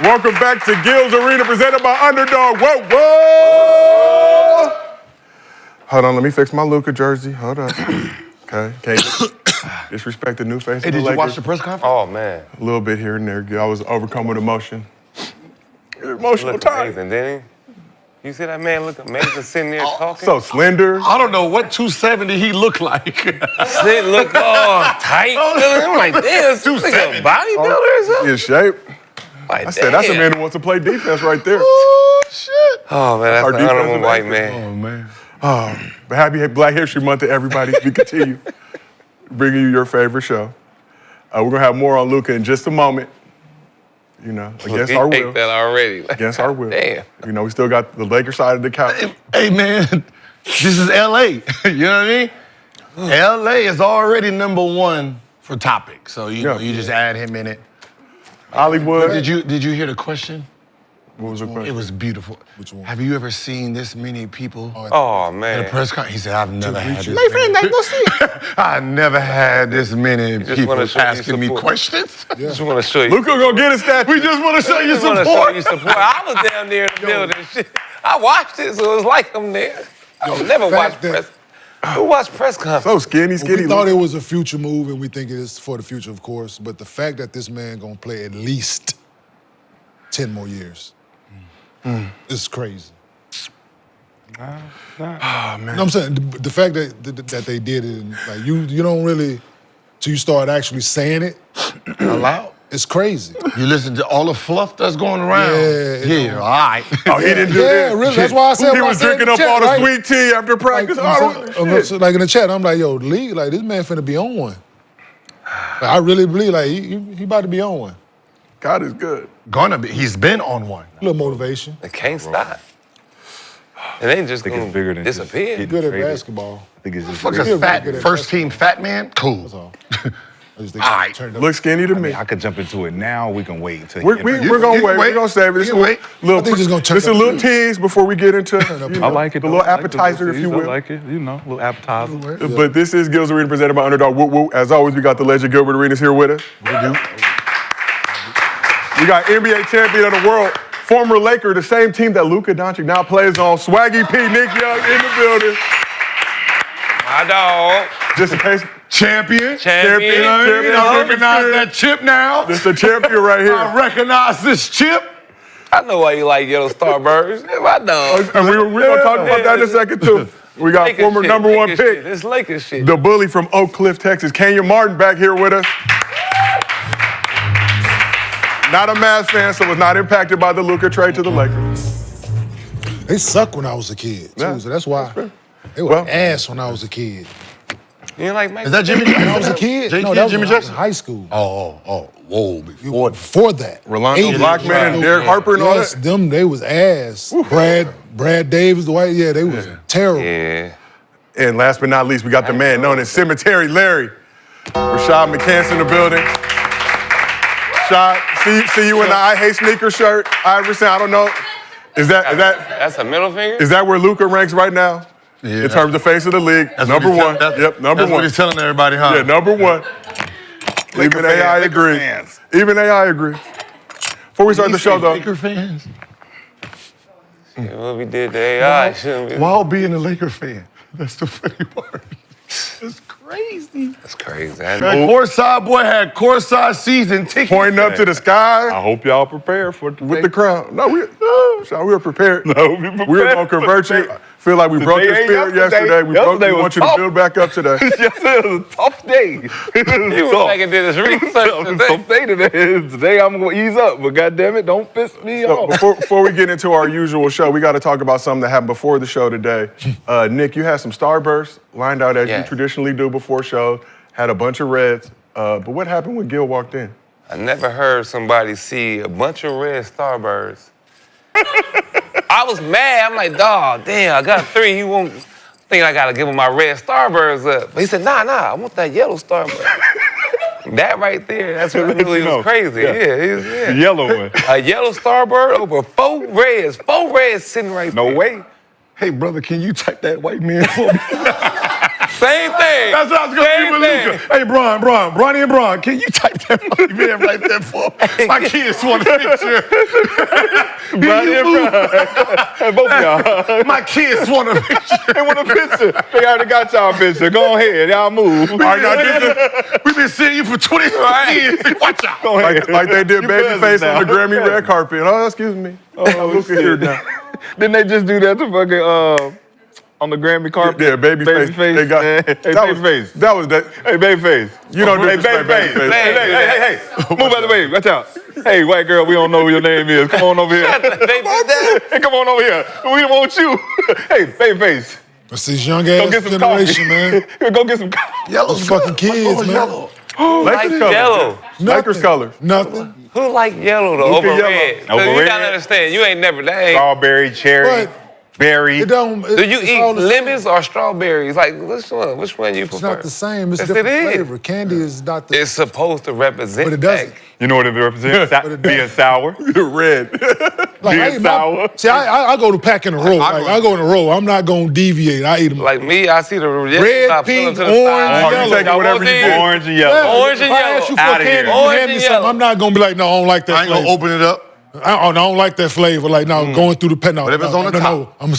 Welcome back to Gil's Arena, presented by Underdog. Whoa, whoa! Hold on, let me fix my Luka jersey. Hold up. Okay, can't disrespect the new face of the Lakers. Did you watch the press conference? Oh, man. A little bit here and there. I was overcome with emotion. Emotional time. Amazing, didn't he? You see that man look amazing sitting there talking? So slender. I don't know what 270 he looked like. Sit, look all tight. I'm like, damn, this nigga a bodybuilder or something? In shape. Like, I said, that's a man who wants to play defense right there. Oh, shit. Oh, man, that's Our an honorable defensive white expert. man. Oh, man. But happy Black History Month to everybody. We continue bringing you your favorite show. We're going to have more on Luka in just a moment. You know, against our will. That already. Against our will. Damn. You know, we still got the Lakers side of the couch. Hey, man, this is L.A. You know what I mean? L.A. is already #1 for topic. So, you know, you just add him in it. Hollywood. Did you hear the question? What was the question? It was beautiful. Which one? Have you ever seen this many people Oh, man. at a press conference? He said, I've never had this My many. friend, like, go see it. I never had this many just people wanna show you asking me support. questions. Just want to show you. Luka gonna get a statue. We just want to show you Just wanna support. show you support. I was down there in the building. Shit. I watched it, so it was like I'm there. I never watched that- press. Who watched press conference? So skinny. We thought it was a future move, and we think it is for the future, of course. But the fact that this man gonna play at least 10 more years is crazy. Oh, man. No, I'm saying the fact that they did it, and like you don't really till you start actually saying it aloud. It's crazy. You listen to all the fluff that's going around. Yeah, all right. Oh, he didn't do Yeah, that. really. That's why I said He what I was said in drinking the up chat, all the right? sweet tea after practice. Like in the chat, I'm like, yo, the league, like this man finna be on one. Like, I really believe like he about to be on one. God is good. Gonna be. He's been on one. A little motivation. They can't stop. And they just think gonna it's bigger than just disappear. getting Good at traded. basketball. I think it's just Fuck He's a fat good at first team fat man. Cool. That's all. I just think All right. turned up. Looks skinny to me. I could jump into it now. We can wait until We're gonna wait. We're gonna save it. This is a wait. little, I think it's gonna turn this is a up. little tease before we get into you know, I like it. the though. little I like the appetizer, if you tease. will. I like it. You know, a little appetizer. But this is Gil's Arena presented by Underdog. Woo, woo. As always, we got the legend Gilbert Arenas here with us. We do. We got NBA champion of the world, former Laker, the same team that Luka Doncic now plays on. Swaggy P, Nick Young in the building. My dog. Just in case, Champion. Champion. I recognize that chip now. this the champion right I here. recognize this chip. I know why you like yellow Starburst. I know. And we're gonna talk about that in a second too. We got Lakers former shit, #1 Lakers pick, shit. This Lakers shit. the bully from Oak Cliff, Texas, Kenyon Martin back here with us. Not a Mavs fan, so was not impacted by the Luka trade to the Lakers. They suck when I was a kid, too, Yeah. so that's why. They were Well- ass when I was a kid. You ain't like Mike? Is that Jimmy? When I was a kid? JT, No, that was Jimmy when I was Jackson? in high school. Whoa. Before that. Rolando 80s, Blackman and Rolando- Derek Harper and all Yes, that. them, they was ass. Brad Davis, the white, they was terrible. Yeah. And last but not least, we got the man known as Cemetery Larry. Rashad McCants in the building. Rashad, see you in the I Hate Sneakers shirt. Iverson, I don't know. Is that That's a middle finger? where Luka ranks right now? Yeah, In terms of face of the league, That's number what he's one. tell- that's- Yep, number That's one. what he's telling everybody, huh? Yeah, number one. Even AI agrees. fans. Even AI agrees. Before we start the show, though, Laker fans. What we did to AI, shouldn't we? While being a Laker fan. That's the funny part. It's crazy. That's crazy. That courtside boy had courtside season tickets. pointing up to the sky I hope y'all prepare for with the crown. No, we were prepared. No, we prepared. We were going to convert you. Feel like we broke your Today ain't spirit yesterday. yesterday. We Yesterday want was you to tough. build back up today. Yesterday was a tough day. You was back and did this research today. Tough day today. Today I'm gonna ease up, but goddamn it, don't piss me So off. before we get into our usual show, we got to talk about something that happened before the show today. Nick, you had some Starburst lined out as you Yeah. traditionally do before shows. Had a bunch of reds. But what happened when Gil walked in? I never heard somebody see a bunch of red Starbirds. I was mad. I'm like, dawg, damn, I got 3. He won't think I gotta give him my red Starbirds up. But he said, nah, I want that yellow Starbird. That right there, that's what really was crazy. Yeah. Yellow one. A yellow Starbird over 4 reds. 4 reds sitting right there. No way. Hey, brother, can you type that white man for me? Same thing. That's what I was going to Same do with thing. Luka. Hey, Bronny and Bron, can you type that fucking man right there for me? My kids want a picture. Bronny and Bron. Hey, both of y'all. My kids want a picture. They want a picture. They already got y'all picture. Go ahead. Y'all move. We've been seeing you for 20 years. Watch out. Go ahead. Like they did You Babyface buzzing on the now. Grammy red carpet. Oh, excuse me. Oh, Luka here now. Didn't they just do that to fucking on the Grammy carpet? Yeah, Babyface. They got Hey, Babyface. That was that. Hey, Babyface. You don't Hey, disrespect Babyface. Babyface. Hey. Move out the way. Watch out. Hey, white girl, we don't know who your name is. Come on over here. They did that. Hey, come on over here. We don't want you. Hey, Babyface. That's this young Go ass get some generation, coffee. man. Go get some coffee. Yellow's Those fucking kids, man. Yellow. Like Lakers colors. yellow. Lakers colors. Nothing. Who like yellow though Luka over yellow. red? 'Cause Over you red? gotta understand, you ain't never that. Strawberry, cherry, But berry. it don't. Do you it's eat all the same. lemons or strawberries? Like which one? Which one you It's prefer? not the same. It's Yes, different it is. flavor. Candy is not the. It's supposed to represent. But it doesn't. that. You know what it represents? it Being sour. Red. Like, being sour. See, I go to pack in a row. I go in a row. I'm not gonna deviate. I eat them. Like me, I see the Red, I pull pink, them to the orange, side. Oh, you yellow. taking whatever you get. Orange and yellow. Orange and if I yellow. ask you for Outta candy, here. you Orange hand me and something. yellow. I'm not gonna be like, no, I don't like that I ain't flavor. gonna open it up. I don't like that flavor. Like, no, going through the pen. No, But if it's no, on the no, top. I'm a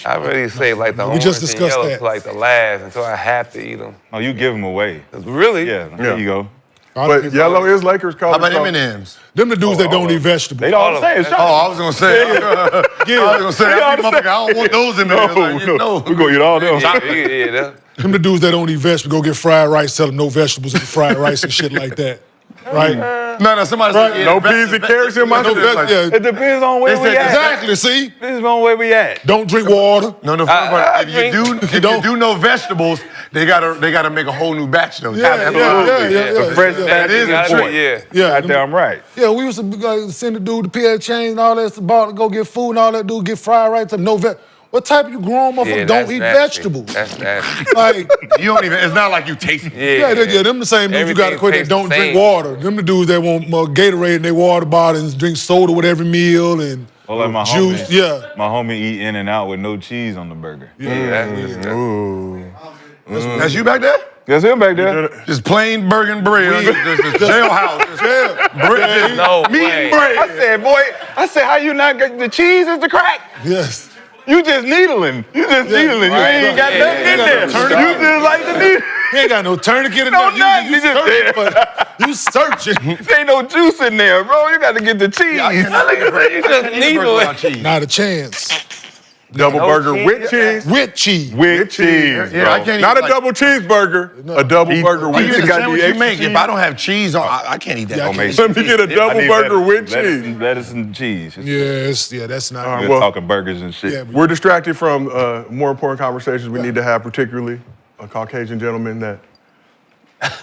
I really say like the orange just and discussed yellow that. to like the last until I have to eat them. Oh, you give them away. Really? Yeah, there you go. But yellow is Lakers colors. How about so- M&M's? Them the dudes that don't eat vegetables. They all the same. Oh, I was gonna say. I was gonna say. They all the I don't want those in there. No, we gonna eat all them. Yeah. Them the dudes that don't eat vegetables go get fried rice, tell them no vegetables in the fried rice and shit like that. Right? No, somebody Right. said No peas and carrots in my No shit. veg- yeah, It depends on where They we said at. exactly. See, Depends on where we at. don't drink water. No, the funny part, if you don't- do no vegetables, they gotta make a whole new batch though. Yeah, The fresh yeah. that is important. Yeah. Yeah, Out there, I'm right. Yeah, we used to send the dude the PA chains and all that to bar to go get food and all that. Dude get fried rice. No veg. What type of you grown motherfucker Yeah, don't that's eat nasty. vegetables? That's nasty. Like, You don't even. It's not like you taste it. yeah, them the same dudes you gotta Everything quit that tastes don't the drink same. water. Them the dudes that want Gatorade in their water bottles, drink soda with every meal and Well, like my juice. homie, Yeah. my homie eat In and Out with no cheese on the burger. That's you back there? That's him back there. Just plain burger and bread. Just jailhouse. Bread. No Meat way. and bread. I said, how you not get the cheese is the crack? Yes. You just needling. You just needling. right. You ain't got Yeah, nothing yeah, in yeah. there. You just like the needle. He ain't got no tourniquet in No, there. nothing. You He just searching for you searching. There ain't no juice in there, bro. You got to get the cheese. You just needle it. cheese. Not a chance. Double burger with cheese. With cheese. With cheese, Yeah, bro. I can't Not eat a double cheeseburger. A double burger Even with the cheese. got sandwich the you extra make, if cheese. I don't have cheese on, I can't eat that. Yeah, I Don't can't make eat Let me get a double burger with lettuce, cheese. lettuce and cheese. Yes, yeah, that's not. right, We're well- talking burgers and shit. Yeah, We're distracted from more important conversations we need to have, particularly a Caucasian gentleman that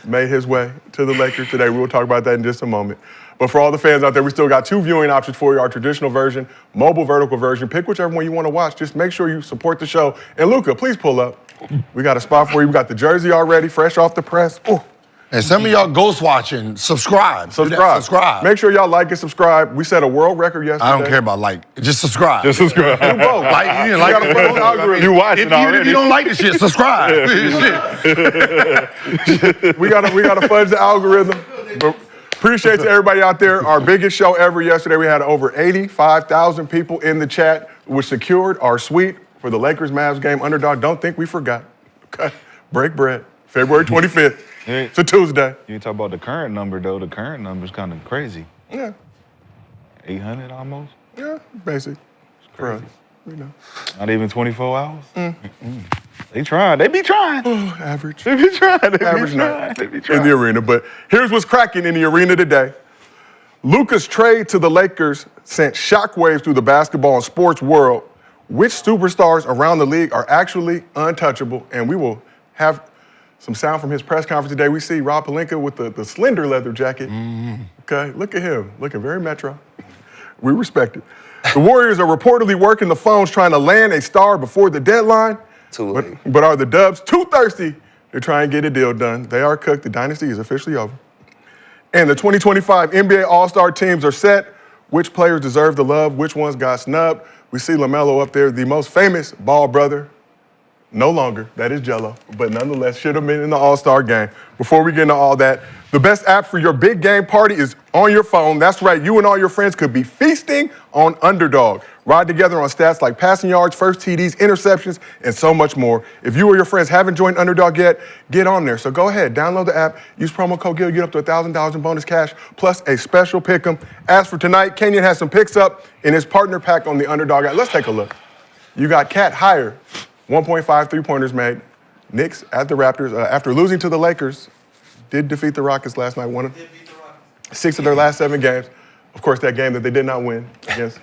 made his way to the Lakers today. We'll talk about that in just a moment. But for all the fans out there, we still got 2 viewing options for you, our traditional version, mobile vertical version. Pick whichever one you want to watch. Just make sure you support the show. And Luka, please pull up. We got a spot for you. We got the jersey already, fresh off the press. Ooh. And some of y'all ghost watching, subscribe. Do that. Subscribe. Subscribe. Make sure y'all like and subscribe. We set a world record yesterday. I don't care about like. Just subscribe. Just subscribe. Do both. Like, you didn't We like got a it. fun algorithm. You watching If already. you don't like the shit, subscribe. Shit. We gotta fudge the algorithm. But appreciate to everybody out there. Our biggest show ever yesterday. We had over 85,000 people in the chat, which secured our suite for the Lakers-Mavs game. Underdog, don't think we forgot. Okay. Break bread. February 25th. It's a Tuesday. You talk about the current number, though. The current number's kind of crazy. Yeah. 800 almost. Yeah, basic. For us. You know. Not even 24 hours. They trying. They be trying. Average. They be trying. They be Average trying. night They be in trying. the arena. But here's what's cracking in the arena today. Luka's trade to the Lakers sent shockwaves through the basketball and sports world. Which superstars around the league are actually untouchable? And we will have some sound from his press conference today. We see Rob Pelinka with the slender leather jacket. Okay, look at him, looking very metro. We respect it. The Warriors are reportedly working the phones trying to land a star before the deadline. Too late. But are the Dubs too thirsty to try and get a deal done? They are cooked. The dynasty is officially over. And the 2025 NBA All-Star teams are set. Which players deserve the love? Which ones got snubbed? We see LaMelo up there, the most famous ball brother No longer. That is Jello. But nonetheless, should have been in the All-Star game. Before we get into all that, the best app for your big game party is on your phone. That's right. You and all your friends could be feasting on Underdog. Ride together on stats like passing yards, first TDs, interceptions, and so much more. If you or your friends haven't joined Underdog yet, get on there. So go ahead, download the app, use promo code GIL, get up to $1,000 in bonus cash, plus a special pick'em. As for tonight, Kenyon has some picks up in his partner pack on the Underdog app. Let's take a look. You got Cat higher, 1.5 three-pointers made. Knicks at the Raptors, after losing to the Lakers, did defeat the Rockets last night, won 6 of their last 7 games. Of course, that game that they did not win against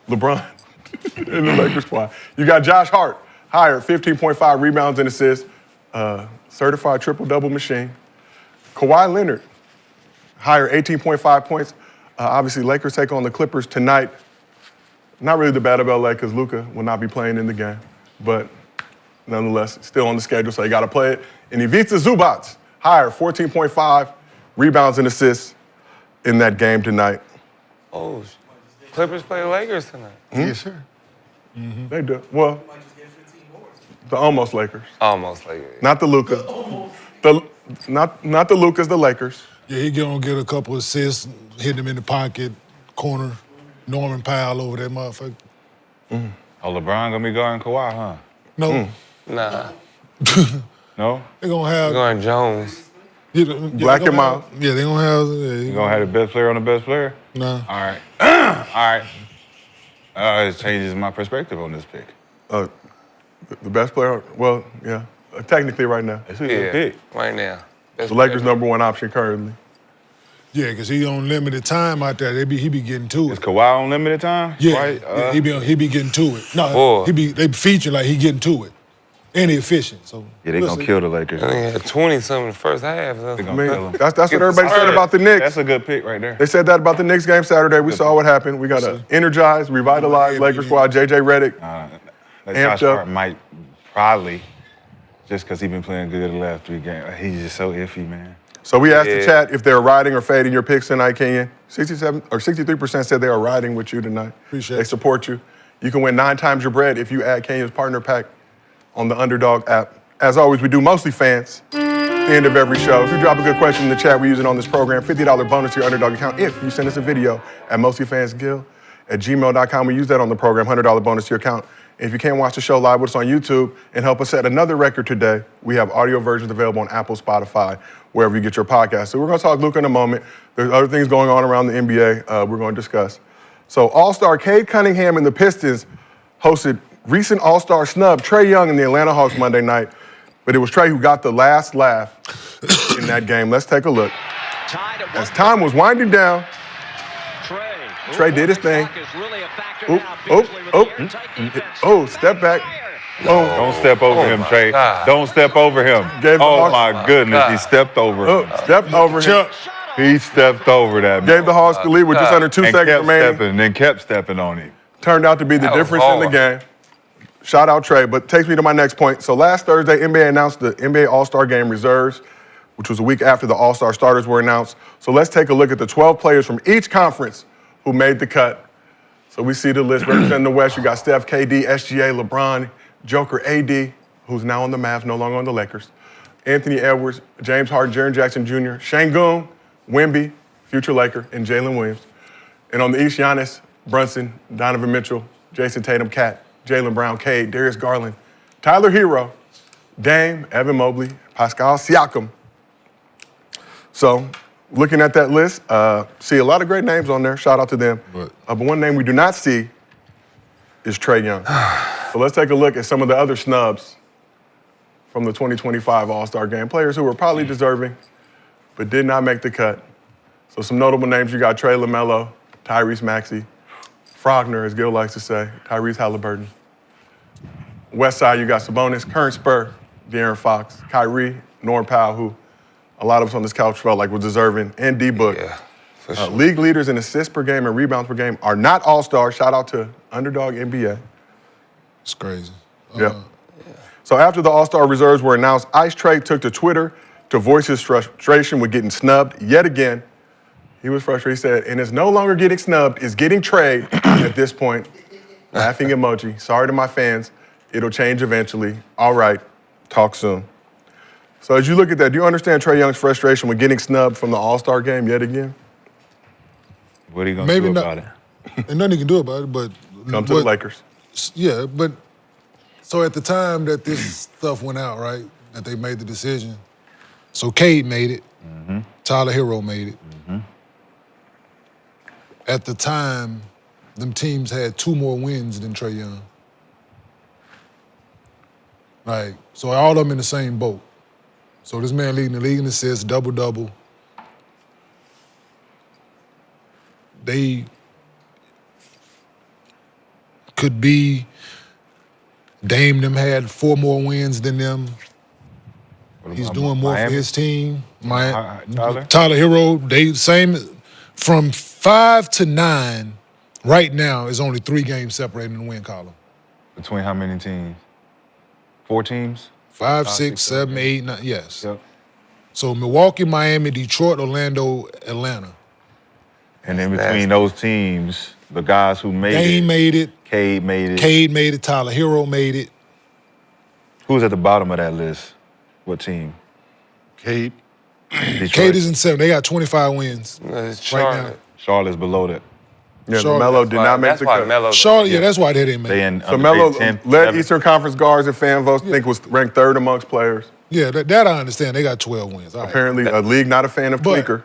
LeBron in the Lakers squad. You got Josh Hart, higher, 15.5 rebounds and assists, certified triple-double machine. Kawhi Leonard, higher, 18.5 points. Obviously, Lakers take on the Clippers tonight. Not really the bad of LA because Luka will not be playing in the game, but nonetheless, still on the schedule, so you got to play it. And Ivica Zubac, higher, 14.5 rebounds and assists in that game tonight. Oh, Clippers play the Lakers tonight. Yes, sir. Mm-hmm. They do. Well, the almost Lakers. Almost Lakers. Not the Lukas. Not the Lukas, the Lakers. Yeah, he gonna get a couple assists, hit him in the pocket, corner, Norman Powell over that motherfucker. Oh, LeBron gonna be guarding Kawhi, huh? No. Nah. No? They gonna have Going Jones. Black and Miles. Yeah, they gonna have. You gonna have the best player on the best player? Nah. All right. All right. It changes my perspective on this pick. The best player, well, yeah, technically right now. It's a good pick. Right now. The Lakers' #1 option currently. Yeah, because he on limited time out there. He be getting to Is it. Kawhi on limited time? Yeah, Right? yeah, he be getting to it. No, Boy. they feature like he getting to it, and he efficient. So Yeah, they gonna kill the Lakers. I think he had 20-something in the first half. They So. gonna I kill mean, them. that's what everybody said started. about the Knicks. That's a good pick right there. They said that about the Knicks game Saturday. We saw what happened. We got an energized, revitalized Lakers squad. J.J. Redick. Like Amped Josh up. Hart might probably, just because he's been playing good the last 3 games. He's just so iffy, man. So we asked the chat if they're riding or fading your picks tonight, Kenyon. 67 or 63% said they are riding with you tonight. Appreciate They it. support you. You can win 9 times your bread if you add Kenyon's partner pack on the Underdog app. As always, we do MostlyFans at the end of every show. If you drop a good question in the chat, we use it on this program. $50 bonus to your Underdog account if you send us a video at mostlyfansgil@gmail.com. We use that on the program, $100 bonus to your account. If you can't watch the show live with us on YouTube and help us set another record today, we have audio versions available on Apple, Spotify, wherever you get your podcast. So we're going to talk Luka in a moment. There's other things going on around the NBA we're going to discuss. So All-Star Cade Cunningham and the Pistons hosted recent All-Star snub Trae Young and the Atlanta Hawks Monday night, but it was Trae who got the last laugh in that game. Let's take a look. As time was winding down, Trae did his thing. Step back. Don't step over him, Trae. God. Don't step over him. Gave the Oh, Hawks- my goodness. He stepped over him. Stepped over him. He stepped over that man. Gave the Hawks the lead with just under 2 and seconds kept remaining. stepping, then kept stepping on him. Turned out to be the That was difference in the hard. game. Shout out Trae, but takes me to my next point. So last Thursday, NBA announced the NBA All-Star Game reserves, which was a week after the All-Star starters were announced. So let's take a look at the 12 players from each conference who made the cut. So we see the list representing the West. You got Steph, KD, SGA, LeBron, Joker, AD, who's now on the Mavs, no longer on the Lakers, Anthony Edwards, James Harden, Jaren Jackson Jr., Şengün, Wemby, future Laker, and Jalen Williams. And on the East, Giannis, Brunson, Donovan Mitchell, Jason Tatum, Cat, Jaylen Brown, Cade, Darius Garland, Tyler Hero, Dame, Evan Mobley, Pascal Siakam. So, looking at that list, see a lot of great names on there. Shout out to them. But one name we do not see is Trae Young. So let's take a look at some of the other snubs from the 2025 All-Star Game. Players who were probably deserving, but did not make the cut. So some notable names, you got Trae LaMelo, Tyrese Maxey, Frogner, as Gil likes to say, Tyrese Halliburton. West side, you got Sabonis, current Spur, De'Aaron Fox, Kyrie, Norman Powell, who a lot of us on this couch felt like was deserving, and D-Book. Yeah, for sure. League leaders in assists per game and rebounds per game are not all-stars. Shout out to Underdog NBA. It's crazy. Yeah. So after the All-Star reserves were announced, Ice Trae took to Twitter to voice his frustration with getting snubbed yet again. He was frustrated. He said, and it's no longer getting snubbed, it's getting Trae at this point. Laughing emoji. Sorry to my fans. It'll change eventually. All right. Talk soon. So as you look at that, do you understand Trae Young's frustration with getting snubbed from the All-Star game yet again? What are you going to do about it? And nothing he can do about it, but... Come to the Lakers. Yeah, but... So at the time that this stuff went out, right, that they made the decision, so Cade made it, Tyler Hero made it. At the time, them teams had 2 more wins than Trae Young. Like, so all of them in the same boat. So this man leading the league in assists, double-double. They could be, Dame them had 4 more wins than them. He's doing more for his team. Tyler Hero, they same, from 5 to 9, right now is only 3 games separating the win column. Between how many teams? 4 teams? 5, 6, 7, 8, 9, yes. Yep. So Milwaukee, Miami, Detroit, Orlando, Atlanta. And in between those teams, the guys who made Dame made it. Cade made it. Cade made it. Tyler Hero made it. Who's at the bottom of that list? What team? Cade. Detroit. Cade is in 7. They got 25 wins It's right now. Charlotte. Charlotte's below that. Yeah, Charlotte. Melo did not make That's the why cut. Melo. Charlotte, yeah, that's why they didn't make They it. in So Melo 10th, led 11th. Eastern Conference guards and fan votes. I think was ranked 3rd amongst players. Yeah, that I understand. They got 12 wins. All right. Apparently, a league not a fan of But- Tweaker.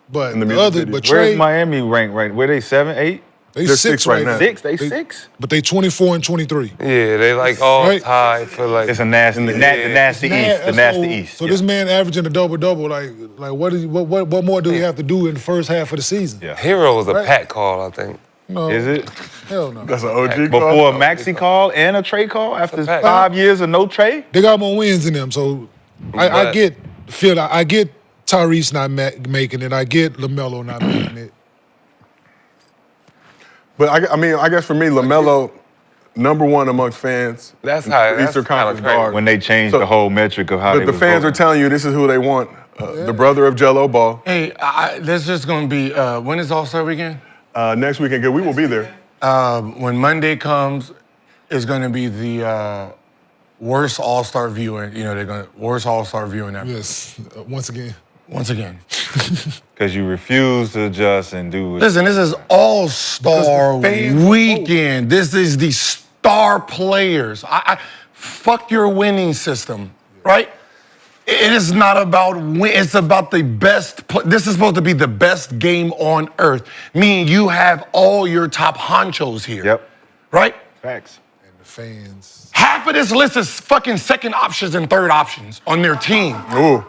But in the the music other, video. but Where's Trae, Miami ranked right? Where they 7, 8? they They're 6 right right now. now. 6? They 6? But they 24 and 23. Yeah, they like all Right. tied for like. It's a nasty, the nasty East. The nasty East. So this man averaging a double-double, like what more do he have to do in the first half of the season? Yeah. Hero was a Right. Pat call, I think. No. Is it? Hell no. That's an OG Before call. a Maxi call and a Trae call after fact. 5 years of no Trae? They got more wins than them, so I But- get Phil. I get Tyrese not making it. I get LaMelo not making it. But I guess for me, LaMelo, #1 amongst fans. That's how. That's Eastern kinda Conference crazy. guard. When they changed So- the whole metric of how But they the was fans are voting. telling you this is who they want. The brother of Jello Ball. Hey, this is just gonna be, when is All-Star Weekend? Next weekend, good. We will be there. When Monday comes, it's gonna be the worst All-Star viewing, worst All-Star viewing ever. Yes, once again. Once again. Because you refuse to adjust and do it. Listen, this is All-Star Because the fans Weekend. This is the star players. Fuck your winning system, right? It is not about win. It's about the best. This is supposed to be the best game on earth. Meaning you have all your top honchos here. Yep. Right? Facts. And the fans. Half of this list is fucking second options and third options on their team. Ooh.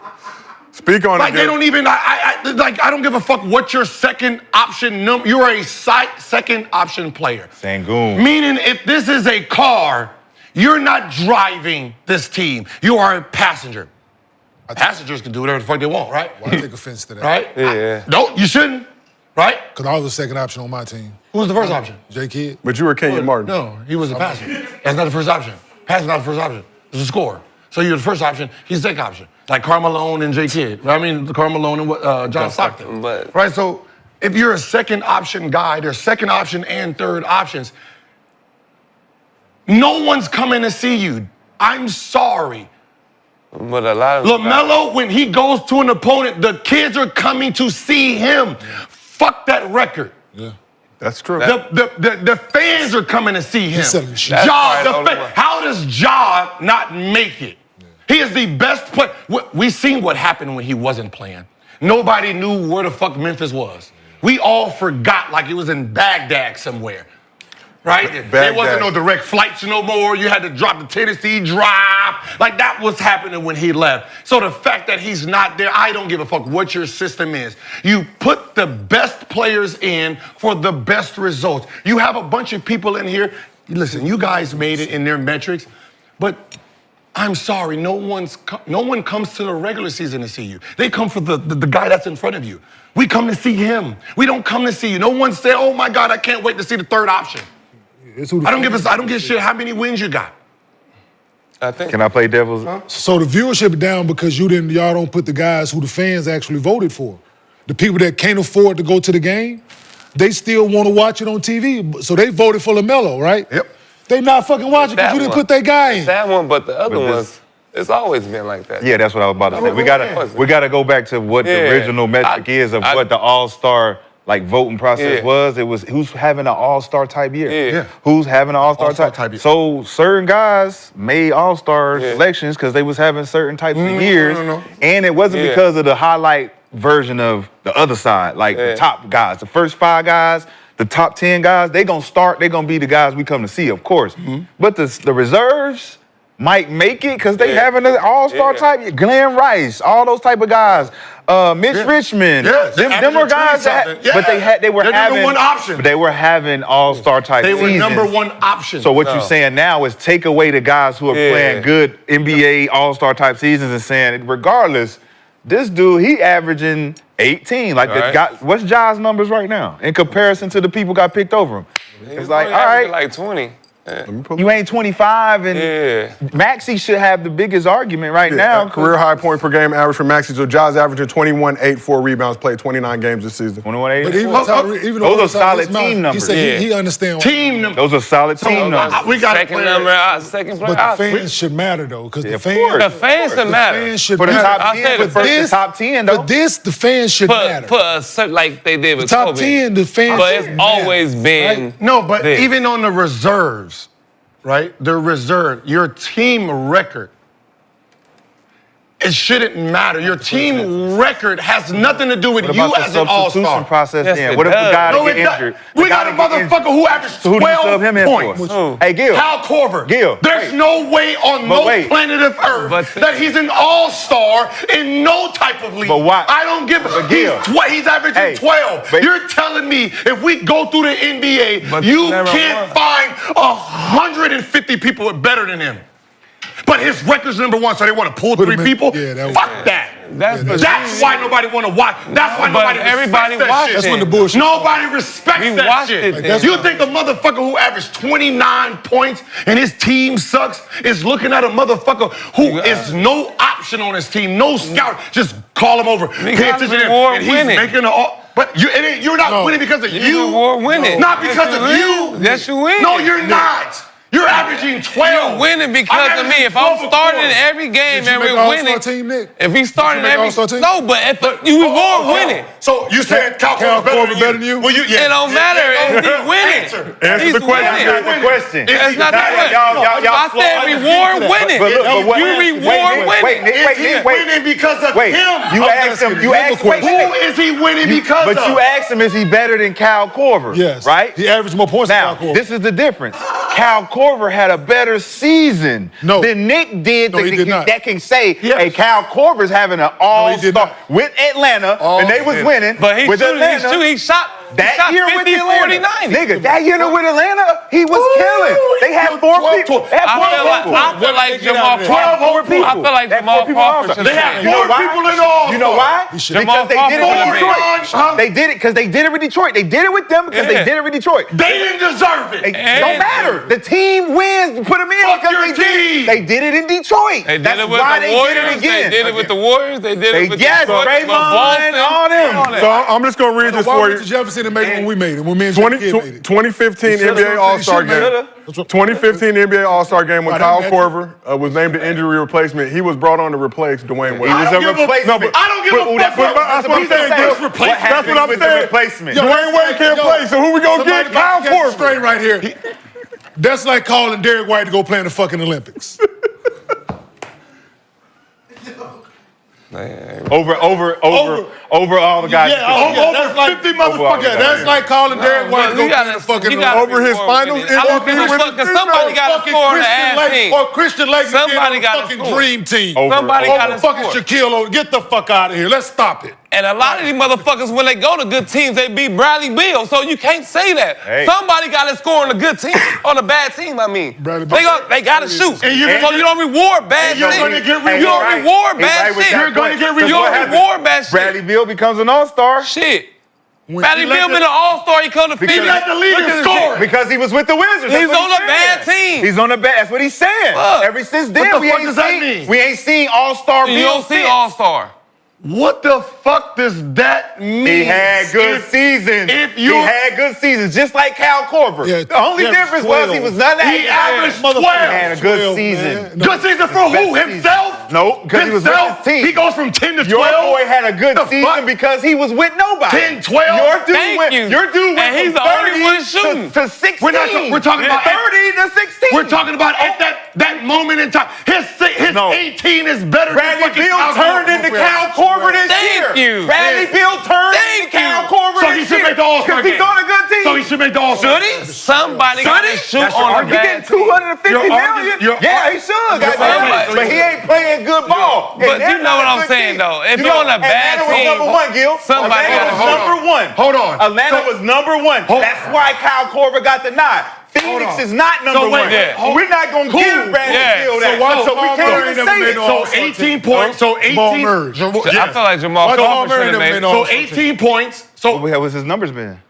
Speak on Like it. they Gil. don't even. I don't give a fuck what your second option. You're a second option player. Sangoon. Meaning, if this is a car, you're not driving this team. You are a passenger. Passengers can do whatever the fuck they want, right? Well, I take offense to that. Right? Yeah. No, you shouldn't. Right? Because I was the second option on my team. Who was the first option? J. Kidd. But you were Kenyon Martin. No, he was a passenger. That's not the first option. Passing not the first option. It's a score. So you're the first option. He's the second option. Like Karl Malone and J. Kidd. I mean, Karl Malone and John Stockton. But- Right. So if you're a second option guy, there's second option and third options. No one's coming to see you. I'm sorry. But a lot of LaMelo, when he goes to an opponent, the kids are coming to see him. Fuck that record. Yeah. That's true. The fans are coming to see him. He's selling shit. That's Ja, probably the only one. how does Ja not make it? He is the best player. We seen what happened when he wasn't playing. Nobody knew where the fuck Memphis was. We all forgot like it was in Baghdad somewhere. Right? There wasn't no direct flights no more. You had to drop the Tennessee drive. Like that was happening when he left. So the fact that he's not there, I don't give a fuck what your system is. You put the best players in for the best results. You have a bunch of people in here. Listen, you guys made it in their metrics, but I'm sorry, no one comes to the regular season to see you. They come for the guy that's in front of you. We come to see him. We don't come to see you. No one said, oh my God, I can't wait to see the third option. I don't give a shit how many wins you got. I think. Can I play devil's? So the viewership is down because y'all don't put the guys who the fans actually voted for. The people that can't afford to go to the game, they still want to watch it on TV. So they voted for LaMelo, right? Yep. They not fucking watching because you didn't put that guy in. That one, but the other ones, it's always been like that. Yeah, that's what I was about to say. We gotta go back to what the original metric is of what the All-Star voting process was. It was who's having an All-Star type year. Yeah. Who's having an All-Star type year. So certain guys made All-Star selections because they was having certain types of years. And it wasn't because of the highlight version of the other side, the top guys. The first 5 guys, the top 10 guys, they gonna be the guys we come to see, of course. But the reserves might make it because they having an all-star type. Glenn Rice, all those type of guys. Mitch Richmond. Them were guys that they were having number one option. But they were having all-star type They were seasons. number one option. So what you're saying now is take away the guys who are playing good NBA all-star type seasons and saying, regardless, this dude, he averaging 18. What's Ja's numbers right now in comparison to the people got picked over him? It's all right. Like 20. You ain't 25, and Maxey should have the biggest argument right now. Career high point per game average for Maxey. So Ja's averaging 21, 8, 4 rebounds, played 29 games this season. 21, 8. But even those are solid team numbers. He said he understands. Team numbers. Those are solid team numbers. We got second number, second player. But the fans should matter though, because the fans should matter. fans should For the matter. top 10, the top 10 though. For this, the fans should matter. Like they did with top Kobe. 10, the fans. But it's always been No, but this. even on the reserves, right? The reserve, your team record, it shouldn't matter. Your team record has nothing to do with you as an all-star. Process Yes, then? it What if the does. guy No, get it does. injured? We got a motherfucker who averaged So who do you sub him 12 in points. for? Hey, Gil. Kyle Korver. Gil, There's no way on planet of Earth that he's an all-star in no type of league. But why? I don't give a Gil. he's averaging 12. but- You're telling me if we go through the NBA, you can't find 150 people better than him. But his record's number one, so they want to pull 3 people? Fuck that. That's why nobody want to watch. That's why nobody everybody respects that watched shit. it. That's when the bullshit. Nobody respects We that watched shit. it. You think a motherfucker who averaged 29 points and his team sucks is looking at a motherfucker who is no option on his team, no scout, just call him over, pay attention to him, and he's making but you're not winning because of you. Reward winning. Not because of you. Yes, you win. No, you're not. You're averaging 12. You're winning because of me. If I'm starting every game and we're winning, if he's starting every no, but if you reward winning. So you said Kyle Korver better than you? Well, It don't matter. He's winning. Answer the question. That's the question. That's not the question. I said reward winning. You reward winning. Is he winning because of him? You asked him. Who is he winning because of? But you asked him, is he better than Kyle Korver? Yes. Right? He averaged more points than Now, Kyle Korver. this is the difference. Kyle Korver had a better season than Nick did, he did not. that can say, hey, Kyle Korver's having an all-star with Atlanta, and they was winning. But he with Atlanta. He shot That year 50, with Atlanta, 40, 90. nigga, that year with Atlanta, he was killing. They had 4 people. I feel like Jamal Crawford. I feel like Jamal Crawford. They had 4 people in all. You know why? Because they did it with Detroit. They did it because they did it with Detroit. They did it with them because they did it with Detroit. They didn't deserve it. It don't matter. The team wins. Put them in because they did it in Detroit. That's why they did it again. They did it with the Warriors. They did it with Raymond, all them. So I'm just gonna read this for you. Jefferson to make it when we made it. When me and Jake made it. 2015 NBA All-Star game. 2015 NBA All-Star game when Kyle Korver was named the injury replacement. He was brought on to replace Dwayne Wade. He was a replacement. I don't give a fuck. That's what I'm saying. That's replacement. That's what I'm saying. Replacement. Dwayne Wade can't play, so who we gonna get? Kyle Korver. Straight right here. That's like calling Derek White to go play in the fucking Olympics. Over all the guys. Over 50 motherfuckers. Yeah, that's like calling Derek White to go play in the fucking Olympics. Over his finals MVP. Somebody got to score on the ass team. Or Christian Lake Somebody got fucking to score. dream team. Somebody got to fucking score. Shaquille. Get the fuck out of here. Let's stop it. And a lot of these motherfuckers, when they go to good teams, they beat Bradley Beal. So you can't say that. Hey. Somebody got to score on a good team, on a bad team, I mean. Bradley They got to shoot. And So you don't reward bad you're shit. gonna get You don't rewarded. reward bad shit. You're gonna get You don't reward bad shit. Bradley Beal becomes an all-star. Shit. Bradley Beal been an all-star. He come to Phoenix. He let the league score. Because he was with the Wizards. He's That's what on he's a bad saying. team. He's on a bad. That's what he's saying. Fuck. Ever since then, What the we fuck ain't does that seen. mean? We ain't seen all-star Beal. You don't see since. all-star. What the fuck does that mean? He had good seasons. He had good seasons, just like Cal Korver. Yeah, the only difference was he was not that. He averaged 12. He had a good season. Man. Good season for who? Himself? No, because he was with his team. He goes from 10 to 12. Your boy had a good season because he was with nobody. 10, 12. Your dude went and he's from the only 30 one shooting to 16. We're talking about 30 to 16. We're talking about at that moment in time. His 18 is better Bradley than fucking Beal Cal turned into Cal Korver this year. Thank you. Bradley Beal turned into Cal Korver So he this should year. make the All-Star game. Because he's on a good team. So he should make the All-Star Should he? Somebody got to shoot That's your on a argument. He bad getting $250 million. Yeah, he should. argument. But he ain't playing good ball. But you know what I'm saying, though. If you're on a bad Atlanta was team, number one, Gil. somebody Atlanta gotta was number one. Hold on. Atlanta was number one. That's why Kyle Korver got the nod. Phoenix is not number one. We're not going to give Bradley Beal that. So we can't even say it. So 18 points. So 18. I feel like Jamal Crawford should have made it. So 18 points. So What was his numbers been?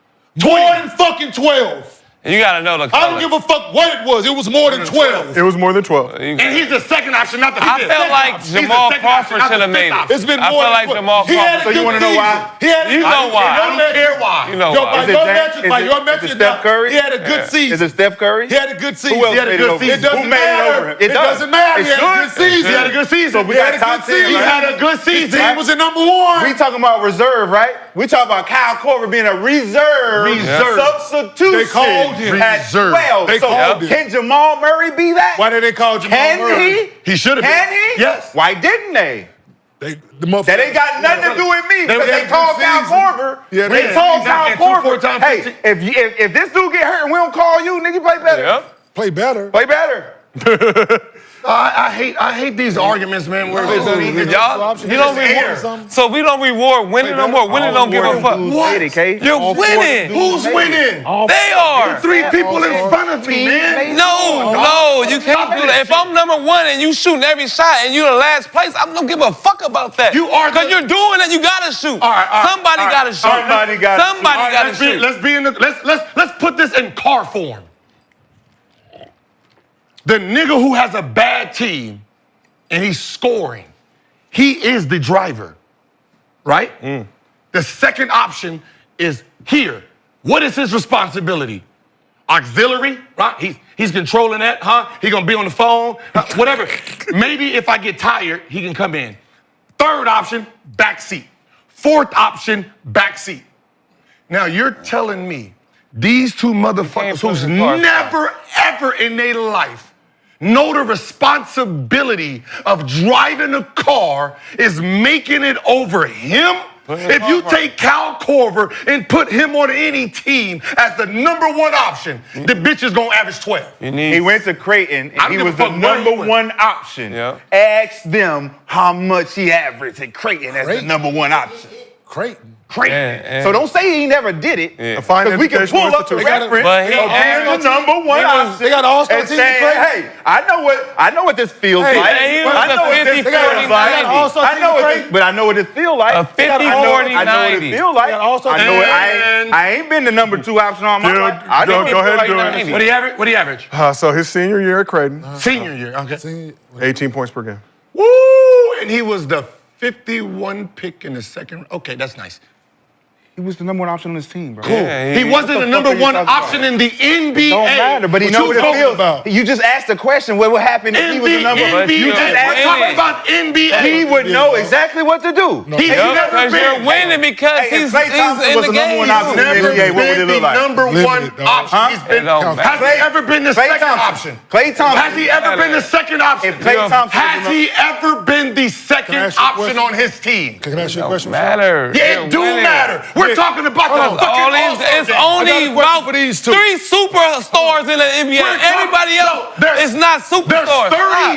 More than fucking 12. You got to know the I don't give a fuck what it was. It was more than 12. It was more than 12. and he's the second option, not the I fifth. felt like Jamal Crawford should have made it. It's been I more feel than like Jamal He had Crawford. a So you good wanna know season. why? He had You know why. I don't care why. You know Yo, why. by Is it your James- metric, is by it- your is it metric, Steph Curry? he had a good season. Is it Steph Curry? He had a good season. Who else He had a made good it over? season. It doesn't Who made it matter. over him? It doesn't matter. He had a good season. He had a good season. So we He got had a top good 10, season. He right? had a good His season. team was in number one. We talking about reserve, right? We talking about Kyle Korver being a reserve substitution They called him at reserve. 12. They So called him. can Jamal Murray be that? Why did they call Jamal Can Murray? he? He should have been. Can he? Yes. Why didn't they? That ain't got nothing to do with me because had they a good called Kyle season. Korver. Yeah, They they called had Kyle 2 4 Korver. times Hey, 15. if this dude get hurt and we don't call you, nigga, play better. Yep. Play better. Play better. I hate these arguments, man. Where it's Y'all, you don't reward. So we don't reward winning no more. Winning don't give a fuck. What? You're winning. Who's winning? They are. 3 people in front of me, man. No, you can't do that. If I'm number one and you shooting every shot and you the last place, I don't give a fuck about that. You are because you're doing it. You gotta shoot. Somebody gotta shoot. Somebody gotta shoot. Let's be in the let's put this in car form. The nigga who has a bad team and he's scoring, he is the driver, right? The second option is here. What is his responsibility? Auxiliary, right? He's controlling that, huh? He gonna be on the phone, whatever. Maybe if I get tired, he can come in. Third option, back seat. Fourth option, back seat. Now you're telling me these two motherfuckers who's never, ever in their life know the responsibility of driving a car is making it over him? If you take Kyle Korver and put him on any team as the number one option, the bitch is gonna average 12. He went to Creighton and he was the fuck where he number went. one option. Yeah. Ask them how much he averaged at Creighton as the number one option. Creighton. Creighton. So don't say he never did it. Yeah. Because we can pull up the reference But he of being the number one option. They got an all-star and team saying, in Creighton. hey, I know what this feels like. he was I a know what this 50, feels 40, like. 90. I know what this, but I know what it feels like. A 50, I know 40, what 90. it feels like. They got all-star I know it. team. I ain't been the number two option on my Dude, life. I know go ahead and do it. 90. What do you average? So his senior year at Creighton, Senior year, okay. 18 points per game. Woo! And he was the 51 pick in the second. Okay, that's nice. He was the number one option on his team, bro. Cool. Yeah, he wasn't the number are you one talking option in the NBA. Don't matter, but he knows what it talking feels. about? You just asked the question, what would happen if he was the number one? NBA. You just We're asked talking about NBA. He would know exactly what to do. He's never Because been. you're winning because Hey, if he's Klay Thompson in was the the number game. one option in the Never NBA, what would it been look the like? number Limited, one dog. option. Huh? He's been. It don't matter. Has he ever been the Klay second Thompson. option? Klay Thompson. Has he ever been the second option? If Klay Thompson Has he ever been the second ask you a option question? on his team? Can I ask you a Don't question? matter. Yeah, it do matter. We're talking about the fucking All-Star It's game. only I got a question about for these two. 3 superstars in the NBA. We're Everybody talking- else there's- is not superstars.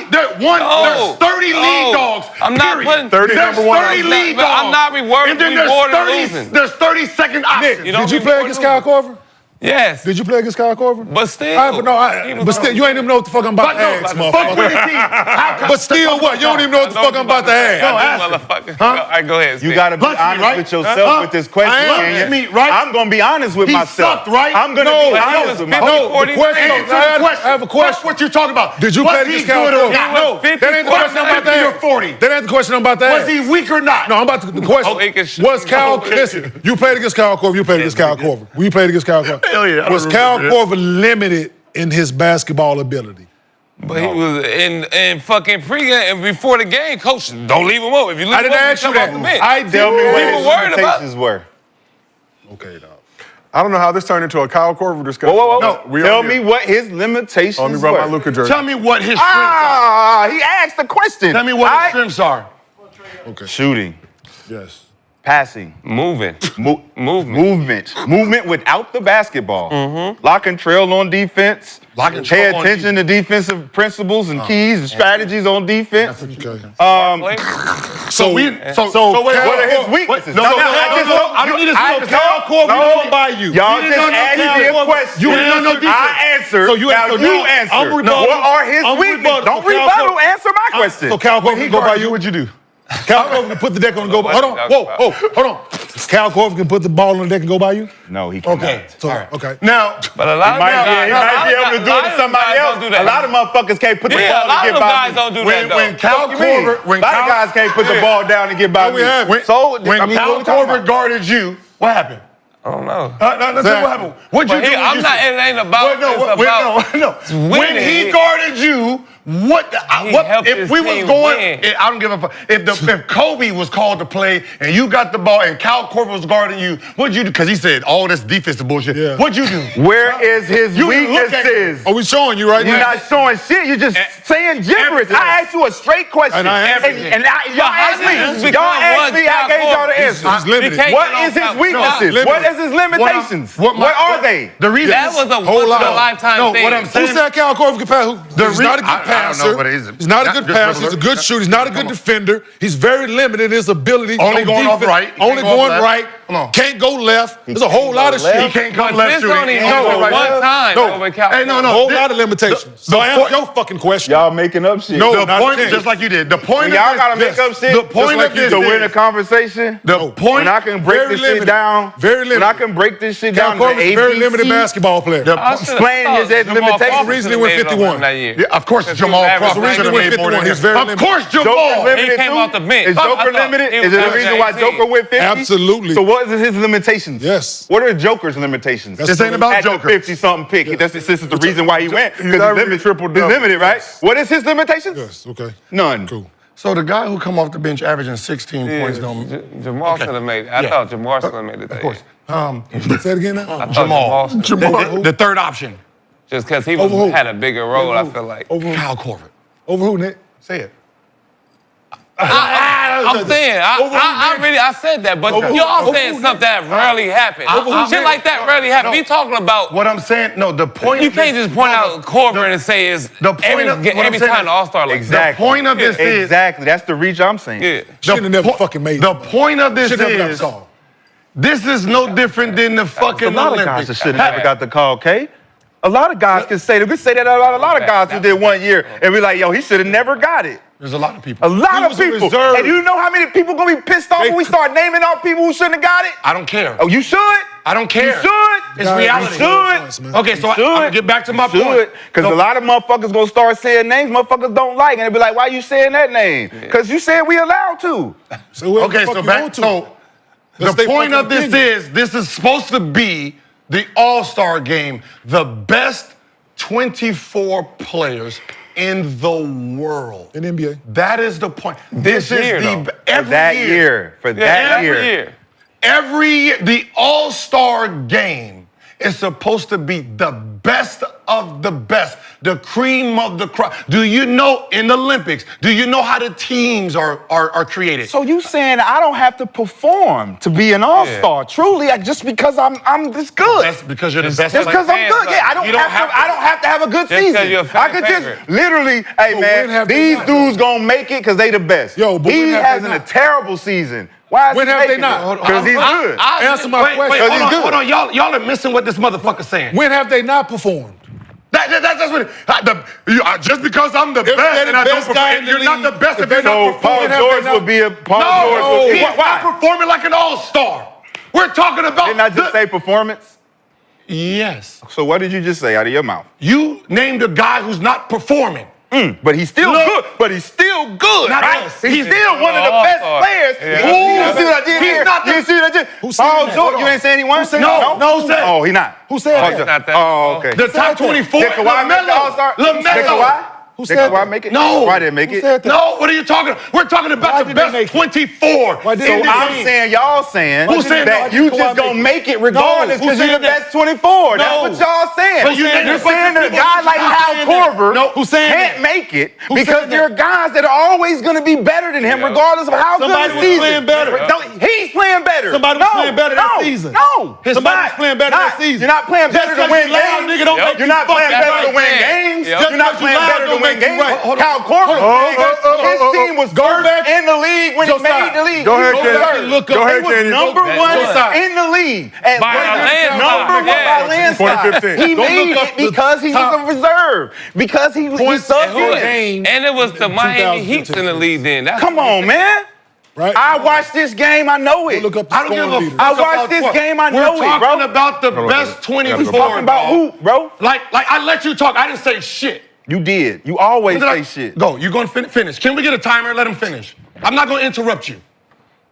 There's 30 league dogs. I'm not period. putting 30 There's number one 30 option. league But dogs. I'm not And then there's rewarding 30, losing. there's 30 second options. You don't Did you play reward against losing. Kyle Korver? Yes. Did you play against Kyle Korver? But still. But still, you ain't even know what the fuck I'm about to ask, motherfucker. But still what? You don't even know what the fuck I'm about to ask. Motherfucker. All right, go ahead. You gotta be honest with yourself with this question, Kenyon. I'm gonna be honest with myself. Right? I'm gonna be honest with myself. No, the question. I have a question. What you're talking about? Did you play against Kyle Korver? No, that ain't the question I'm about to ask. 40. That ain't the question I'm about to ask. Was he weak or not? No, I'm about to. The question was Kyle. Listen, you played against Kyle Korver. You played against Kyle Korver. We played against Kyle Korver. Hell yeah. Was Kyle Korver limited in his basketball ability? But he was in fucking pregame and before the game, coach, don't leave him up. If you leave I didn't him up, ask you come off the that. bench. I did. Tell me what People his worried about- limitations were. Okay, dog. I don't know how this turned into a Kyle Korver discussion. Whoa. No, Tell me what his limitations let me brought my were. Luka jersey. Tell me what his strengths are. He asked the question. Tell me what his strengths are. Okay. Shooting, Yes. passing, Moving. movement without the basketball. Lock and trail on defense. Lock and Pay trail on attention to defensive principles and keys and strategies on defense. Okay. So wait, what are his weaknesses? I don't need to I know Kyle Korver don't buy you. Y'all You just didn't know asked Kyle me a Korver. question. You didn't know no defense. I answered. So you now answered. you No, answer. I'm rebuttal. What are his I'm weaknesses? rebuttal. Don't So Kyle rebuttal. Korver- Answer my question. So Kyle Korver can go by you? What'd you do? Kyle Korver can put the deck on and go by. Hold on. Whoa. Hold on. Kyle Korver can put the ball on the deck and go by you? No, he cannot. Okay. So, okay. Now, But a lot He might of be able to do it to somebody else. A lot of motherfuckers can't put the Yeah, a ball lot and of get by guys me. don't do that, though. when Kyle What you mean? Korver, when a lot of Kyle, guys can't put the ball down and get by me. So when Kyle Korver guarded you, what happened? I don't know. Let's see what happened. What'd you But do? he, I'm not, it ain't about, it's about When he winning. guarded you, what helped if his we was team going? win. I don't give a fuck. If Kobe was called to play and you got the ball and Kyle Korver was guarding you, what'd you do? Because he said all this defensive bullshit. Yeah. What'd you do? Where is his You can look at weaknesses? Are we showing you right You're now? not showing shit. You're just saying gibberish. everything. I asked you a straight question. And I answered it. And y'all asked me. I gave y'all the answer. He's limited. What is his weaknesses? limited. What is his limitations? What are they? The reason That was a Whole lot. once-in-a-lifetime thing. what I'm Who saying. said Kyle Korver can pass? He's not a good I don't passer. know, but he's not a good just passer. He's a good shooter. He's not a good defender. He's very limited in his ability. Only on going off defense. right. He Only can't go going off left. right. Come on. Can't go left. There's a whole lot of left. shit. He can't come But left this shooting. only He can't happened go right. one time No. over Cal. Hey, no. A whole lot of limitations. So answer your fucking question. Y'all making up shit. No, The not point, again. just like you did. The point Y'all of gotta this, make up shit. The point just like of you this to win a is, conversation. the point. When I can break Very this shit limited. down. Very When limited. I can break this shit Kyle down to Korver's a very limited ABC, basketball player. Explain his limitations. reason he went 51. That year. Yeah, of course, Jamal Crawford That's should have the reason he made more went 51. than He's very Of limited. course, Joker Jamal. limited came too? off the bench. Is I Joker thought limited? he Is was it the averaging reason why 18. Joker went 50? Absolutely. So what is his limitations? Yes. What are Joker's limitations? This ain't about At the Joker. 50-something pick. This is the reason why he went. He's Because averaging he's triple-double. limited, right? What is his limitations? Yes. Okay. None. Cool. So the guy who come off the bench averaging 16 points don't. Jamal should have made it. I Yeah. thought Jamal should have made it. Of course. Say it again now. I thought Jamal. should have- The third option. Just because he Over who? had a bigger role, I feel like. Over who? Kyle Korver. Over who, Nick? Say it. I'm saying, I said that, but y'all saying something that rarely happens. Shit like that rarely happens. We talking about, What I'm saying, no, the point. you of this- can't just point out Korver and say it's the point of- what I'm every saying time is- the All-Star like Exactly. The point of this is. Exactly. That's the reach I'm saying. Yeah. Should have never po- fucking made The it. point of this Should never got is. the call. This is no different than the There's fucking a lot of Olympics. guys that should have never got the call, K. A lot of guys can say that. We say that about a lot of guys who did 1 year and be like, yo, he should have never got it. There's a lot of people. A lot He of was a people. reserve. And you know how many people gonna be pissed off when we start naming off people who shouldn't have got it? I don't care. Oh, you should. I don't care. You should. It's Guys, reality. You should. Okay, so I'm should. gonna get back to my point. Because a lot of motherfuckers gonna start saying names motherfuckers don't like, and they be like, why you saying that name? Because you said we allowed to. So whoever Okay, the fuck so you back. want to. So That's the their point fucking of this opinion. this is supposed to be the All-Star game, the best 24 players in the world. In NBA. That is the point. This year, is though. the every That year. year. For that every year. year. Every year, the All-Star game is supposed to be the best of the best, the cream of the crop. Do you know in the Olympics, do you know how the teams are created? So you saying I don't have to perform to be an all-star? Truly, just because I'm this good. That's because you're the best. Just because I'm good. Yeah, I don't have to have a good season. I could just literally, hey man, these dudes gonna make it because they the best. Yo, but he having a terrible season. Why is when he have they making not? it? Because he's good. Answer my question. Wait, hold on. Y'all are missing what this motherfucker's saying. When have they not performed? That's what. Just because I'm the best and I don't perform, you're not the best if you're not performing. Paul George would be a Paul George. No, he's not performing like an all-star. We're talking about. Didn't I just say performance? Yes. So what did you just say out of your mouth? You named a guy who's not performing. But he's still good. But he's still good, Not right? us. He's still one of the best players. You see what I did here? You see what I did? Who said Paul that? George, you ain't saying anyone? No, who said? Oh, he not. Who said that? Oh, okay. The top 24. Did Kawhi make the All-Star? Did Kawhi? Who Did said Kawhi that? make it? No. Kawhi didn't make Who it. said that? No, what are you talking about? We're talking about Why the did they best make it? 24. Why did So they I'm make it? saying, y'all saying Who said that that? you Kawhi just gonna make make it regardless No, who because you're the said that? best 24. No. That's what y'all saying. But you're You're saying that a people- guy like who's Kyle saying that? Korver No, who's saying can't that? make it Who because said there are that? guys that are always gonna be better than him regardless of how Somebody good was the season. playing better. He's playing better. Somebody was playing better that season. No. Somebody was playing better that season. You're not playing better to Just 'cause win you loud, games. nigga, don't make You're you not playing fucking better to right. win Yeah. games. Yep. You're not Just 'cause you playing loud better to don't win make you games. right. Kyle Korver, his team was Go back. in the league when he Josiah. made the league. Go ahead, He was Kenyon. third. Look up. Go ahead, He was Kenyon. number one Josiah. in the league. At By a landslide. number one Yeah. by landslide. 2015. He Go made look up it the because he top was a reserve. Because he points sucked per in. game. And it was the in Miami Heat 2015. in the league then. That's Come on, man. Right? I watched this game. I know it. Look up the I don't give scoring a leaders. fuck. I watched about this what. game, I We're know it, bro. talking about the best 24. Talking about dog. who, bro? Like I let you talk. I didn't say shit. You did. You always Did I- say shit. Go. You're going to finish. Can we get a timer? Let him finish. I'm not going to interrupt you.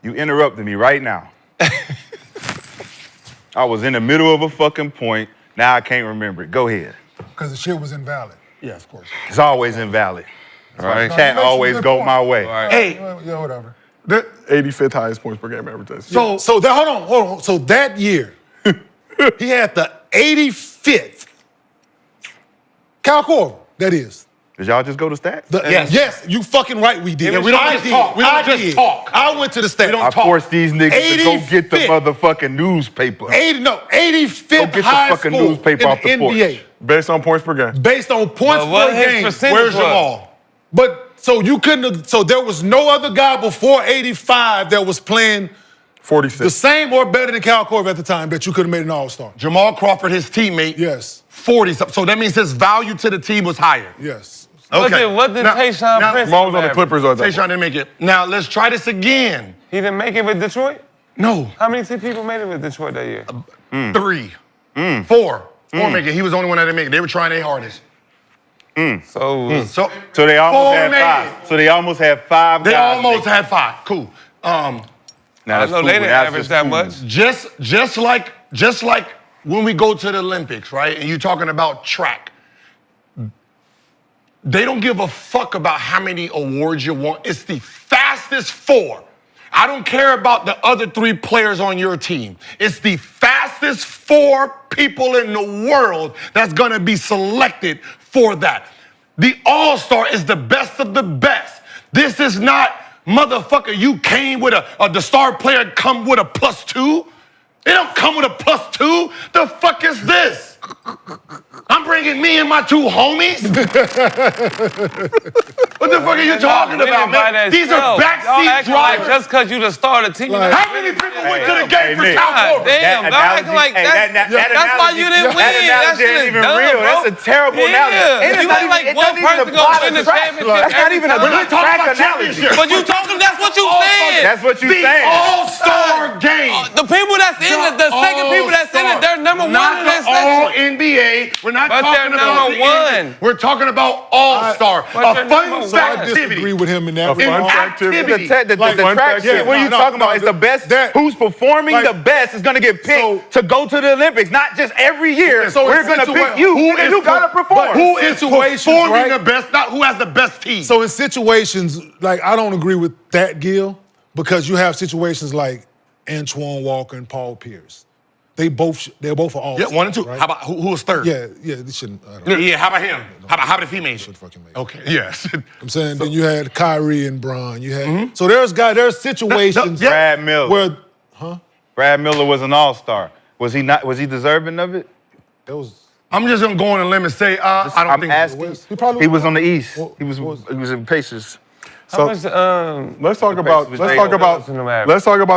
You interrupted me right now. I was in the middle of a fucking point. Now I can't remember it. Go ahead. Because the shit was invalid. Yeah, of course. It's always invalid. right. Chat always go my way. Right. Hey, Yeah, whatever. the, 85th highest points per game average. So that, hold on. So that year, he had the 85th. Kyle Korver, that is. Did y'all just go to stats? Yes. You fucking right, we did. Yeah, we don't I just did. talk. We don't I just did. talk. I went to the stats. don't I talk. forced these niggas to go get the 85th. motherfucking newspaper. 85th Go get the highest fucking score newspaper in off the porch. NBA. Based on points per game. Based on points But what per his game. percentage where's was? Jamal? But so you couldn't have, so there was no other guy before 85 that was playing 46. the same or better than Kyle Korver at the time that you could have made an all-star. Jamal Crawford, his teammate, Yes. 40 something. So that means his value to the team was higher. Yes. What did Tayshaun Prince Jamal was on the have? Clippers all that. Tayshaun didn't make it. Now let's try this again. He didn't make it with Detroit? No, How many people made it with Detroit that year? 3, 4. 4 make it. He was the only one that didn't make it. They were trying their hardest. So So So they almost Four had made five. So they almost had five they guys. almost had 5. Cool. Now, I that's know cool, they but didn't that's average just that cool. much. Just like when we go to the Olympics, right? And you're talking about track. They don't give a fuck about how many awards you want. It's the fastest 4. I don't care about the other 3 players on your team. It's the fastest 4 people in the world that's gonna be selected for that. The All-Star is the best of the best. This is not, motherfucker, you came with the star player come with a +2. They don't come with a +2. The fuck is this? I'm bringing me and my 2 homies? What the fuck are you talking about, man? These are backseat drivers. Just because you the starter team. How many people went to the game for Nick. Kyle God Korver? damn, That y'all acting like analogy- that. hey, that That's why you didn't win. That analogy shit ain't is even dumb, real. bro. That's a terrible analogy. And it's You not act even- like it one doesn't even person gonna apply win to the track. championship That's not even a every good time. track analogy. championship. But you talking, that's what you said. That's what you The saying. All-Star game. The people that's in it, the second people that's in it, they're number one Not in the that section. All-NBA. We're not But talking they're about number the one. NBA. We're talking about All-Star. But A they're fun number So I one. disagree activity. with him in that A fun regard. fact activity. The Like, track fact, shit. yeah, What are you no, talking no, about? It's the best. that- Who's performing like- the best is going to get picked to go to the Olympics. Not just every year. So We're in going to situa- pick you. who Nigga, is you got to per- perform. but Who is situations, performing right? the best, not who has the best team. So in situations, like, I don't agree with that, Gil, because you have situations like Antoine Walker and Paul Pierce they're both all. Yeah, 1 and 2. Right? How about who was third? Yeah, they shouldn't. I don't Yeah, how about him? How about if he made it? fucking make it. Okay, yes. I'm saying then you had Kyrie and Bron. You had so there's situations Brad Miller. where Brad Miller was an all-star. Was he deserving of it? it was. I'm just gonna go on a limb and say, I don't I'm think asking. He was on the East. He was in Pacers. So Let's let's talk about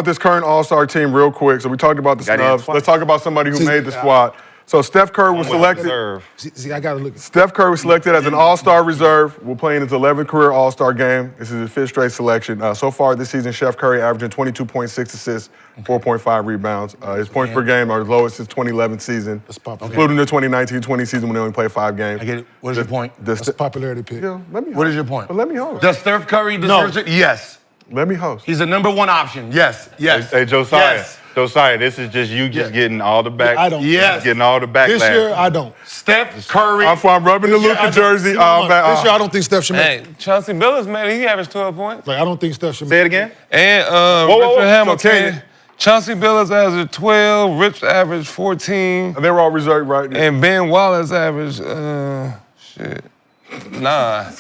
this current All-Star team real quick. So we talked about the Got in snubs. twice. Let's talk about somebody who made the squad. So Steph Curry was selected. See, I gotta look. Steph Curry was selected as an All-Star reserve. Will play in his 11th career All-Star game. This is his 5th straight selection. So far this season, Steph Curry averaging 22.6 assists, 4.5 rebounds. His points per game are the lowest since 2011 season, including the 2019-20 season when they only played 5 games. I get it. What is your point? That's a popularity pick. What is your point? Let me host. Does Steph Curry deserve it? Yes. Let me host. He's the #1 option. Yes. Yes. Hey, Josiah. Yes. Josiah, this is just you getting all the back. I don't. Yes. Getting all the backlash. This year, I don't. Steph Curry. I'm rubbing the Luka jersey. This year, I don't think Steph should make it. Hey, Chauncey Billups, man, he averaged 12 points. Like, I don't think Steph should Say make it again. And Richard Hamilton, Chauncey Billups averaged 12, Rich averaged 14, They were all reserved right now. and Ben Wallace averaged 9.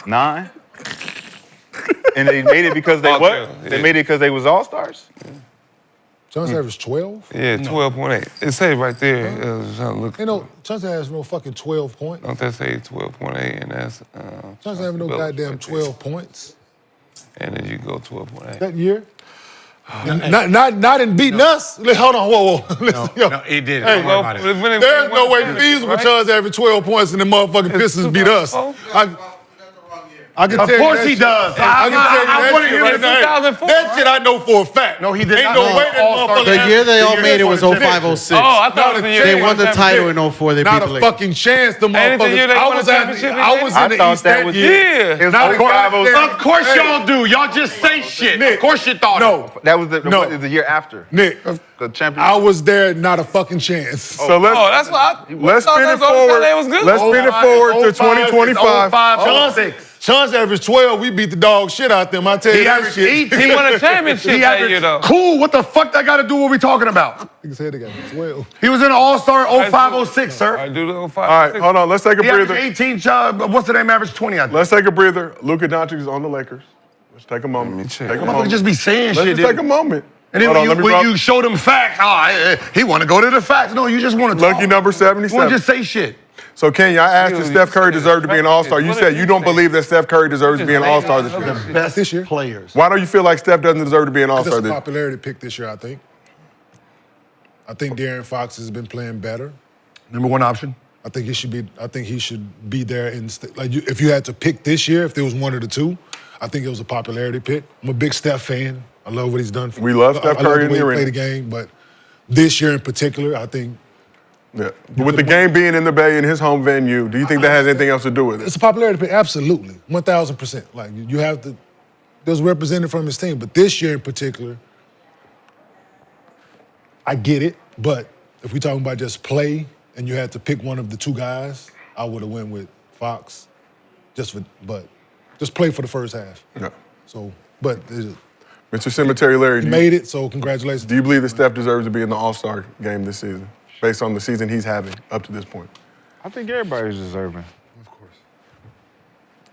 9. And they made it because they Okay, what? yeah. They made it because they was all-stars? Chauncey averaged 12? Yeah, 12.8. It says right there. Look, Ain't no, Chauncey has no fucking 12 points. don't that say 12.8? And that's Chauncey have no Billups goddamn right 12 points there. And then you go 12.8. that year. Not in beating us. Hold on, whoa. Listen, yo. No, he did. Hey, Don't worry about it. There's no way feasible Chauncey having 12 points and the motherfucking Pistons beat us. I can Of tell you course that he shit. does. I can tell you I that wanna shit hear right this now. 2004, That shit I know for a fact. No, he did Ain't not. no way that All-Star motherfucker. game. The year they all made it was for the 05-06. Oh, I thought it was the year They won the won title in 04. They beat Not the a Lakers. fucking chance, the Ain't it the year motherfuckers. they I won was the in championship the I East thought that that was year. Yeah. It was Not a 05-06. Of course y'all do. Y'all just say shit. Nick, Of course you thought it. No, That was the year after. Nick, The championship. I was there, not a fucking chance. So let's Oh, that's what I let's thought spin it that's the only forward. time they was good. Let's spin it forward to 2025. 05, Chauncey averaged 12. We beat the dog shit out them. I tell you He that averaged shit. 18. He won a championship that year, though. Cool. What the fuck that got to do with what we talking about? Nigga said they got 12. He was in All-Star 05-06, sir. I do the 05. All right, hold on. Let's take a He averaged breather. 18. What's the name? Average 20. I think. Let's take a breather. Luka Doncic is on the Lakers. Let's take a moment. Let me check. Take a Motherfucker moment. just be saying Let's shit. just take a moment. And then Hold on, let me when rub- you show them facts, he want to go to the facts. No, you just want to talk. Lucky number You want 77. to just say shit. So, Kenyon, I asked if You Steph Curry said deserved to be an All-Star. You what said did you you don't say? believe that Steph Curry deserves to be an just All-Star made this it year. up. Best This year? players. Why don't you feel like Steph doesn't deserve to be an That's All-Star a this year? popularity pick this year, I think. I think De'Aaron Fox has been playing better. #1 option. I think he should be there. If you had to pick this year, if there was one of the two, I think it was a popularity pick. I'm a big Steph fan. I love what he's done. We love Steph I Curry love in the way the he arena. played the game, but this year in particular, I think Yeah. But with the game being in the Bay in his home venue, do you think that has anything else to do with it? it's a popularity pick. Absolutely, 1,000%. Like you have to. There's represented from his team, but this year in particular, I get it. But if we're talking about just play, and you had to pick one of the two guys, I would have went with Fox, just play for the first half. Yeah. So, but Mr. Cemetery Larry, he made it. So congratulations. do you believe that Steph deserves to be in the All-Star game this season, based on the season he's having up to this point? I think everybody's deserving.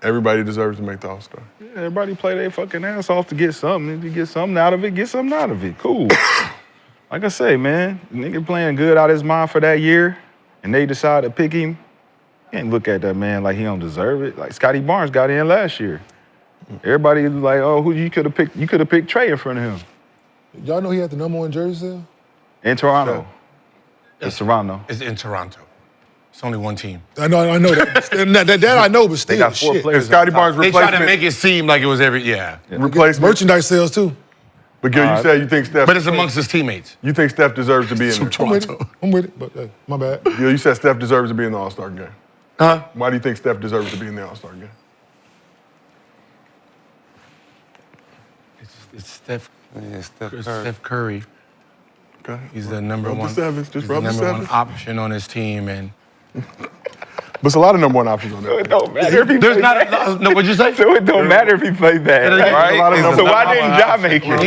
Everybody deserves to make the All-Star. Yeah, everybody play their fucking ass off to get something. If you get something out of it, get something out of it. Cool. Like I say, man, nigga playing good out his mind for that year, and they decide to pick him. You can't look at that man like he don't deserve it. Like Scotty Barnes got in last year. Everybody was like, oh, who you could have picked? You could have picked Trae in front of him. Y'all know he had the #1 jersey sale? In Toronto. It's Toronto. It's in Toronto. It's only one team. I know that. that I know, but still, They got 4 shit. players. And Scotty Barnes They try to replacement. make it seem like it was replacement. Merchandise sales too. But Gil, you said you think Steph. but it's amongst his teammates. You think Steph deserves to be in there. I'm with it, but my bad. Gil, you said Steph deserves to be in the All-Star game. Huh? Why do you think Steph deserves to be in the All-Star game? It's Steph. Yeah, Steph Curry. Steph Curry. Okay. He's the number Rub the one. sevens. Just he's rub the the number one sevens. option on his team, and But it's a lot of number one options on there. It don't matter if he There's play not bad. no. What'd you say? So it don't matter if he play bad. Right? So why didn't Ja make When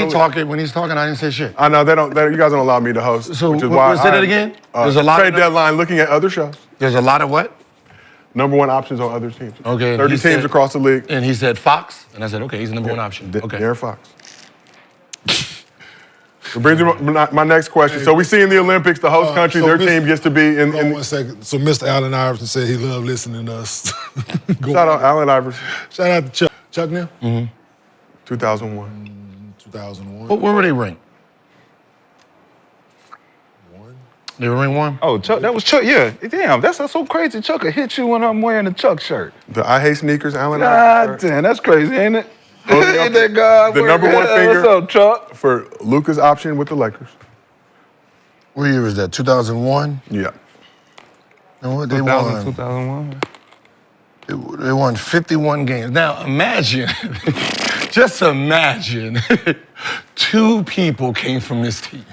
it? he's talking, I didn't say shit. I know you guys don't allow me to host. So which is why say that again. There's a lot trade of deadline looking at other shows. There's a lot of what? Number one options on other teams. Okay. 30 teams across the league. And he said Fox, and I said, okay, he's the number one option. Okay. Darren Fox. It brings me my next question. So we see in the Olympics, the host country, so their Mr. team gets to be in. Hold on 1 second. So Mr. Allen Iverson said he loved listening to us. Shout out Allen Iverson. Shout out to Chuck. Chuck now? 2001. 2001. Where were they ranked? They were ranked 1? Oh, Chuck, that was Chuck. Yeah, damn, that's so crazy. Chuck could hit you when I'm wearing a Chuck shirt. The I Hate Sneakers, Allen God Iverson. damn, that's crazy, ain't it? Ain't that guy the number one finger What's up, Chuck? for Luka's option with the Lakers. What year was that? 2001? Yeah. And what they won? 2001. They won 51 games. Now imagine, just imagine, 2 people came from this team.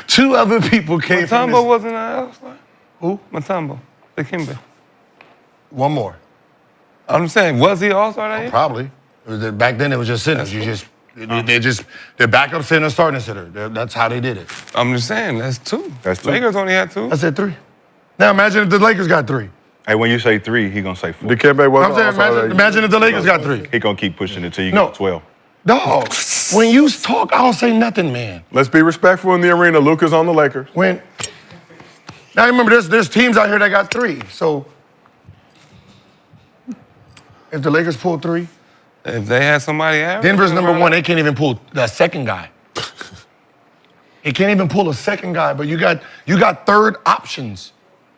2 other people came from Matumbo this. wasn't an All-Star? Who? Matumbo. The Kimber. One more. I'm saying, was he All-Star that year? Probably. Back then it was just centers. They're backup center, starting center. That's how they did it. I'm just saying, that's 2. That's 2. Lakers only had 2. I said 3. Now imagine if the Lakers got 3. Hey, when you say 3, he gonna say 4. Dikembe was I'm saying imagine if the Lakers got 3. He gonna keep pushing it till you No. get 12. Dog, when you talk, I don't say nothing, man. Let's be respectful in the arena. Luka's on the Lakers. Now remember, there's teams out here that got 3. So if the Lakers pull 3, If they had somebody average. Denver's number 1. They can't even pull the second guy. They can't even pull a second guy. But you got third options.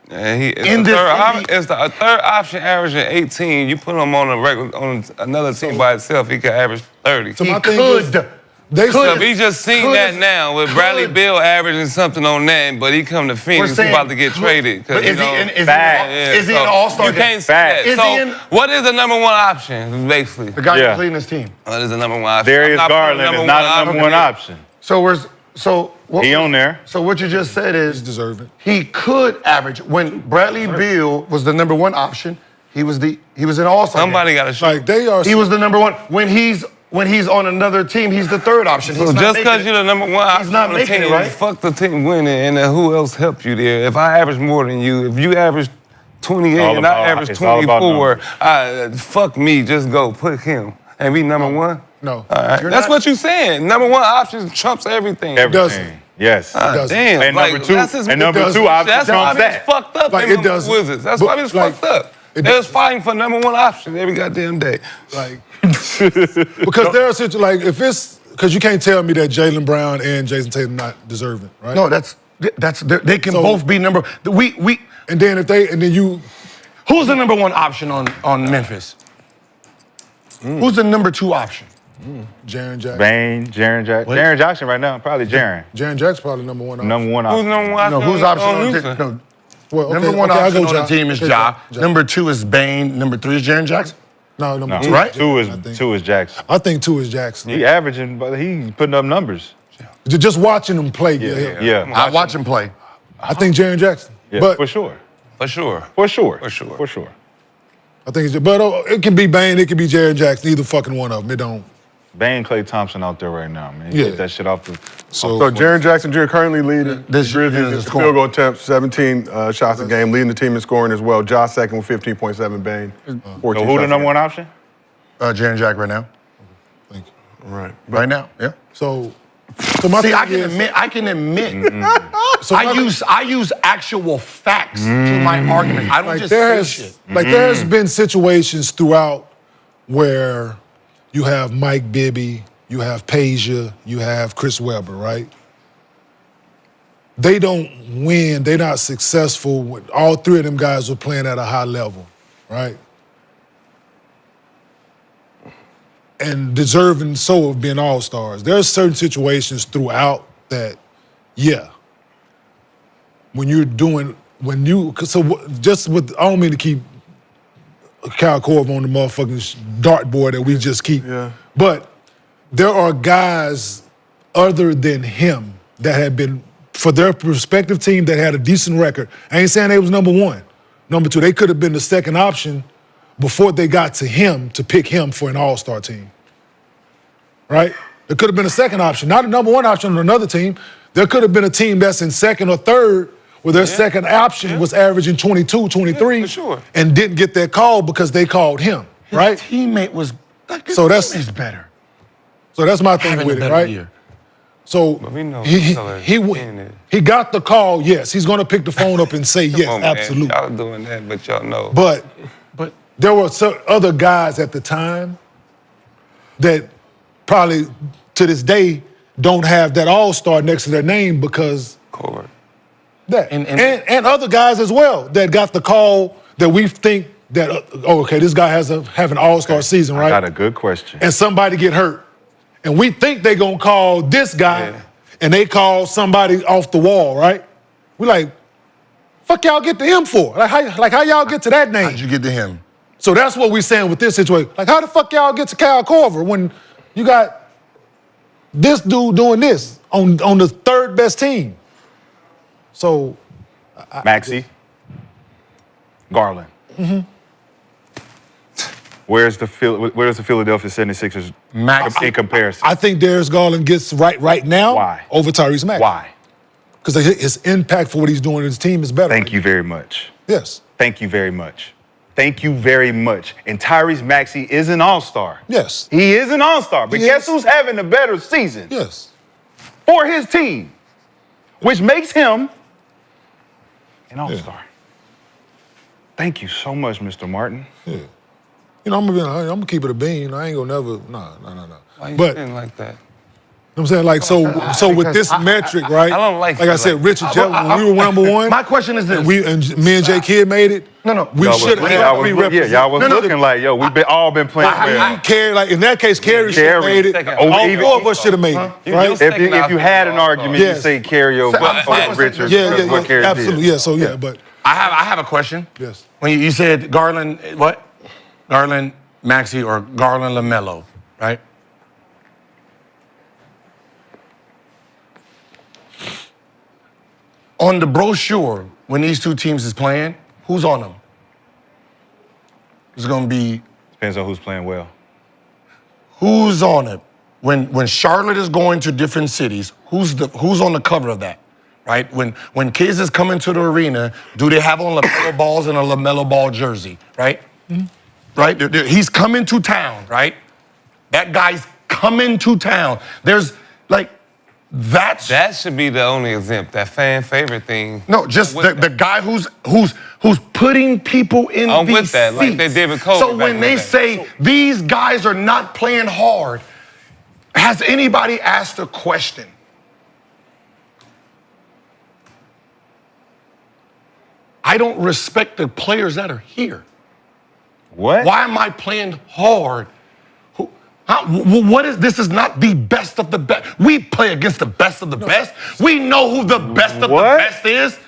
And it's In a third option averaging 18. You put him on another team by itself, he could average 30. So He my thing could. is, they So said, we just seen Could. that now with Bradley Beal averaging something on that, but he come to Phoenix, he saying about to get could. traded. But is he Is in an all-star You game? can't say that. Is So he in? what is the number 1 option, basically? The guy Yeah. completing his team. What is the number 1 option? Darius I'm not putting Garland is not a number 1 option. He on there. So what you just said he's is deserving. he could average. When Bradley Beal was the number 1 option, he was an all-star. Somebody got to shoot. Like, they are. He was the number 1. When he's on another team, he's the third option. So He's not just making because it. you're the number 1 option not on the making team, it, right? fuck the team winning, and then who else helped you there? If I average more than you, if you average 28 and I average it's all about 24, fuck me, just go put him and be number 1. No. All right. That's what you're saying. Number 1 option trumps everything. doesn't. Yes. doesn't. Damn. And like, number 2, that's his- and number doesn't. 2 option That's why trumps we was that. fucked up Like, in it the doesn't. Wizards. That's But, why we was like, fucked up. it They was doesn't. fighting for number 1 option every goddamn day. Like, because there are situations, like, because you can't tell me that Jaylen Brown and Jason Tatum not deserving, right? No, they can So- both be number. And then you, Who's the number 1 option on Memphis? Who's the number 2 option? Jaren Jackson. Bane, Jaren Jackson. What? Jaren Jackson right now, probably Jaren. Jaren Jackson's probably number 1 option. Number 1 Who's option. number 1 option? No, who's option on Houston? no, Well, okay, Number 1 okay, I'll option go on the Ja. team is Okay, Ja. Ja. Number 2 is Bane. Number 3 is Jaren Jackson. No, number No. 2. Right? 2 I is think. 2 is Jackson. I think 2 is Jackson. He averaging, but he putting up numbers. Just watching him play. Yeah. I watch him play. I think Jaren Jackson. Yeah, But for sure. For sure. For sure. For sure. For sure. I think it can be Bane, it can be Jaren Jackson. Either fucking one of them. It don't. Bane Klay Thompson out there right now, man. Yeah. Get that shit off the. So Jaren Jackson Jr. currently leading This the Grizzlies year is in the scoring. field goal attempts, 17 shots a game, leading the team in scoring as well. Josh second with 15.7, Bane 14 So who the shots a number game. 1 option? Jaren Jack right now. Thank you. Right. Right now, yeah. So my See, thing I can is, admit. so my- I use actual facts to my argument. I don't like just there say has, shit. like there has been situations throughout where you have Mike Bibby, you have Peja, you have Chris Webber, right? They don't win. They're not successful when all 3 of them guys were playing at a high level, right? And deserving so of being all-stars. There are certain situations throughout that, yeah. Just with, I don't mean to keep Kyle Korver on the motherfucking dartboard that we just keep. Yeah. But there are guys other than him that have been, for their respective team, that had a decent record. I ain't saying they was number 1. Number two, they could have been the second option before they got to him to pick him for an all-star team. Right? There could have been a second option, not a number one option on another team. There could have been a team that's in second or third where their second option was averaging 22, 23 for sure. and didn't get that call because they called him, right? His teammate was So that's- is better. So that's my thing Having with a it, better right? year. So we know he got the call, yes. He's going to pick the phone up and say yes, Come on, man. absolutely. Y'all doing that, but y'all know. But But there were other guys at the time that probably to this day don't have that all-star next to their name because Korver. that. And- other guys as well that got the call that we think that, okay, this guy have an all-star season, right? I got a good question. And somebody get hurt. And we think they gonna call this guy and they call somebody off the wall, right? We like, fuck y'all get to him for? Like how y'all get to that name? how'd you get to him? So that's what we're saying with this situation. Like, how the fuck y'all get to Kyle Korver when you got this dude doing this on the third best team? So, Maxey, Garland. Where's the Philadelphia 76ers in comparison? I think Darius Garland gets right now Why? over Tyrese Maxey. Why? Because his impact for what he's doing to his team is better. Thank you very much. Yes. Thank you very much. Thank you very much. And Tyrese Maxey is an all-star. Yes. He is an all-star. But He guess is. who's having a better season? Yes. For his team, which makes him an all-star. Thank you so much, Mr. Martin. Yeah. You know, I'm gonna keep it a bean. I ain't gonna never, no. Why you But saying like that? I'm saying, like, so with this metric, right? I don't like I it said, like Richard Jefferson, when we were number one. My question is this. And me and J Kidd made it. No. We Y'all should was- have y'all was- had yeah, y'all was looking like, yo, we've all been playing well. Carey, like in that case, Carey should have Carey. made it. Second. All Even- four of us should have made it, You- right? you- If you had an argument, Yes. you say Carey over Richard. Yeah, what Carey did. absolutely. Yeah, so yeah, but I have a question. Yes. When you said Garland, what? Garland, Maxey, or Garland, LaMelo, right? On the brochure, when these two teams is playing, who's on them? It's gonna be Depends on who's playing well. who's on it. When Charlotte is going to different cities, who's on the cover of that, right? When kids is coming to the arena, do they have on LaMelo balls and a LaMelo ball jersey, right? Mm-hmm. Right? He's coming to town, right? That guy's coming to town. There's like That should be the only exempt. That fan favorite thing. No, just the guy who's putting people in I'm these with that, like they seats. did with Kobe So back when in the they day. say these guys are not playing hard, has anybody asked a question? I don't respect the players that are here. What? Why am I playing hard? What is this? Is not the best of the best. We play against the best of the best. We know who the best of the What? best is.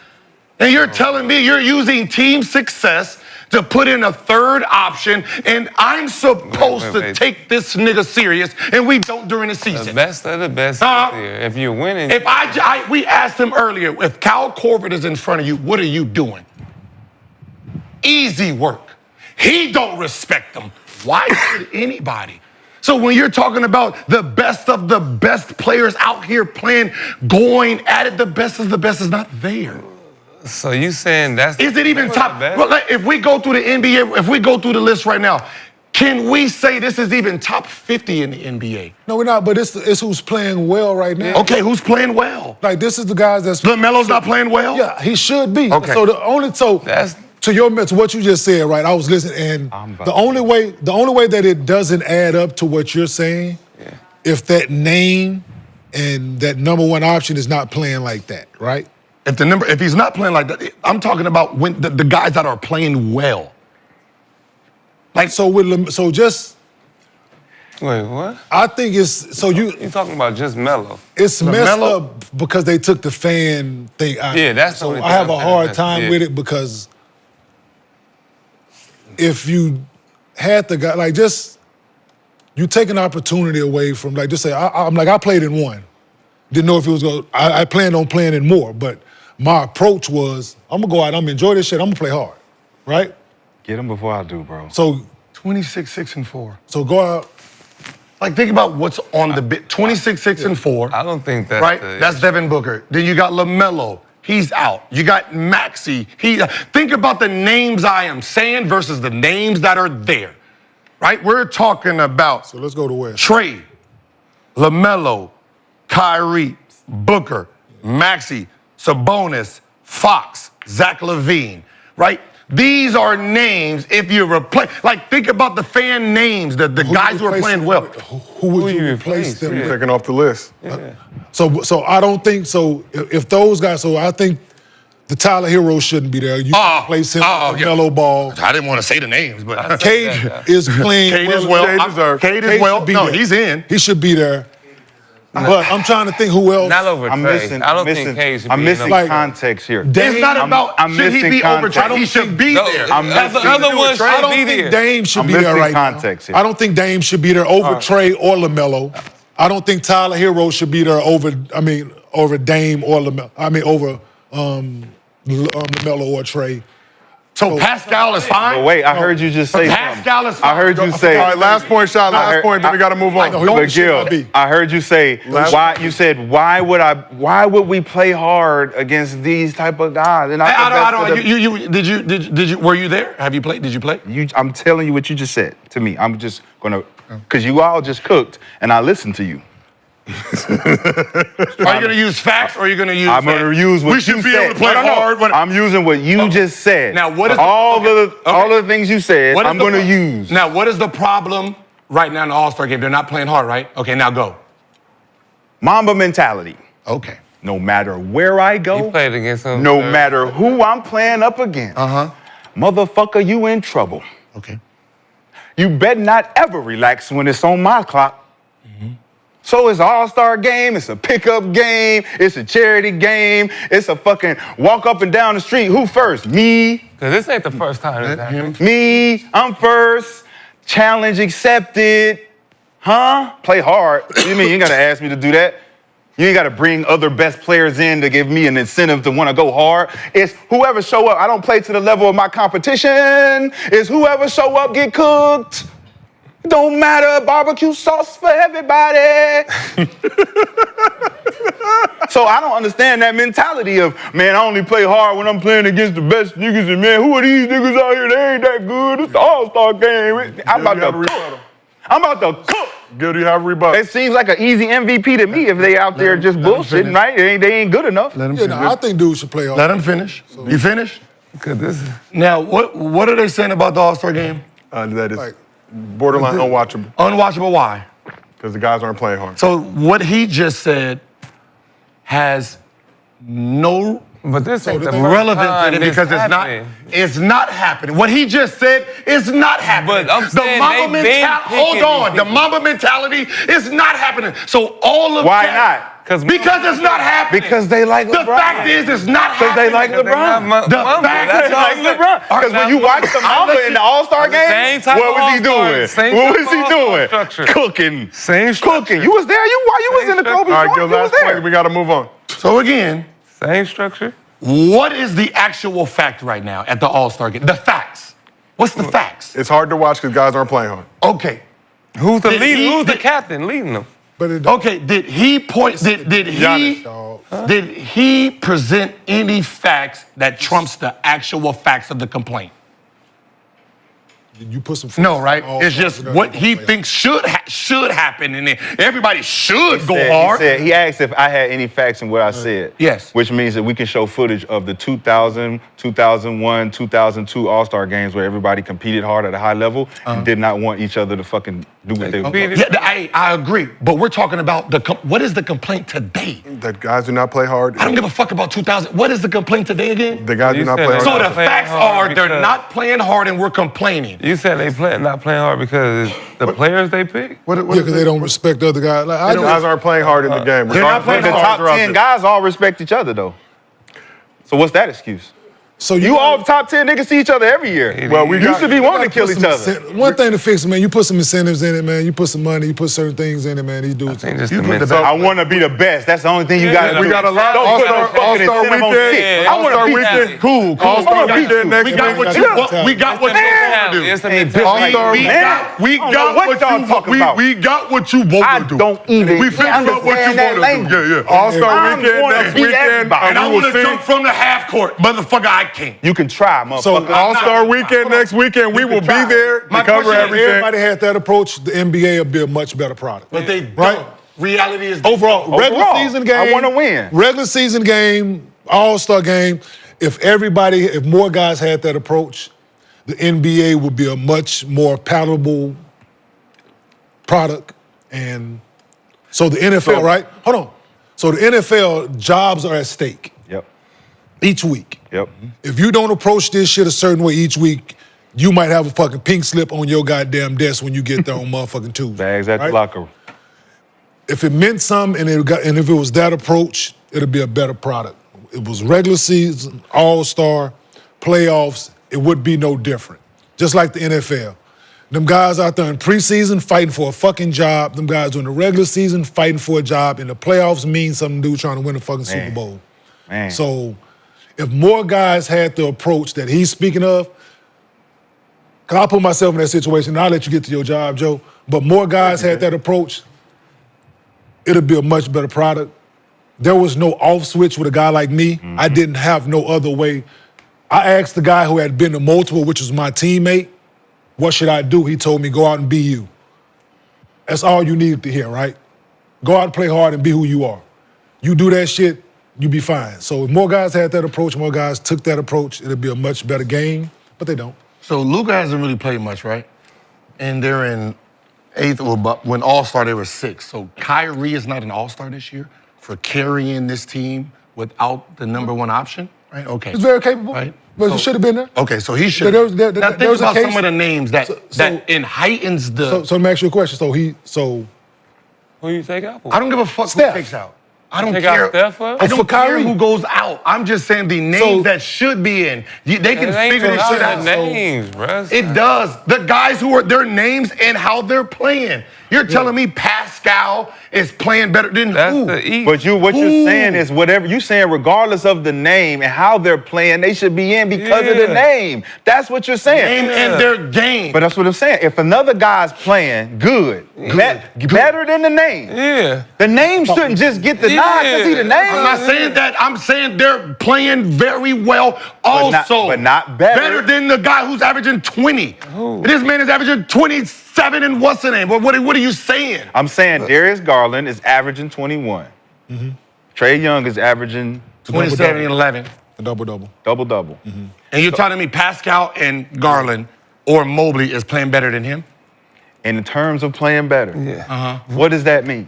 And you're telling me you're using team success to put in a third option, and I'm supposed to wait. take this nigga serious, and we don't during the The season. best of the best Uh, is here. If you're winning, If we asked him earlier, if Kyle Korver is in front of you, what are you doing? Easy work. He don't respect them. Why should anybody? So when you're talking about the best of the best players out here playing, going at it, the best of the best is not there. so you saying that's Is it even the top? best? Well, like, if we go through the NBA, if we go through the list right now, can we say this is even top 50 in the NBA? no, we're not. But it's who's playing well right now. Okay, who's playing well? Like this is the guys that's LaMelo's not playing well? Yeah, he should be. Okay. So That's- to what you just said, right? I was listening, and the only way that it doesn't add up to what you're saying, if that name and that number one option is not playing like that, right? If he's not playing like that, I'm talking about when the guys that are playing well. Like so just Wait, what? I think it's so You talking about just Melo? it's messed LaMelo- up because they took the fan thing out. Yeah, that's the so only I thing have I'm a saying. hard That's- time yeah. with it because if you had the guy like just you take an opportunity away from like just say I'm like I played in one, didn't know if it was going. I planned on playing in more, but my approach was I'm gonna go out, I'm gonna enjoy this shit, I'm gonna play hard. right? Get him before I do, bro. So 26-6-4. so go out. Like, think about what's on the bit. 26-6-4. I don't think that's right. the That's Devin Booker. Then you got LaMelo. He's out. You got Maxey. Think about the names I am saying versus the names that are there. Right? We're talking about So let's go to West. Trae, LaMelo, Kyrie, Booker, Maxey, Sabonis, Fox, Zach LaVine, right? These are names if you replace, like think about the fan names, the guys who are playing well. Who would you replace them with? Taking off the list. So I don't think so. If those guys, so I think the Tyler Hero shouldn't be there. You replace him with Mellow Ball. I didn't want to say the names, but Cade is playing. Cade is well. Cade deserves. Cade is well. should be No, there. he's in. He should be there. But I'm trying to think who else. Not over I'm Trae. missing. I don't missing, think Cade should I'm be missing in Like- context here. It's not about I'm should he missing be over context. Trae. He should be No, there. I'm That's missing- the other one I should don't be think there. Dame should I'm be there missing right context now. here. I don't think Dame should be there over Trae or LaMelo. I don't think Tyler Hero should be there over Dame or LaMelo. Over LaMelo or Trae. So Pascal is fine. But wait, I heard you just say Pascal is something. I heard you say. All right, last point, shot. Last point. Then we got to move on. But Gil, I heard you say why. You said why would we play hard against these type of guys? And I don't. Did you? Were you there? Have you played? Did you play? I'm telling you what you just said to me. I'm just gonna because you all just cooked and I listened to you. Are you going to use facts or are you going to use? I'm gonna use what we should you be said. able to play No, no, no. hard. I'm using what you just said. Now, what is all the things you said? What is I'm the gonna pro- use. Now, what is the problem right now in the All-Star game? They're not playing hard, right? Okay, now go. Mamba mentality. Okay. No matter where I You go, played against him. no matter who I'm playing up against, motherfucker, you in trouble. Okay. You better not ever relax when it's on my clock. So it's an all-star game, it's a pickup game, it's a charity game, it's a fucking walk up and down the street. Who first? Me. Because this ain't the first time this happened. Me, I'm first. Challenge accepted. Huh? Play hard. What do you mean? You ain't gotta ask me to do that. You ain't gotta bring other best players in to give me an incentive to wanna go hard. It's whoever show up. I don't play to the level of my competition. It's whoever show up, get cooked. Don't matter, barbecue sauce for everybody. So I don't understand that mentality of, man, I only play hard when I'm playing against the best niggas, and man, who are these niggas out here? They ain't that good. It's the All-Star game. I'm about to cook. I'm about to cook. Good, you have a rebuttal. It seems like an easy MVP to me if they out there just bullshitting, right? They ain't good enough. I think dudes should play hard. Let him finish. You finished? Because this is... Now, what are they saying about the All-Star game? That is Like- borderline unwatchable Unwatchable, why? because the guys aren't playing hard. So what he just said has no But this ain't the first relevance time in it this because happening. it's not happening. What he just said is not happening. But I'm saying they been hold picking on. these The Mamba mentality is not happening. So all of Why that, not? Because it's not happening. Because they like LeBron. The fact is, it's not Because happening. they like LeBron. The fact They is, like LeBron. Because when you watch the Mamba in the All-Star game, Same type what of was he All-Star, doing? same What type was of he All-Star doing? structure. Cooking. Same structure. Cooking. You was there. You was in the Kobe All right, joint. Gil, You was last there. point. We got to move on. So again, Same structure. what is the actual fact right now at the All-Star game? The facts. What's the facts? It's hard to watch because guys aren't playing hard. Okay. Who's the Did leader? he- Who's the did- captain leading them? But it Okay, did he point? Did he? Giannis, Did he present any facts that trumps the actual facts of the complaint? you put some. No, right? Oh, It's just okay. what he thinks should happen, and then everybody should go He hard. he asked if I had any facts in what I said. Yes. Which means that we can show footage of the 2000, 2001, 2002 All-Star games where everybody competed hard at a high level and did not want each other to fucking do what they were doing. Yeah, I agree, but we're talking about what is the complaint today? That guys do not play hard. I don't give a fuck about 2000. What is the complaint today again? The guys do You not said play they're hard. So not the playing facts hard are they're because- not playing hard and we're complaining. You said they not playing hard because it's the players they pick? What Yeah, because they don't respect other guys. Like, I guys aren't playing hard in the game. They're not playing The Regardless of top how they're out 10 there. guys all respect each other, though. So what's that excuse? So you all top 10 niggas see each other every year. Well, we used to be wanting to kill each other. One thing to fix it, man, you put some incentives in it, man. You put some money, you put certain things in it, man. These dudes. I want to be the best. That's the only thing you got to do. We got a lot. Don't put no fucking All-Star incentive on weekend. shit. All-Star weekend. Cool. All-Star weekend next We week. got what you want. We got what you want to do. It's a Hey, mentality. All-Star We got what what y'all you talking about. We got what you I want to do. don't even We figured out what you understand that want to do. language. Yeah. All-Star I'm weekend gonna next beat weekend. everybody. And I we will want to see. jump from the half court. Motherfucker, I can't. You can try, motherfucker. All-Star weekend next weekend. We will be there to My cover question is, everything. Everybody had that approach, the NBA would be a much better product. But they Right? don't. Reality is Overall, regular Overall, season game. I wanna win. Regular season game, All-Star game. If more guys had that approach, the NBA would be a much more palatable product. And so the NFL, right? Hold on. So the NFL, jobs are at stake Yep. each week. Yep. If you don't approach this shit a certain way each week, you might have a fucking pink slip on your goddamn desk when you get there on motherfucking Tuesday. Bags at the right? locker room. If it meant something and if it was that approach, it'd be a better product. It was regular season, all-star, playoffs, it would be no different. Just like the NFL. Them guys out there in preseason fighting for a fucking job. Them guys during the regular season fighting for a job. And the playoffs mean something to do trying to win a fucking Super Bowl. Man. So if more guys had the approach that he's speaking of, because I'll put myself in that situation and I'll let you get to your job, Joe. But more guys had that approach, it'll be a much better product. There was no off switch with a guy like me. I didn't have no other way. I asked the guy who had been to multiple, which was my teammate, what should I do? He told me, go out and be you. That's all you needed to hear, right? Go out and play hard and be who you are. You do that shit, you be fine. So if more guys had that approach, more guys took that approach, it'd be a much better game, but they don't. So Luka hasn't really played much, right? And they're in eighth, but when All-Star, they were sixth. So Kyrie is not an All-Star this year for carrying this team without the number one option, right? Okay. He's very capable, Right. but So- he should have been there. Okay, so he should. There Now think was a about case- some of the names that So- that heightens the. So let me ask you a question. Who you take out for? I don't give a fuck Steph. who takes out. I don't Take out care. Steph for? I don't For care Kyrie. who goes out. I'm just saying the names So- that should be in. They can It ain't figure this about shit the out. names, bruh. It does. The guys who are their names and how they're playing. You're telling me Pascal is playing better than That's who? the East. But what you're saying is whatever you saying, regardless of the name and how they're playing, they should be in because of the Yeah. name. That's what you're saying. Name and their game. But that's what I'm saying. If another guy's playing good, better than the name, Yeah. the name shouldn't just get the nod because he the name. I'm not saying that. I'm saying they're playing very well not- also. but not better. Better than the guy who's averaging 20. This man is averaging 27 and what's the name? What are you saying? I'm saying Darius Garland is averaging 21. Trae Young is averaging 27 and 11. A double-double. double-double. And you're telling me Pascal and Garland or Mobley is playing better than him? In terms of playing better, Yeah. what does that mean?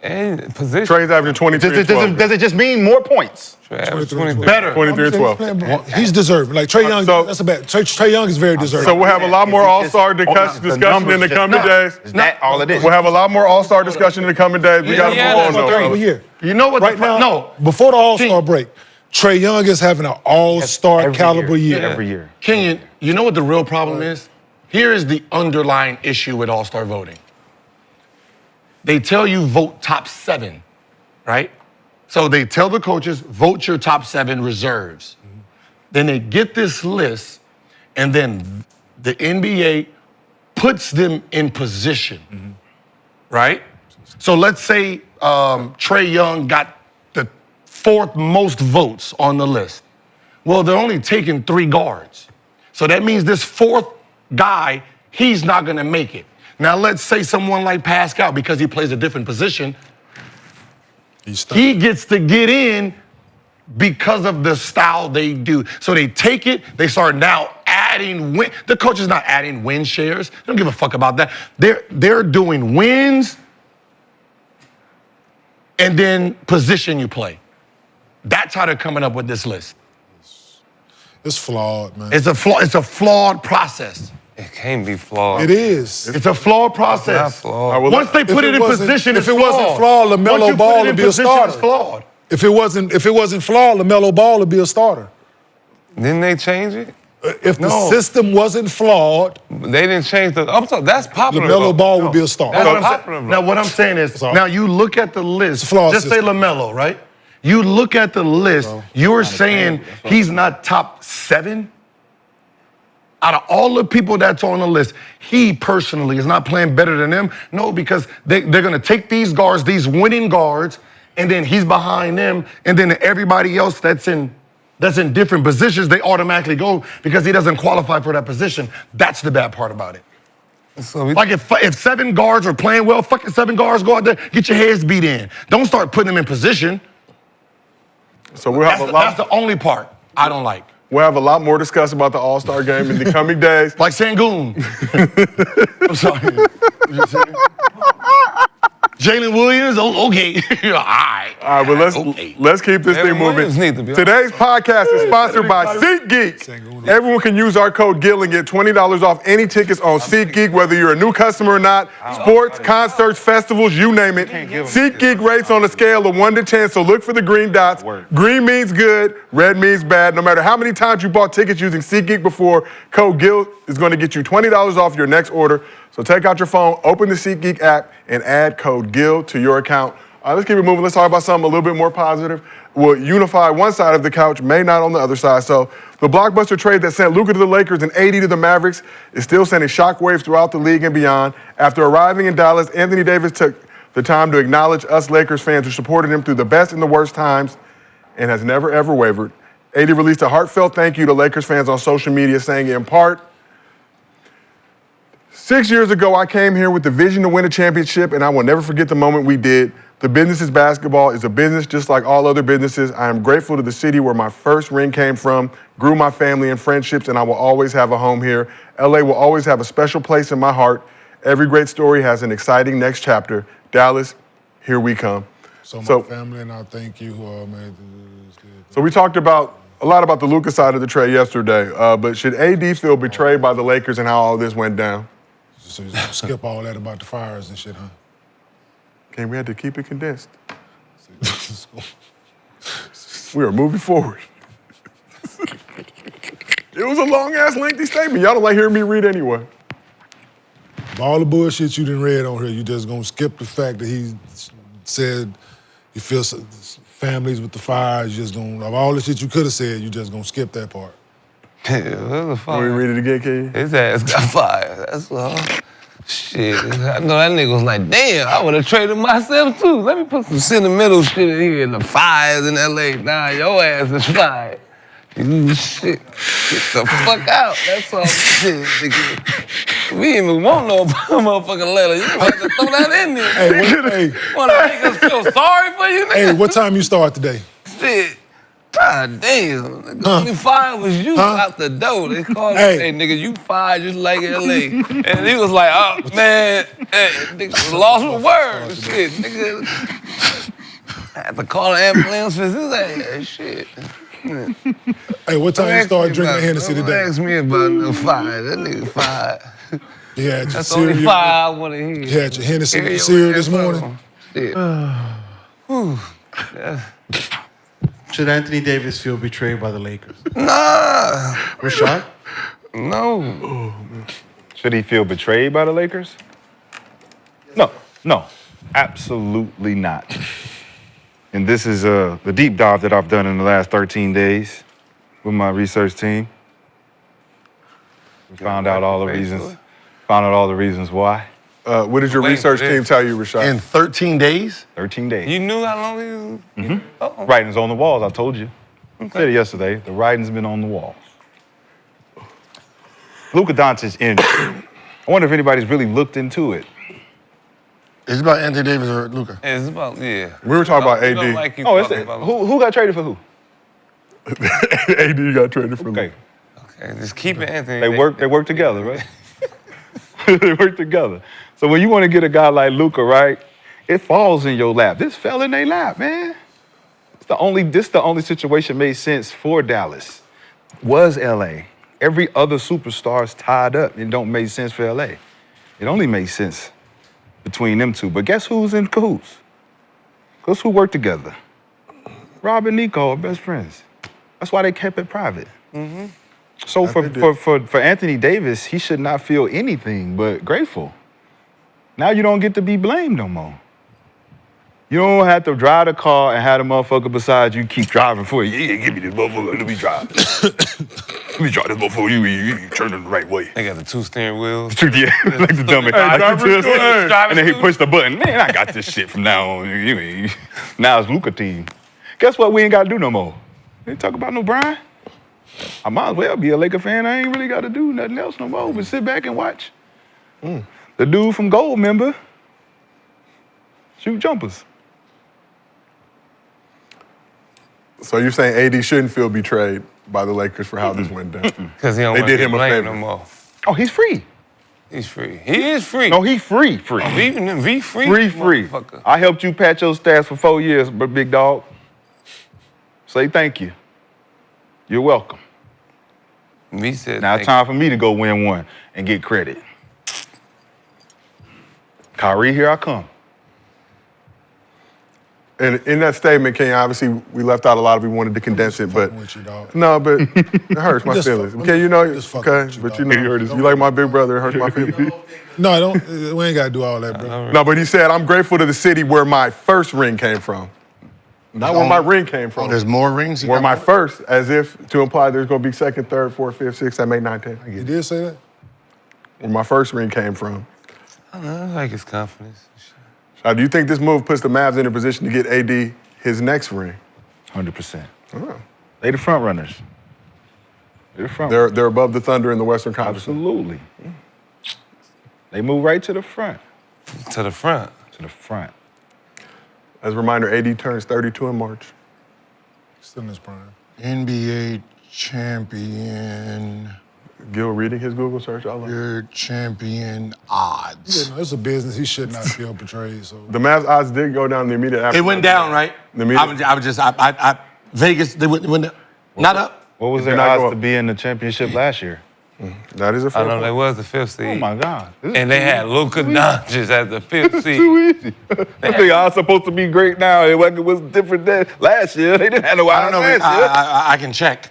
And position. Trey's averaging 23 and 12. Does it just mean more points? Average 23. Better. 23 and 12. He's deserving. Like Trae Young, So- that's a bad. Trae Young is very deserving. So we'll have a lot more All-Star discussion in the numbers coming days. Is that all it is? We'll have a lot more All-Star discussion in the coming days. We got to yeah, move that's on, what though. Every year. You know what? Right now, No. before the All-Star break, Trae Young is having an All-Star Every caliber year. Every year. Kenyon, you know what the real problem is? Here is the underlying issue with All-Star voting. They tell you vote top 7, right? So they tell the coaches, vote your top 7 reserves. Then they get this list, and then the NBA puts them in position, right? So let's say Trae Young got the 4th most votes on the list. Well, they're only taking 3 guards. So that means this 4th guy, he's not gonna make it. Now let's say someone like Pascal, because he plays a different position, he gets to get in because of the style they do. So they take it, they start now adding win. The coach is not adding win shares. They don't give a fuck about that. They're doing wins and then position you play. That's how they're coming up with this list. It's flawed, man. It's a flawed process. It can't be flawed. It is. It's a flawed Not process. flawed. Once they put it in position, if it's it wasn't flawed. flawed, Once you LaMelo put Ball it would in be a position, starter. It's flawed. If it wasn't flawed, LaMelo Ball would be a starter. Didn't they change it? If the system wasn't flawed, They didn't change the. I'm sorry, that's popular. LaMelo Ball would be a star. That's What I'm popular. saying- now, what I'm saying is, now you look at the list. a flawed Just say system. LaMelo, right? You look at the list. You're saying he's not top 7. Out of all the people that's on the list, he personally is not playing better than them. No, because they're going to take these guards, these winning guards, and then he's behind them, and then everybody else that's in different positions, they automatically go because he doesn't qualify for that position. That's the bad part about it. So we, Like if 7 guards are playing well, fucking 7 guards go out there, get your heads beat in. Don't start putting them in position. So we'll have That's the only part I don't like. We'll have a lot more to discuss about the All-Star game in the coming days. Like Sangoon. I'm sorry. Jalen Williams, okay. All right. All right, but let's keep this thing Williams need to moving. be on. Today's podcast is sponsored by SeatGeek. Everyone can use our code GIL and get $20 off any tickets on SeatGeek, whether you're a new customer or not. Sports, concerts, festivals, you name it. SeatGeek rates on a scale of 1 to 10, so look for the green dots. Green means good, red means bad. No matter how many times you bought tickets using SeatGeek before, code GIL is going to get you $20 off your next order. So take out your phone, open the SeatGeek app, and add code GIL to your account. Let's keep it moving. Let's talk about something a little bit more positive. Will unify one side of the couch, may not on the other side. So the blockbuster trade that sent Luka to the Lakers and AD to the Mavericks is still sending shockwaves throughout the league and beyond. After arriving in Dallas, Anthony Davis took the time to acknowledge us Lakers fans who supported him through the best and the worst times and has never, ever wavered. AD released a heartfelt thank you to Lakers fans on social media, saying in part, 6 years ago, I came here with the vision to win a championship, and I will never forget the moment we did. The business is basketball. It's a business just like all other businesses. I am grateful to the city where my first ring came from, grew my family and friendships, and I will always have a home here. LA will always have a special place in my heart. Every great story has an exciting next chapter. Dallas, here we come. So my family and I thank you who all made this. So we talked about a lot about the Luka side of the trade yesterday, but should AD feel betrayed by the Lakers and how all this went down? So you skip all that about the fires and shit, huh? Okay, we had to keep it condensed. We are moving forward. It was a long-ass, lengthy statement. Y'all don't like hearing me read anyway. Of all the bullshit you done read on here, you just gonna skip the fact that he said he feels families with the fires. You just gonna, of all the shit you could have said, you just gonna skip that part. Yeah, that's a Can we fire. read it again, Kenyon? His ass got fired. That's all. Shit. I know that nigga was like, damn, I would have traded myself too. Let me put some sentimental shit in here. The fires in LA. Nah, your ass is fired. You shit. Get the fuck out. That's all shit, nigga. We didn't even want no motherfucking letter. You have to throw that in there. Hey, Wanna make us feel sorry for you, nigga? hey, what time you start today? Shit. God damn. The only fire was you out the door. They called Hey. hey, nigga, you fired just like LA. And he was like, oh, man, hey, nigga, lost my words. Shit, nigga. I had to call an ambulance for his ass. Shit. Hey, what time you start drinking Hennessy Don't today? ask me about no fire. That nigga fired. You had your That's the only cereal. fire I want to hear. You had your Hennessy Carry with your cereal this ass morning? on. Shit. Whew. Yeah. Should Anthony Davis feel betrayed by the Lakers? Nah. Rashad? No. Should he feel betrayed by the Lakers? No, absolutely not. And this is the deep dive that I've done in the last 13 days with my research team. We found out all the reasons. Found out all the reasons why. What did your Wait, research this- team tell you, Rashad? In 13 days? 13 days. You knew how long he was? Uh-oh. Writing's on the walls, I told you. I said it yesterday. The writing's been on the walls. Luka Doncic injury. I wonder if anybody's really looked into it. Is it about Anthony Davis or Luka? It's about, yeah. We were talking about We AD. don't like you Oh, it's talking about who got traded for who? AD got traded for Okay, Okay, just keep it, Anthony. they work together, right? They work together. So when you want to get a guy like Luka, right, it falls in your lap. This fell in their lap, man. This the only situation made sense for Dallas. Was LA. Every other superstar's tied up. It don't make sense for LA. It only makes sense between them two. But guess who's in cahoots? Guess who work together? Rob and Nico are best friends. That's why they kept it private. So for Anthony Davis, he should not feel anything but grateful. Now you don't get to be blamed no more. You don't have to drive the car and have the motherfucker beside you keep driving for you. Yeah, give me this motherfucker, let me drive. Let me drive this motherfucker, you turn it the right way. They got the 2 steering wheels. Yeah, like the dummy. And then he pushed the button. Man, I got this shit from now on. Now it's Luka team. Guess what we ain't got to do no more? They talk about no Brian. I might as well be a Laker fan. I ain't really got to do nothing else no more but sit back and watch. The dude from Gold, remember? Shoot jumpers. So you're saying AD shouldn't feel betrayed by the Lakers for how this went down? Because he don't They want to did get him a blamed favor. no more. Oh, he's free. He's free. He is free. No, he's free. Be free. Free. Motherfucker. I helped you patch your stats for 4 years, but big dog. Say thank you. You're welcome. Me said Now it's time for me to go win one and get credit. Kyrie, here I come. And in that statement, Kenyon, obviously we left out a lot of. We wanted to condense it, but with you, dog. no, but it hurts my Just feelings. fuck- Okay, you know, just fucking okay, with you, but dog. you know, you like my big brother. It hurts my feelings. No, I don't. We ain't got to do all that, bro. No, but he said, I'm grateful to the city where my first ring came from. Not where my ring came from. There's more rings. He Where got my more? first, as if to imply there's going to be second, third, fourth, fifth, sixth, seventh, eighth, ninth, tenth. You did say that? Where my first ring came from. I like his confidence. Do you think this move puts the Mavs in a position to get AD his next ring? 100%. Oh. They the front runners. They're above the Thunder in the Western Conference. Absolutely. They move right to the front. To the front. To the front. As a reminder, AD turns 32 in March. Still in his prime. NBA champion. Gil reading his Google search all over. Your champion odds. Yeah, no, it's a business. He should not feel betrayed. So The Mavs odds did go down the immediate after. It went down, right? The immediate- I was just, Vegas, they went not up. What was It their did not go odds up. to be in the championship last year? That is a fair I know point. they was the 5th seed. Oh my God. And they had Luka Doncic as the 5th seed. Too easy. I think odds supposed to be great now. It was different than last year. They didn't have no I odds don't know. last year. I can check.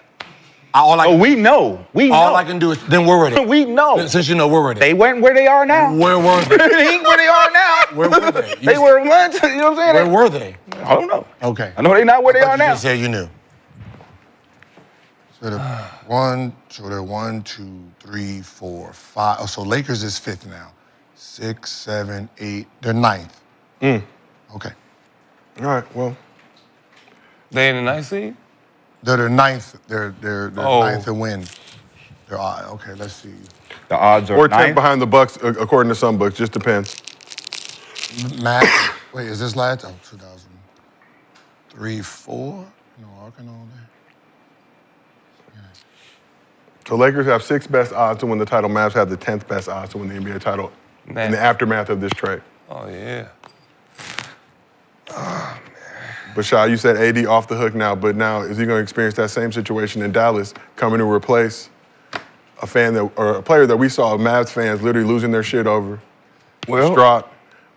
All I We know. all I can do is then where were they? We know. Since you know where were they? They weren't where they are now. Where were they? They ain't where they are now. Where were they? They were once. You know what I'm saying? Where were they? I don't know. Okay. I know they not where they I thought are you now. just said you knew. So they're 1, 2, 3, 4, 5. Oh, so Lakers is 5th now. 6, 7, 8. They're 9th. Okay. All right, well. They in the 9th seed? They're 9th. They're 9th to win. They're okay. Let's see. The odds are Or 10 ninth. behind the Bucks, according to some books. Just depends. Matt, wait, is this last? Oh, 2003, 4. No, working all day. So Lakers have 6th best odds to win the title. Mavs have the 10th best odds to win the NBA title in the aftermath of this trade. Oh, yeah. But Shah, you said AD off the hook now, but now is he going to experience that same situation in Dallas, coming to replace a player that we saw, Mavs fans literally losing their shit over? Well, Distraught.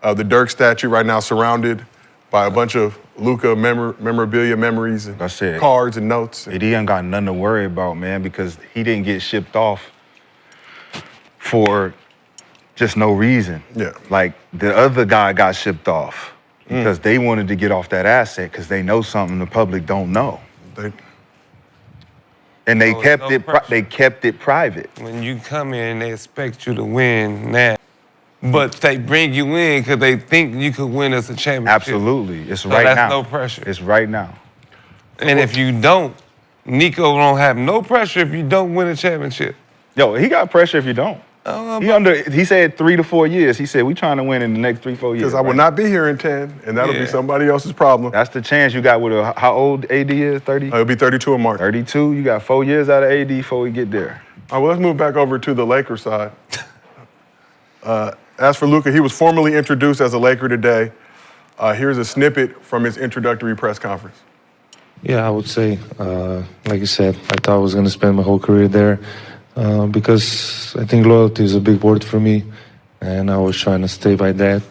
The Dirk statue right now surrounded by a bunch of Luka memorabilia memories and That's it. cards and notes. AD ain't got nothing to worry about, man, because he didn't get shipped off for just no reason. Yeah. Like the other guy got shipped off because they wanted to get off that asset because they know something the public don't know. And they Oh, kept no it. pressure. They kept it private. When you come in, they expect you to win now. But they bring you in because they think you could win us a championship. Absolutely, it's So right that's now. no pressure. It's right now. And if you don't, Nico don't have no pressure if you don't win a championship. Yo, he got pressure if you don't. He said 3 to 4 years. He said we trying to win in the next 3-4 years. Because I will right? not be here in 10, and that'll be Yeah. somebody else's problem. That's the chance you got with how old AD is? 30? It'll be 32 in March. 32. You got 4 years out of AD before we get there. All right, well, let's move back over to the Lakers side. As for Luka, he was formally introduced as a Laker today. Here's a snippet from his introductory press conference. Yeah, I would say, like you said, I thought I was going to spend my whole career there because I think loyalty is a big word for me, and I was trying to stay by that.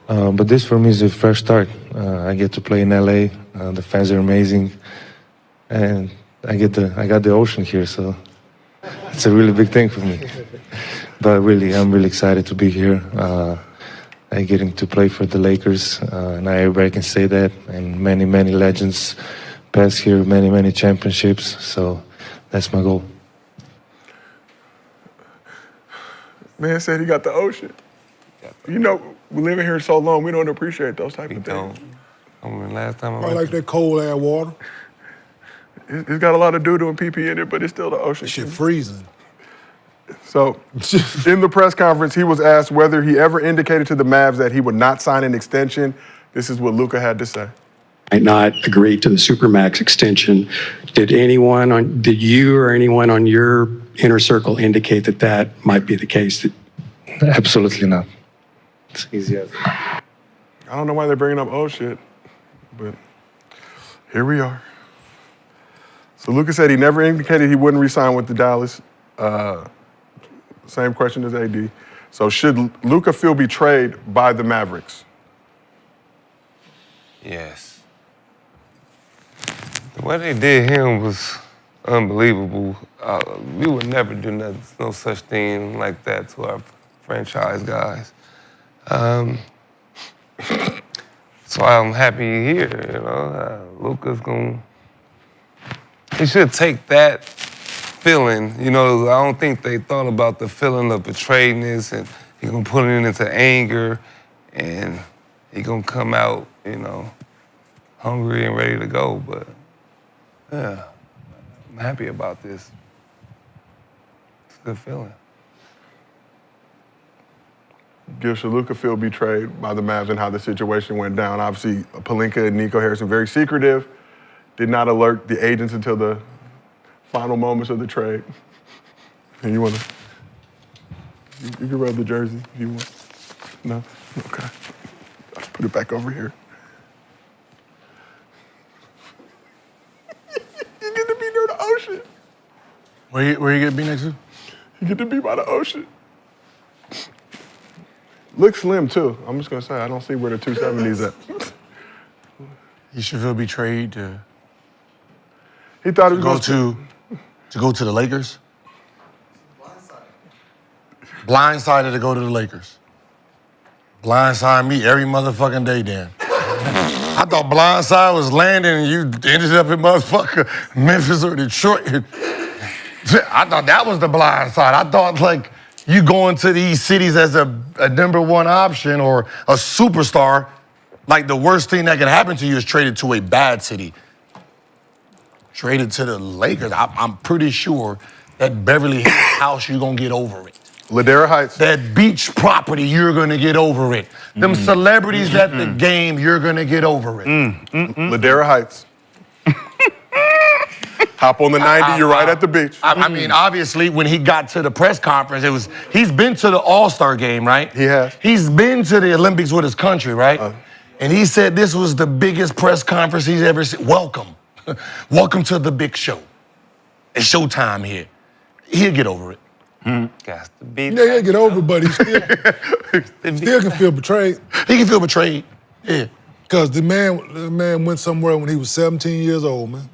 But this for me is a fresh start. I get to play in LA. The fans are amazing, and I got the ocean here, so it's a really big thing for me. But really, I'm really excited to be here. I getting to play for the Lakers, and everybody can say that. And many legends passed here, many championships. So that's my goal. Man said he got the ocean. You know, we living here so long, we don't appreciate those type of things. I remember last time I like that cold air water. It's got a lot of doo-doo and pee-pee in it, but it's still the ocean. Shit freezing. So, in the press conference, he was asked whether he ever indicated to the Mavs that he would not sign an extension. This is what Luka had to say. Might not agree to the Supermax extension. Did you or anyone on your inner circle indicate that might be the case? Absolutely not. It's easy as I don't know why they're bringing up old shit, but here we are. So Luka said he never indicated he wouldn't re-sign with the Dallas. Same question as AD. So should Luka feel betrayed by the Mavericks? Yes. The way they did him was unbelievable. We would never do no such thing like that to our franchise guys. So I'm happy here, you know. Luka's he should take that feeling, you know. I don't think they thought about the feeling of betrayedness, and he's gonna put it into anger, and he's gonna come out, you know, hungry and ready to go. But yeah, I'm happy about this. It's a good feeling. Gil, should Luka feel betrayed by the Mavs and how the situation went down? Obviously, Pelinka and Nico Harrison very secretive, did not alert the agents until the final moments of the trade. And you can rub the jersey if you want. No? Okay. I'll just put it back over here. You get to be near the ocean. Where you get to be next to? You get to be by the ocean. Looks slim, too. I'm just going to say, I don't see where the 270's at. He should feel betrayed to He thought he was go to the Lakers. Blindsided to go to the Lakers. Blindside me every motherfucking day, Dan. I thought blindside was landing and you ended up in motherfucker Memphis or Detroit. I thought that was the blind side. I thought like you going to these cities as a number one option or a superstar, like the worst thing that can happen to you is traded to a bad city. Traded to the Lakers, I'm pretty sure that Beverly Hills house, you're gonna get over it. Ladera Heights. That beach property, you're gonna get over it. Them celebrities at the game, you're gonna get over it. Ladera Heights. Hop on the 90, you're right at the beach. I mean, obviously, when he got to the press conference, he's been to the All-Star game, right? He has. He's been to the Olympics with his country, right? And he said this was the biggest press conference he's ever seen. Welcome. Welcome to the big show. It's showtime here. He'll get over it. Got to be. Yeah, he'll get over it, but he still can feel betrayed. He can feel betrayed. Yeah. Because the man went somewhere when he was 17 years old, man.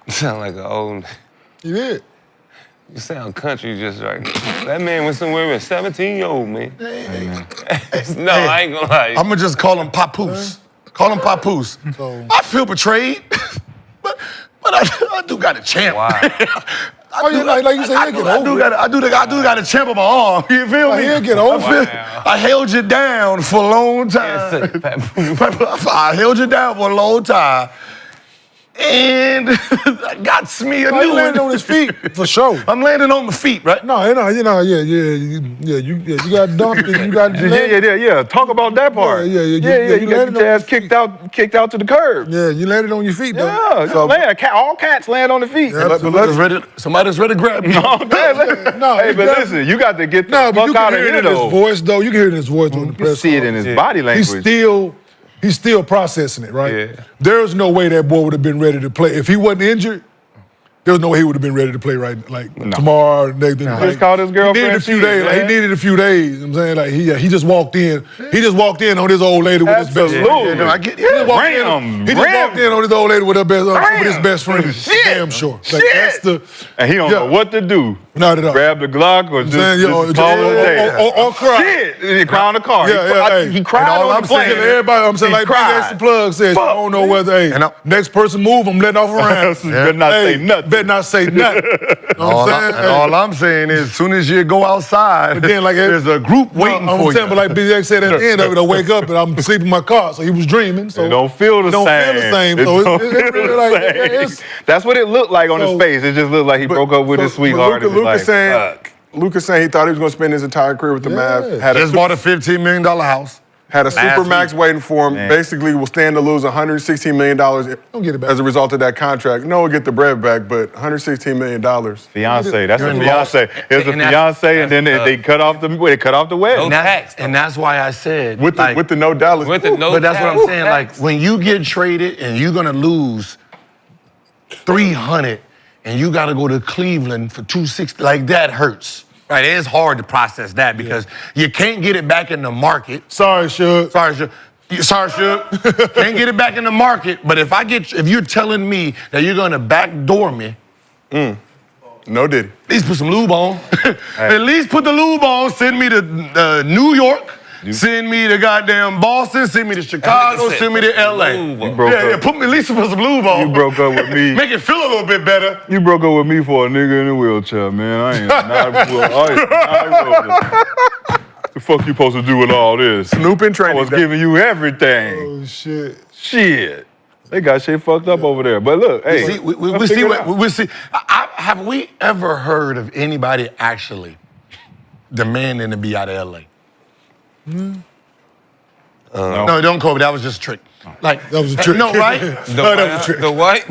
Sound like an old. He did. You sound country just right. That man went somewhere with 17-year-old, man. No, I ain't gonna lie. I'm gonna just call him Papoose. Call him Papoose. So, I feel betrayed, but I do got a champ. Wow. like you said, he'll get over it. I do got a champ on my arm. You feel me? He'll get over it. I held you down for a long time. I held you down for a long time. And I got me a new He one. landed on his feet, for sure. I'm landing on my feet, right? No, you got dumped and you got Yeah. Talk about that part. Yeah. You got your ass kicked out to the curb. Yeah, you landed on your feet, though. Yeah, so all cats land on the feet. Yeah, Somebody's ready to grab me. Hey, but listen, you got to get the fuck out of here, in though. his voice, though. You can hear it in his voice on the You press. see it in his body language. He's still processing it, right? Yeah. There's no way that boy would have been ready to play. If he wasn't injured, There was no way he would have been ready to play tomorrow. He just called his girlfriend. He needed a few days. He needed a few days. You know what I'm saying? He just walked in. He just walked in on his old lady with his best friend. Absolutely. He just walked in on his old lady with his best friend. Shit. Damn sure. And he don't know what to do. Not at all. Grab the Glock or just call it a day. Or cry. Shit. He cried on the car. He cried all on I'm the plane. saying, everybody, I'm saying, like Big Extra Plug says, I don't know whether, next person move, I'm letting off a round. Better not say nothing. Better not say nothing. All I'm saying is, as soon as you go outside, then, there's a group waiting for you. But like Big X said at the end of it, I wake up and I'm sleeping in my car, so he was dreaming. So it don't feel the same. So it's really like, that's what it looked like on his face. It just looked like he broke up with his sweetheart. Luka's saying he thought he was going to spend his entire career with the Mavs. Just bought a $15 million house. Had a supermax waiting for him. Man. Basically, will stand to lose $116 million Don't get it back. as a result of that contract. No, we'll get the bread back, but $116 million. Fiance, that's a fiance. It was a fiance, and then they cut off the wedding. And that's why I said with the no Dallas. With the no but that's what I'm saying. tax. Like when you get traded and you're gonna lose $300, and you got to go to Cleveland for $260, like that hurts. Right, it's hard to process that because you can't get it back in the market. Sorry, Shug. Can't get it back in the market. But if you're telling me that you're gonna backdoor me, no diddy. at least put some lube on. At least put the lube on. Send me to New York. Send me to goddamn Boston. Send me to Chicago. Send me to LA. Put me at least put some lube on. You broke up with me. Make it feel a little bit better. You broke up with me for a nigga in a wheelchair, man. I ain't the fuck you supposed to do with all this? Snooping training. I was giving you everything. Oh, shit. Shit. They got shit fucked up over there. But look, hey. We see. Have we ever heard of anybody actually demanding to be out of LA? No, don't Kobe. That was just a trick. Like that was a trick. No, right? The white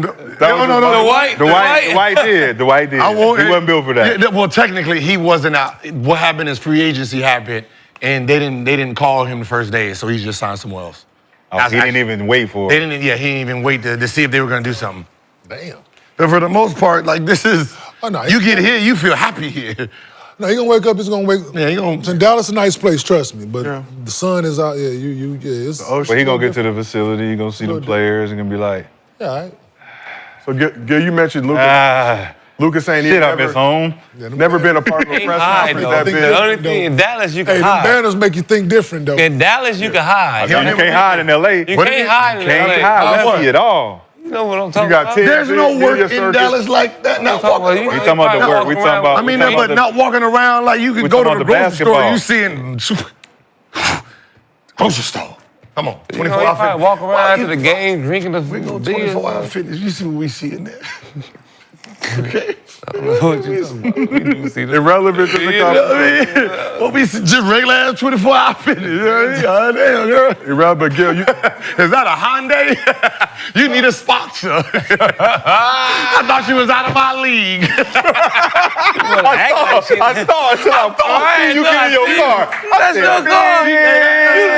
did. The white did. He wasn't built for that. Well, technically, he wasn't out. What happened is free agency happened, and they didn't call him the first day, so he just signed somewhere else. He didn't even wait for it. He didn't even wait to see if they were going to do something. Damn. But for the most part, like this is, no, you get here, you feel happy here. No, he gonna wake up. He's gonna wake. Yeah, he gonna. Dallas is a nice place, trust me. But the sun is out. Yeah, it's. But he gonna get to the facility. He gonna see the players and gonna be like, yeah. All right. So Gil, you mentioned Luka. Luka saying he I miss home. Never been a part of a press conference that big. The only thing in Dallas you can hide. Banners make you think different though. In Dallas you can hide. You can't hide in LA. You can't hide in LA. Can't hide at all. You know what I'm talking about? There's no work in Dallas like that. Not walking We talking about the work. We talking about. I mean, but not walking around like you can go to the grocery store. You seeing grocery store. Come on, 24-hour fitness. Walk around after the game, drinking the beer. 24-hour fitness. You see what we see in there. Okay. Irrelevant to the conversation. What we see, just regular ass 24-hour fitness. Damn, girl. Irrelevant, Gil. Is that a Hyundai? You need a sponsor. I thought she was out of my league. I thought you get in your car. That's your car. You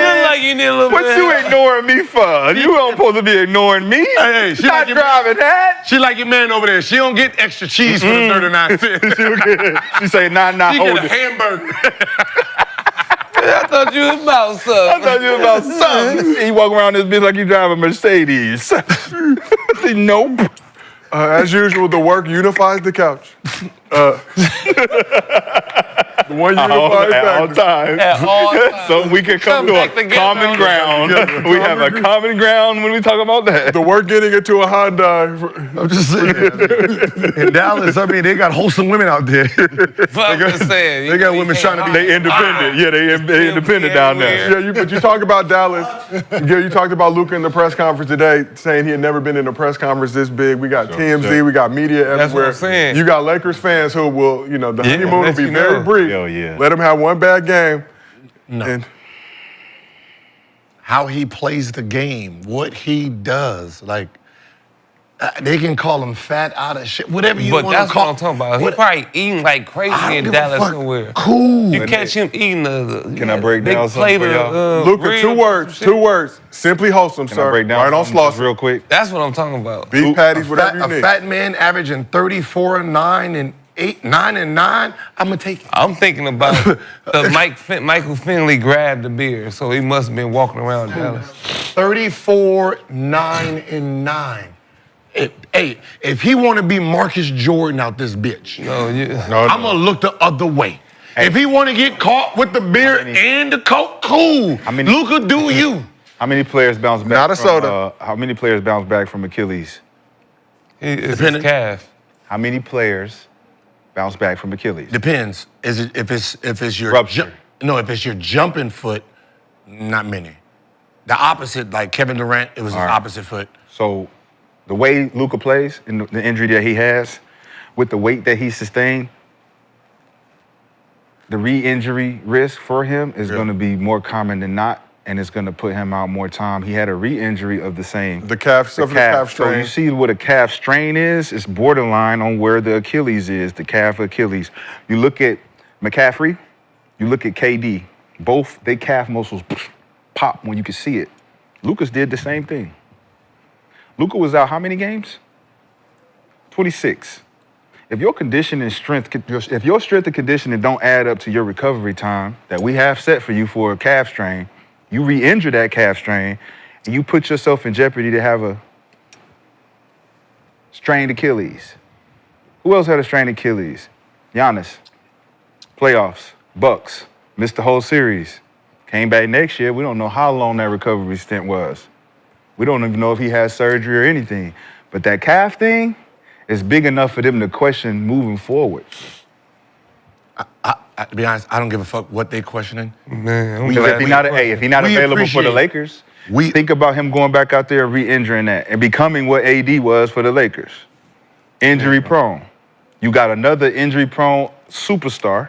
look like you need a little bit. What you ignoring me for? You don't supposed to be ignoring me. Hey, she not like driving that. She like your man over there. She don't get extra cheese for the 39 cents. She say, nah, She hold get a it. hamburger. I thought you was about something. He walk around this bitch like he drive a Mercedes. Nope. As usual, the work unifies the couch. The one unifies at all times. So we can come to a common ground. We have a common ground when we talk about that. The work getting into a Hyundai. I'm just saying. In Dallas, I mean, they got wholesome women out there. They got women trying to be. They independent. Yeah, they independent down there. Yeah, but you talk about Dallas. Gil, you talked about Luka in the press conference today, saying he had never been in a press conference this big. We got TMZ, we got media everywhere. That's what I'm saying. You got Lakers fans who will, the honeymoon will be very brief. Hell yeah. Let him have one bad game. No. And how he plays the game, what he does, like They can call him fat, out of shit, whatever you want to call. But that's what I'm talking about. He probably eating like crazy in Dallas somewhere. Cool. You catch him eating Can I break down something for y'all? Luka, two words. Simply wholesome, Can sir. I break down right on something just Slauson. real quick? That's what I'm talking about. Beef patties, whatever you A need. fat man averaging 34 and 9 and 8, 9 and 9. I'm gonna take it. I'm thinking about Michael Finley grabbed the beer, so he must have been walking around Dallas. 34, 9 and 9. If he want to be Marcus Jordan out this bitch, I'm gonna look the other way. Hey. If he want to get caught with the beer and the coke, cool. Luka, do you? How many players bounce back? Not a soda. How many players bounce back from Achilles? It's his calf. How many players bounce back from Achilles? Depends. If it's your rupture? If it's your jumping foot, not many. The opposite, like Kevin Durant, it was his opposite foot. So, the way Luka plays and the injury that he has, with the weight that he sustained, the re-injury risk for him is going to be more common than not, and it's going to put him out more time. He had a re-injury of the same. The calf strain. So you see what a calf strain is? It's borderline on where the Achilles is, the calf Achilles. You look at McCaffrey, you look at KD, both they calf muscles pop when you can see it. Luka's did the same thing. Luka was out how many games? 26. If your condition and strength, if your strength and conditioning don't add up to your recovery time that we have set for you for a calf strain, you re-injure that calf strain, and you put yourself in jeopardy to have a strained Achilles. Who else had a strained Achilles? Giannis. Playoffs. Bucks. Missed the whole series. Came back next year. We don't know how long that recovery stint was. We don't even know if he had surgery or anything. But that calf thing is big enough for them to question moving forward. To be honest, I don't give a fuck what they questioning. Man, If he's not available for the Lakers, think about him going back out there and re-injuring that and becoming what AD was for the Lakers. Injury prone. You got another injury prone superstar.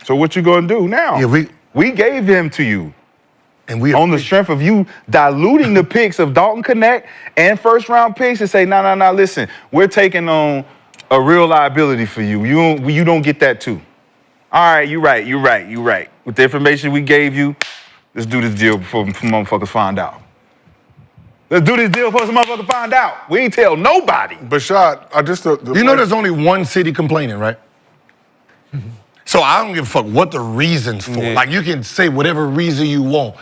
So what you gonna do now? Yeah, we gave him to you. And we on the strength of you diluting the picks of Dalton Connect and first round picks and say, no, listen, we're taking on a real liability for you. You don't get that too. All right, you're right. With the information we gave you, let's do this deal before motherfuckers find out. Let's do this deal before some motherfuckers find out. We ain't tell nobody. But Shad, you know there's only one city complaining, right? So I don't give a fuck what the reason's for. Yeah. Like, you can say whatever reason you want.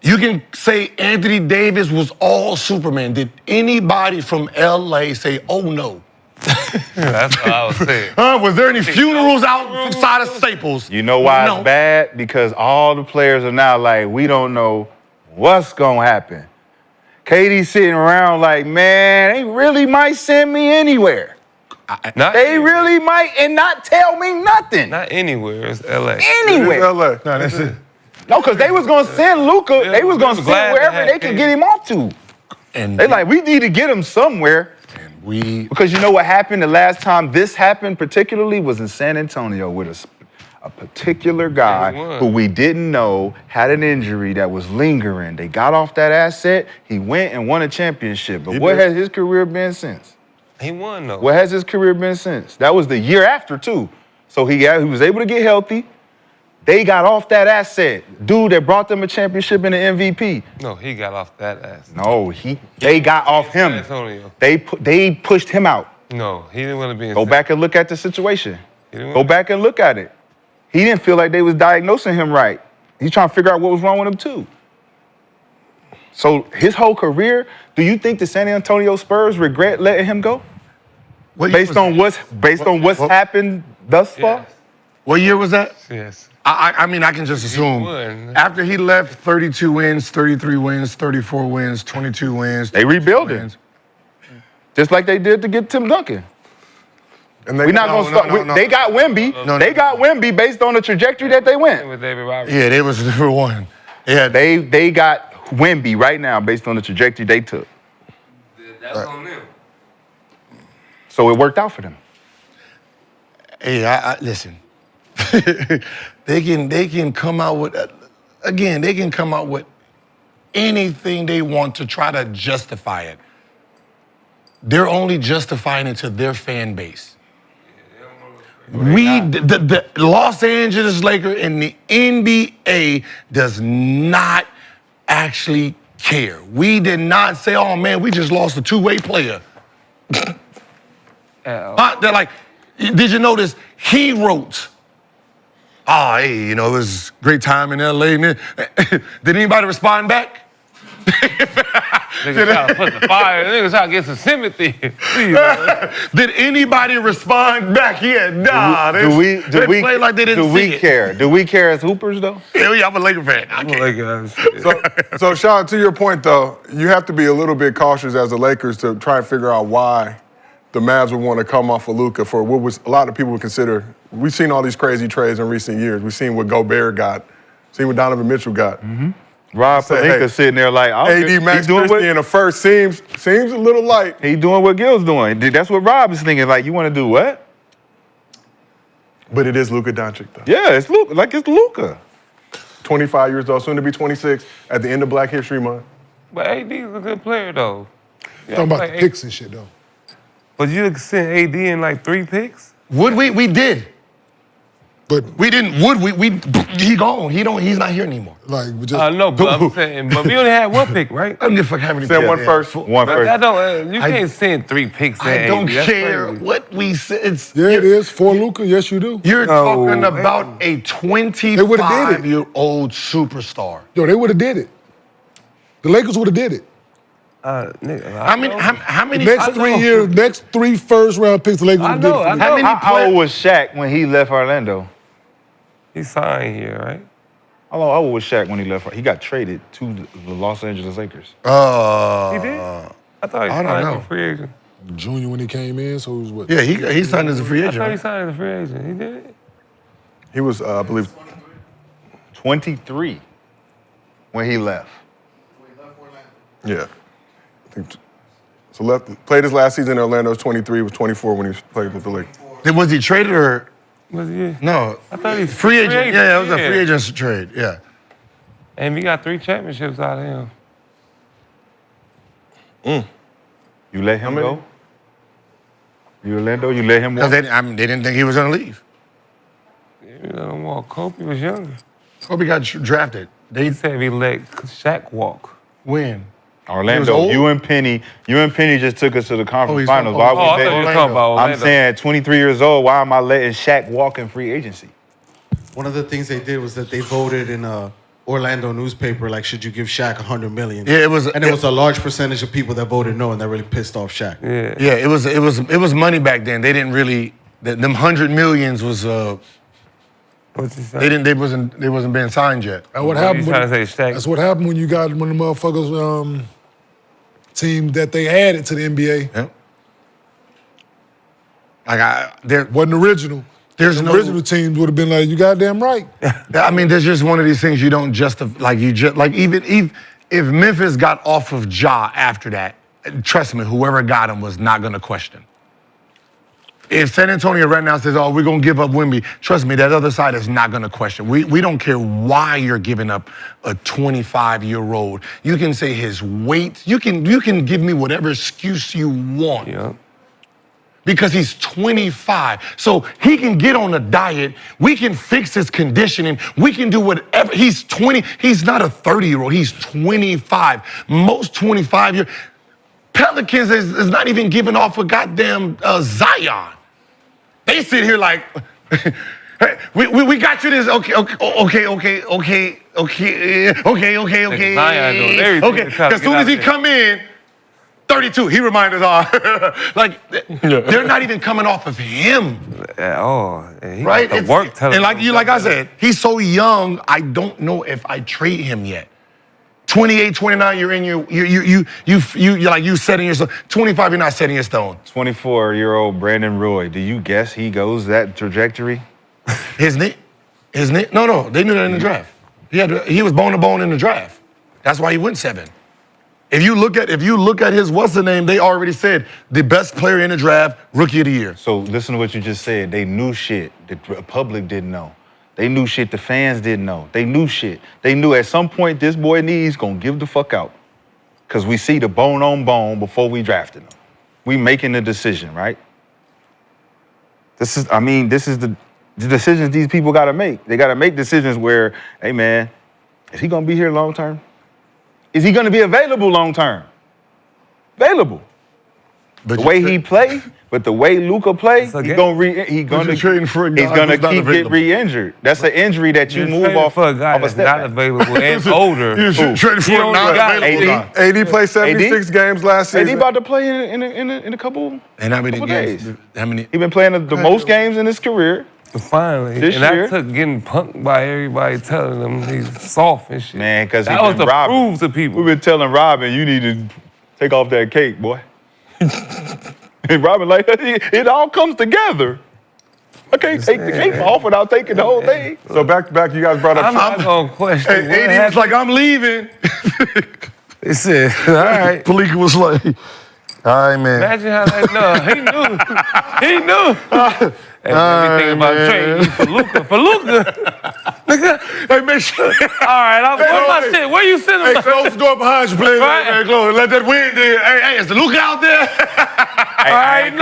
You can say Anthony Davis was all Superman. Did anybody from LA say, oh no? That's what I was saying. Was there any funerals outside of Staples? You know why it's bad? Because all the players are now like, we don't know what's gonna happen. KD's sitting around like, man, they really might send me anywhere. They really might and not tell me nothing. Not anywhere. It's LA. Anywhere. It's LA. No, that's it. No, because they was gonna send Luka. They was gonna send wherever they could get him off to. And they like, we need to get him somewhere. Because you know what happened the last time this happened particularly was in San Antonio with a particular guy who we didn't know had an injury that was lingering. They got off that asset. He went and won a championship. But what has his career been since? He won, though. What has his career been since? That was the year after, too. So he was able to get healthy. They got off that asset. Dude that brought them a championship and an MVP. No, he got off that ass. No, they got off him. Antonio. They pushed him out. No, he didn't want to be in Go back and look at the situation. Go back and look at it. He didn't feel like they was diagnosing him right. He's trying to figure out what was wrong with him, too. So his whole career, do you think the San Antonio Spurs regret letting him go? Based on what's happened thus far? What year was that? Yes. I mean, I can just assume. After he left, 32 wins, 33 wins, 34 wins, 22 wins. They rebuilt it. Just like they did to get Tim Duncan. And We're not gonna start. They got Wemby. They got Wemby based on the trajectory that they went. With David Robinson. Yeah, they was number one. Yeah, they got Wemby right now based on the trajectory they took. That's on them. So it worked out for them. Hey, listen. They can come out with, again, they can come out with anything they want to try to justify it. They're only justifying it to their fan base. The Los Angeles Lakers and the NBA does not actually care. We did not say, oh man, we just lost a two-way player. They're like, did you notice he wrote, oh, hey, it was a great time in LA. Did anybody respond back? Niggas trying to put the fire. Niggas trying to get some sympathy. Did anybody respond back? Yeah, nah. They play like they didn't see it. Care? Do we care as hoopers though? Hell yeah, I'm a Laker fan. I'm a Laker fan. So Sean, to your point though, you have to be a little bit cautious as the Lakers to try and figure out why the Mavs would want to come off of Luka for what was a lot of people would consider. We've seen all these crazy trades in recent years. We've seen what Gobert got, seen what Donovan Mitchell got. Mm-hmm. Rob Pelinka sitting there like, AD Max Christie in the first seems a little light. He doing what Gil's doing. That's what Rob is thinking. Like, you want to do what? But it is Luka Doncic though. Yeah, it's Luka. Like it's Luka. 25 years old, soon to be 26 at the end of Black History Month. But AD is a good player though. Talking about the picks and shit though. But you sent AD in like 3 picks? Would we did. But we didn't. He gone. He's not here anymore. Like we just. No, but I'm saying, but we only had 1 pick, right? I don't give a fuck how many. Said one first. One first. I don't. You can't send 3 picks. I don't care what we said. Yeah, it is for Luka. Yes, you do. You're talking about a 25-year-old superstar. Yo, they would have did it. The Lakers would have did it. Nigga, how many? Next 3 first-round picks, the Lakers would have did it. How old was Shaq when he left Orlando? He signed here, right? How old was Shaq when he left? He got traded to the Los Angeles Lakers. He did? I thought he signed as a free agent. Junior when he came in, so he was what? Yeah, he signed as a free agent. I thought he signed as a free agent. He did? He was, I believe, 23 when he left. Yeah. I think so. Played his last season in Orlando. Was 23. Was 24 when he played with the Lakers. Was he traded or? Was he? No. I thought he was free agent. Yeah, it was a free agent trade. Yeah. And we got 3 championships out of him. You let him go? You Orlando? You let him go? They didn't think he was gonna leave. Yeah, we let him walk. Kobe was younger. Kobe got drafted. They said we let Shaq walk. When? Orlando, you and Penny just took us to the conference finals. Why we I thought you were talking about Orlando. I'm saying at 23 years old, why am I letting Shaq walk in free agency? One of the things they did was that they voted in a Orlando newspaper, like, should you give Shaq $100 million? Yeah, it was. And it was a large percentage of people that voted no, and that really pissed off Shaq. Yeah. Yeah, it was money back then. They didn't really. Them $100 million was. They wasn't being signed yet. And what happened? Trying to say Shaq. That's what happened when you got one of the motherfuckers team that they added to the NBA. Yep. There wasn't original. There's no original teams would have been like, you goddamn right. I mean, there's just one of these things you don't justify. Even if Memphis got off of Ja after that, trust me, whoever got him was not gonna question. If San Antonio right now says, oh, we're going to give up Wemby, trust me, that other side is not going to question. We don't care why you're giving up a 25-year-old. You can say his weight. You can give me whatever excuse you want. Yeah. Because he's 25. So he can get on a diet. We can fix his conditioning. We can do whatever. He's 20. He's not a 30-year-old. He's 25. Most 25-year Pelicans is not even giving off a goddamn Zion. They sit here like, hey, we got you this. Okay. Zion doing everything. Okay. As soon as he come in, 32. He reminded us all. They're not even coming off of him. He right? got the work And like I said, he's so young. I don't know if I trade him yet. 28, 29, you're in you setting your stone. 25, you're not setting your stone. 24-year-old Brandon Roy, do you guess he goes that trajectory? His knee? No, they knew that in the draft. He was bone to bone in the draft. That's why he went 7. If you look at his what's the name, they already said the best player in the draft, rookie of the year. So listen to what you just said. They knew shit that the public didn't know. They knew shit the fans didn't know. They knew shit. They knew at some point this boy needs gonna give the fuck out. Cause we see the bone on bone before we drafted him. We making the decision, right? This is the decisions these people gotta make. They gotta make decisions where, hey man, is he gonna be here long term? Is he gonna be available long term? Available. But the way he play, but the way Luka play, he's gonna get re-injured. That's an injury that you move off for a guy that's not available and older. You're trading for a not available guy. AD played 76 games last season. AD about to play in a couple. And how many games? Days. How many? He been playing the most games in his career. Finally, this year. I took getting punked by everybody telling him he's soft and shit. Man, because that was to prove to people. We've been telling Robin, you need to take off that cake, boy. And Robin like, it all comes together. I can't take the cake off without taking the whole thing. So back, you guys brought up. I'm not gonna question. Hey, AD was like, I'm leaving. They said, all right. Palika was like, all right, man. Imagine how that, he knew. And everything about Trae, for Luka. Hey, make sure. All right, where's my shit? Where you sitting? Hey, close the door behind you, please. Right. Hey, close. Let that wind in. Hey, is the Luka out there? I ain't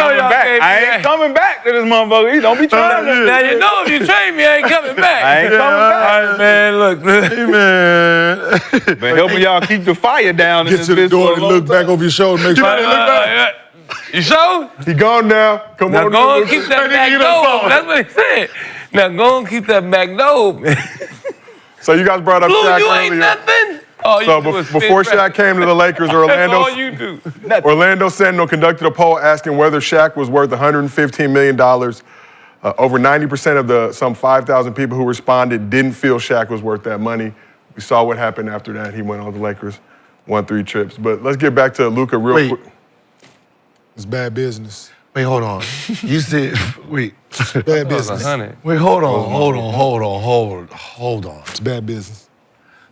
coming back to this motherfucker. He don't be trying to. Now you know if you trade me, I ain't coming back. I ain't coming back. All right, man, look. Hey, man. Been helping y'all keep the fire down. Get to the door and look back over your shoulder. Make sure. You sure? He gone now. Come now on. Now go and keep that back door open. That's what he said. Now go and keep that back door open. So you guys brought up Blue, Shaq you earlier. ain't nothing. All you So do is before spit Shaq came to the Lakers, all you do. Orlando Sentinel conducted a poll asking whether Shaq was worth $115 million. Over 90% of the some 5,000 people who responded didn't feel Shaq was worth that money. We saw what happened after that. He went on the Lakers, won 3 trips. But let's get back to Luka real quick. It's bad business. Wait, hold on. You said, wait. It's bad business. Wait, hold on. It's bad business.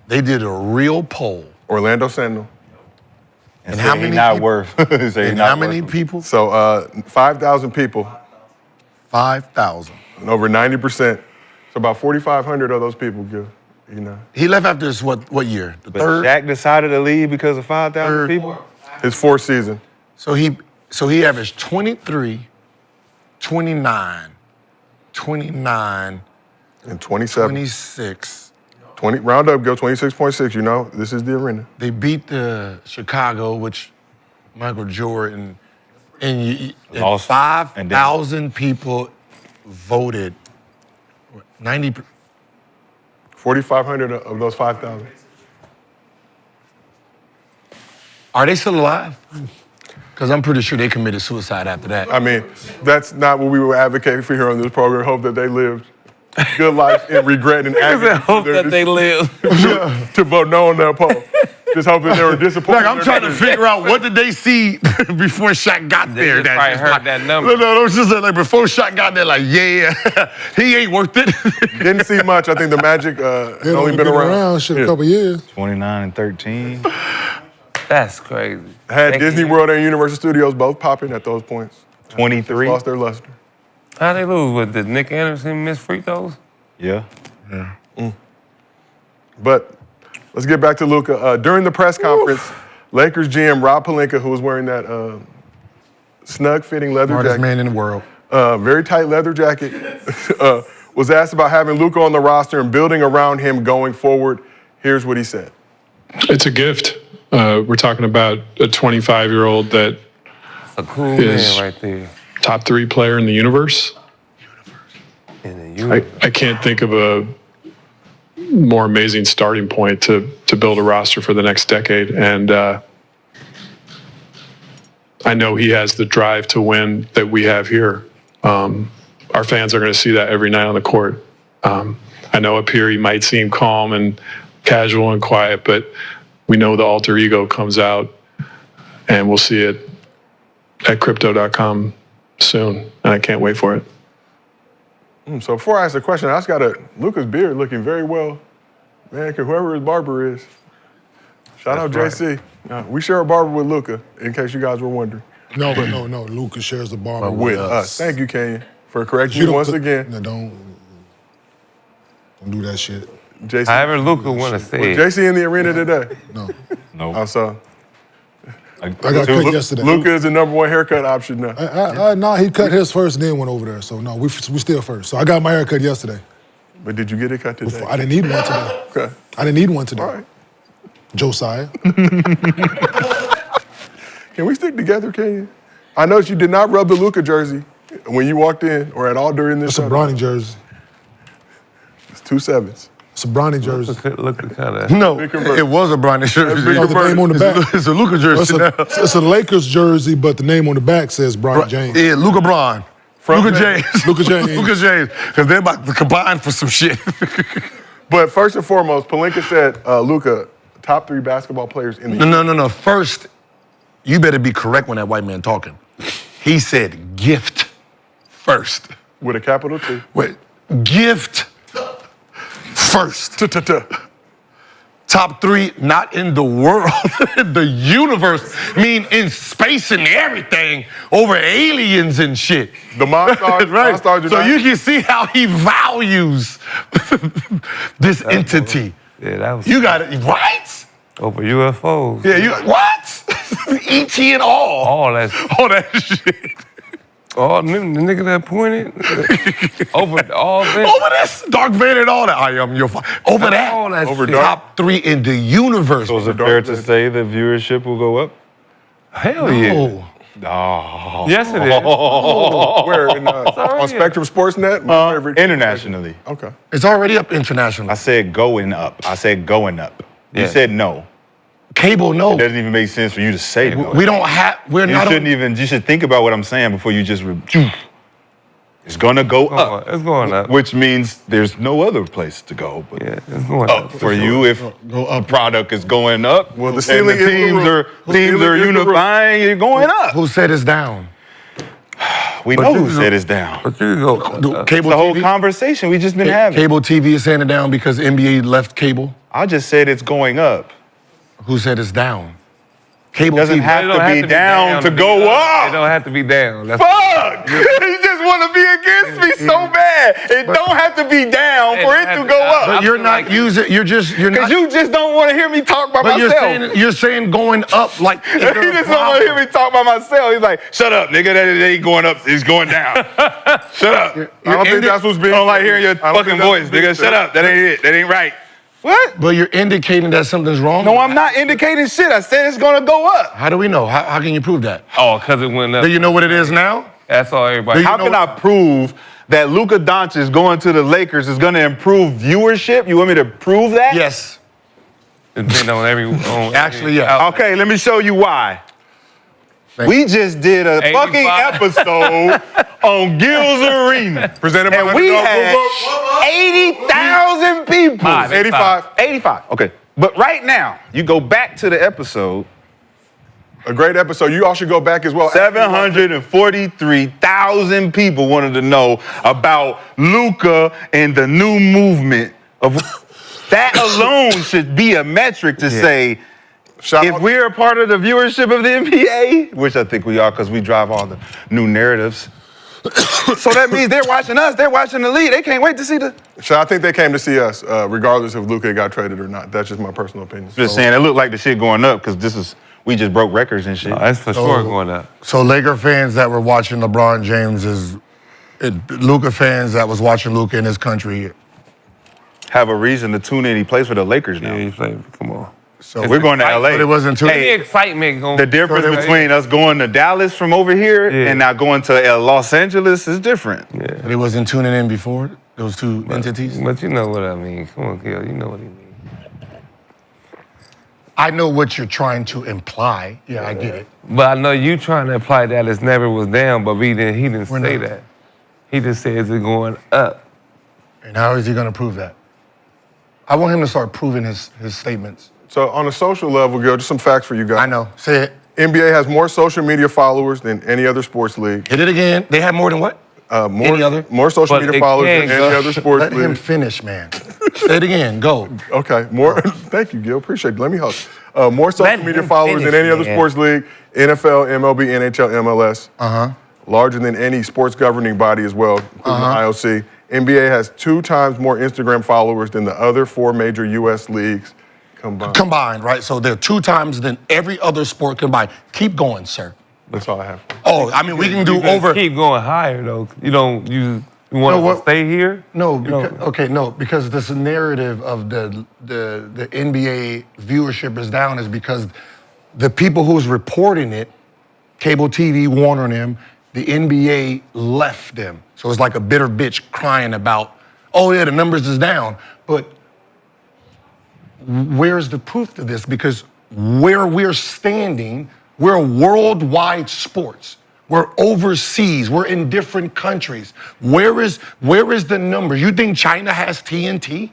They did a real poll. Orlando Sentinel. And how many not people? Worth. And how many people? So 5,000 people. 5,000. And over 90%. So about 4,500 of those people, you know. He left after this, what year? The third? Shaq decided to leave because of 5,000 people? His 4th season. So he averaged 23, 29, 29, and 27. 26. 20, round up, go 26.6, you know. This is the arena. They beat the Chicago, which Michael Jordan, and 5,000 people voted. 4,500 of those 5,000. Are they still alive? Because I'm pretty sure they committed suicide after that. I mean, that's not what we were advocating for here on this program. Hope that they lived good life and regret and agony. Hope that they lived. to vote no on that poll. Just hope that they were disappointed. Like, I'm trying to figure out what did they see before Shaq got there. They probably heard that number. No, it was just like before Shaq got there, like, yeah, he ain't worth it. Didn't see much. I think the Magic had only been around. Shit, a couple years. 29 and 13. That's crazy. Had Disney World and Universal Studios both popping at those points. 23. Lost their luster. How'd they lose? What, did Nick Anderson miss free throws? Yeah. But let's get back to Luka. During the press conference, Lakers GM Rob Pelinka, who was wearing that snug-fitting leather Smartest jacket, man in the world, very tight leather jacket, was asked about having Luka on the roster and building around him going forward. Here's what he said. It's a gift. We're talking about a 25-year-old that a cool is man right there. Top 3 player in the universe. I can't think of a more amazing starting point to build a roster for the next decade. And I know he has the drive to win that we have here. Our fans are going to see that every night on the court. I know up here he might seem calm and casual and quiet, but we know the alter ego comes out, and we'll see it at crypto.com soon, and I can't wait for it. So before I ask the question, I just got Luka's beard looking very well. Man, whoever his barber is. Shout out JC. We share a barber with Luka, in case you guys were wondering. No. Luka shares the barber with us. Thank you, Kenyon, for correcting you once again. No, don't. Don't do that shit. JC, However Luka want to say it. JC in the arena today? No. No. Also, I got cut yesterday. Luka is the #1 haircut option now. No, he cut his first and then went over there. So, no, we still first. So, I got my hair cut yesterday. But did you get it cut today? I didn't need one today. Okay. I didn't need one today. All right. Josiah. Can we stick together, Kenyon? I noticed you did not rub the Luka jersey when you walked in or at all during this It's a Bronny jersey. It's 2 sevens. It's a Bronny jersey. Look kind of. No, it was a Bronny jersey. No, the name on the back. It's a Luka jersey now. It's a Lakers jersey, but the name on the back says Bronny James. Yeah, Luka Bron. Luka James. Luka James. Luka James. Because they're about to combine for some shit. But first and foremost, Pelinka said Luka, top 3 basketball players in the No. First, you better be correct when that white man talking. He said gift first. With a capital T. Wait, gift first. Top 3, not in the world, in the universe, mean in space and everything, over aliens and shit. The Monstars, right? Monstars So you can see how he values this entity. Yeah, that was. You got it, right? Over UFOs. Yeah, you what? E.T. and all. All that. All that shit. Oh, the nigga that pointed over all that. Over this, Dark Vader and all that. I am your father. Over that. All that Over shit. Top 3 in the universe. So is it fair to say the viewership will go up? Hell yeah. Oh. Oh. Yes, it is. Where? On Spectrum Sportsnet? Internationally. Okay. It's already up internationally. I said going up. You Yeah. said no. Cable, no. It doesn't even make sense for you to say no. We don't have, we're You not shouldn't even, you should think about what I'm saying before you just, it's gonna go up. It's going up. Which means there's no other place to go but Yeah, it's going up up. for you if a product is going up. Well, the and ceiling is the teams roof. are The teams ceiling are is the roof. unifying, you're going up. Who said it's down? We know who said it's down. But you go. Cable The whole TV? conversation we just been having. Cable TV is saying it down because NBA left cable. I just said it's going up. Who said it's down? Cable Doesn't TV. have It to don't be down to go It up. don't have to be down. That's Fuck! You just want to be against me so bad. It don't have to be down for it to go up. But you're feel not like- using. You're Because not. you just don't want to hear me talk by But myself. you're saying going up like. He just don't want to hear me talk by myself. He's like, shut up, nigga. That ain't going up. It's going down. Shut up. I don't think that's what's being I don't like hearing your I don't fucking think that's voice, what's being nigga. said. Shut up. That ain't it. That ain't right. What? But you're indicating that something's wrong. No, I'm not indicating shit. I said it's gonna go up. How do we know? How can you prove that? Oh, because it went up. Do you know what it is now? That's all everybody. Do How know- can I prove that Luka Doncic going to the Lakers is gonna improve viewership? You want me to prove that? Yes. Depending on every. On Actually, yeah. Okay, let me show you why. We just did a 85. fucking episode on Gil's Arena. Presented by And we Underdog had 80,000 people. 85. 85. Okay. But right now, you go back to the episode, A great episode. You all should go back as well. 743,000 people wanted to know about Luka and the new movement of that alone should be a metric to say Shout if out- we're a part of the viewership of the NBA, which I think we are because we drive all the new narratives. So that means they're watching us, they're watching the league. They can't wait to see the. So I think they came to see us, regardless if Luka got traded or not. That's just my personal opinion. Just So- saying, it looked like the shit going up because we just broke records and shit. No, that's for sure going up. So Laker fans that were watching LeBron James Luka fans that was watching Luka in his country. Have a reason to tune in. He plays for the Lakers now. Yeah, you play. Come on. So We're going to LA. But it wasn't too. The excitement going. The difference So between us going to Dallas from over here Yeah. and now going to Los Angeles is different. But it wasn't tuning in before those two entities. But you know what I mean. Come on, Gil. You know what he mean. I know what you're trying to imply. Yeah, I get it. But I know you trying to imply Dallas never was down, but he didn't We're say not. that. He just says it's going up. And how is he going to prove that? I want him to start proving his statements. So on a social level, Gil, just some facts for you guys. I know. Say it. NBA has more social media followers than any other sports league. Hit it again. They have more than what? More, Any other? More social But media it followers can than go- any other sports Let him league. finish, man. Say it again. Go. Okay, more. Thank you, Gil. Appreciate it. Let me help. More social Let media him followers than finish, any other man. sports league. NFL, MLB, NHL, MLS. Larger than any sports governing body as well, including the IOC. NBA has 2 times more Instagram followers than the other 4 major U.S. leagues combined. Combined, right? So they're 2 times than every other sport combined. Keep going, sir. That's all I have. Oh, I mean, we can do over. Keep going higher though. You want to stay here? No, because this narrative of the NBA viewership is down is because the people who's reporting it, cable TV, Warner and them, the NBA left them. So it's like a bitter bitch crying about, oh yeah, the numbers is down. But where's the proof to this? Because where we're standing, we're worldwide sports. We're overseas. We're in different countries. Where is the numbers? You think China has TNT?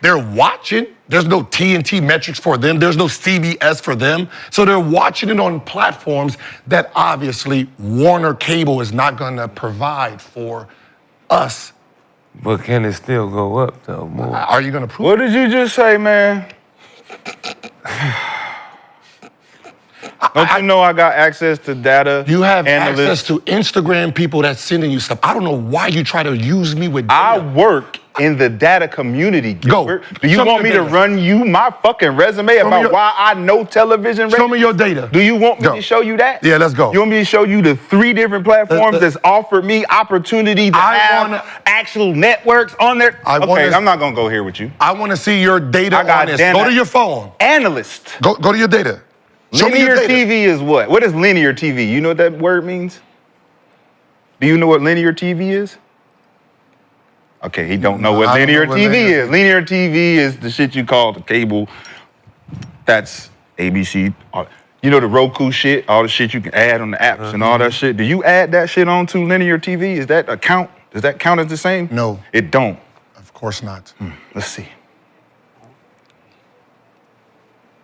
They're watching. There's no TNT metrics for them. There's no CBS for them. So they're watching it on platforms that obviously Warner Cable is not going to provide for us. But can it still go up though? More? Are you going to prove What did you just say, man? Don't you know I got access to data? You have analysts? access to Instagram people that's sending you stuff. I don't know why you try to use me with data. I work in the data community, Gilbert. Do you Show me want me your to data. run you my fucking resume about why I know television Show ratings? me your data. Do you want me Go. to show you that? Yeah, let's go. You want me to show you the 3 different platforms that's offered me opportunity to have actual networks on there? Okay, I'm not gonna go here with you. I want to see your data I got on this. data. Go to your phone. Analyst. Go to your data. Show me Linear your data. TV is what? What is linear TV? You know what that word means? Do you know what linear TV is? Okay, he don't know what I don't linear know what TV linear is. Linear TV is the shit you call the cable. That's ABC. You know the Roku shit, all the shit you can add on the apps and all that shit. Do you add that shit onto linear TV? Is that a count? Does that count as the same? No. It don't. Of course not. Let's see.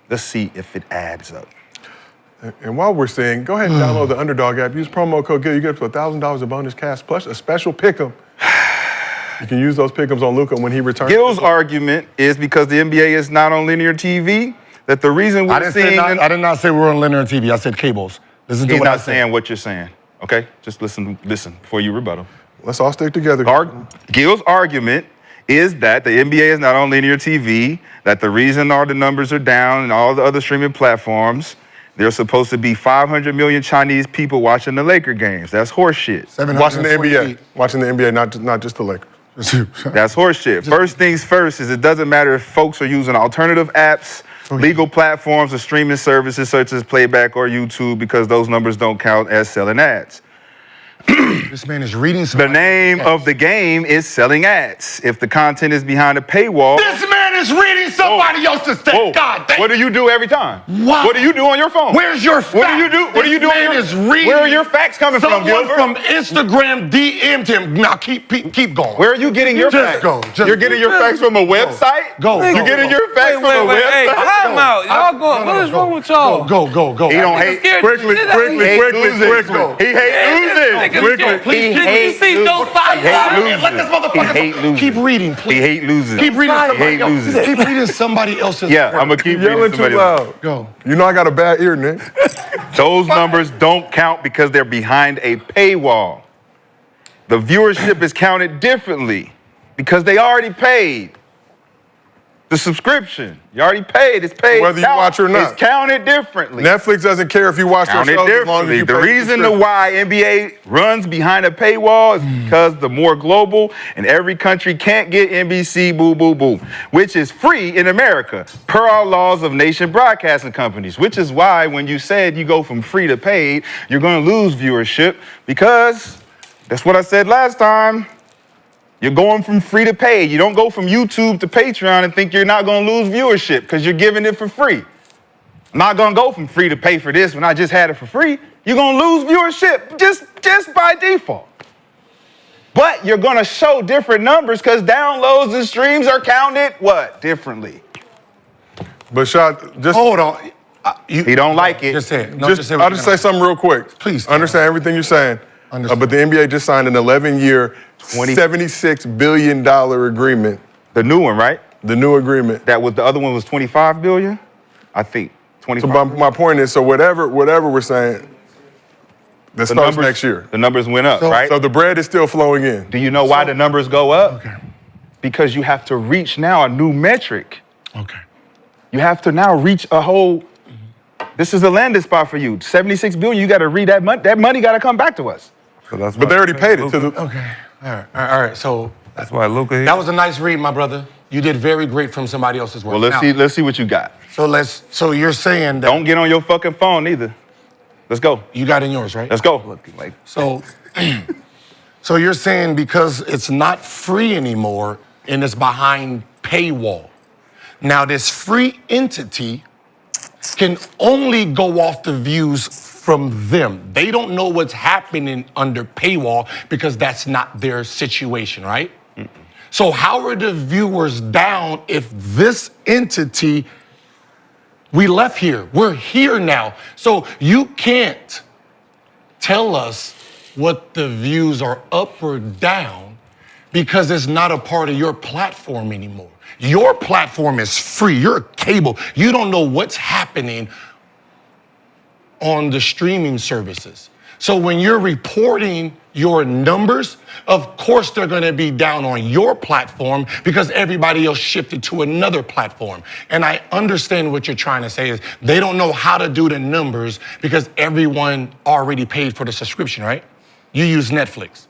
Let's see if it adds up. And while we're saying, go ahead and download the Underdog app. Use promo code GIL. You get up to $1,000 of bonus cash plus a special pick'em. You can use those pick'ems on Luka when he returns. Gil's argument is because the NBA is not on linear TV, that the reason we're seeing... I did not say we were on linear TV. I said cables. Listen to He's what I not said. saying what you're saying, okay? Just listen before you rebuttal. Let's all stick together. Gil's argument is that the NBA is not on linear TV, that the reason all the numbers are down and all the other streaming platforms, there's supposed to be 500 million Chinese people watching the Laker games. That's horseshit. Watching the NBA. Watching the NBA, not just the Lakers. That's horseshit. First things first is it doesn't matter if folks are using alternative apps, legal platforms, or streaming services such as Playback or YouTube because those numbers don't count as selling ads. This man is reading The name of the game is selling ads. If the content is behind a paywall... This man is reading somebody else's thing. God damn. What do you do every time? Wow. What do you do on your phone? Where's your facts? What do you do? What do you do on your Where are your facts coming from, Gilbert? Someone from Instagram DM'd him. Now keep going. Where are you getting your facts? You're getting your facts from a website? You're getting your facts from a website? Hey, time out. Y'all go. What is wrong with y'all? Go. He don't hate Quickly. He hates losing. He hates losing. Let this motherfucker keep reading, please. He hates losing. Keep reading somebody hate else. losing. Keep reading somebody else's. Yeah, I'm gonna keep Yelling reading too somebody else. loud. Go. You know I got a bad ear, Nick. Those numbers don't count because they're behind a paywall. The viewership is counted differently because they already paid. The subscription, you already paid. It's paid. Whether you watch or not. It's counted differently. Netflix doesn't care if you watch their Counted shows as long as differently. you The pay reason subscription. why NBA runs behind a paywall is because the more global and every country can't get NBC, which is free in America per our laws of nation broadcasting companies, which is why when you said you go from free to paid, you're going to lose viewership because that's what I said last time. You're going from free to paid. You don't go from YouTube to Patreon and think you're not going to lose viewership because you're giving it for free. I'm not going to go from free to pay for this when I just had it for free. You're going to lose viewership just by default. But you're going to show different numbers because downloads and streams are counted, what? Differently. But Shad, just Hold on. He don't like it. Just say it. No, I'll just say something real quick. Please. I understand everything you're saying. Understand. But the NBA just signed an 11-year, $76 billion agreement. The new one, right? The new agreement. That was the other one was 25 billion? I think. 25. So my point is, so whatever we're saying, That starts next year. The numbers went up, right? So the bread is still flowing in. Do you know why the numbers go up? Okay. Because you have to reach now a new metric. Okay. You have to now reach a whole. This is a landing spot for you. $76 billion. You got to read that money. That money got to come back to us. So but they already paid it to the. Okay. All right. So That's why Luka. that was a nice read, my brother. You did very great from somebody else's work. Well, let's see what you got. So you're saying that Don't get on your fucking phone either. Let's go. you got in yours, right? Let's go. So, so you're saying because it's not free anymore and it's behind paywall. Now, this free entity can only go off the views from them. They don't know what's happening under paywall because that's not their situation, right? So how are the viewers down if this entity, we left here, we're here now. So you can't tell us what the views are up or down because it's not a part of your platform anymore. Your platform is free, you're cable. You don't know what's happening on the streaming services. So when you're reporting your numbers, of course they're gonna be down on your platform because everybody else shifted to another platform. And I understand what you're trying to say is they don't know how to do the numbers because everyone already paid for the subscription, right? You use Netflix.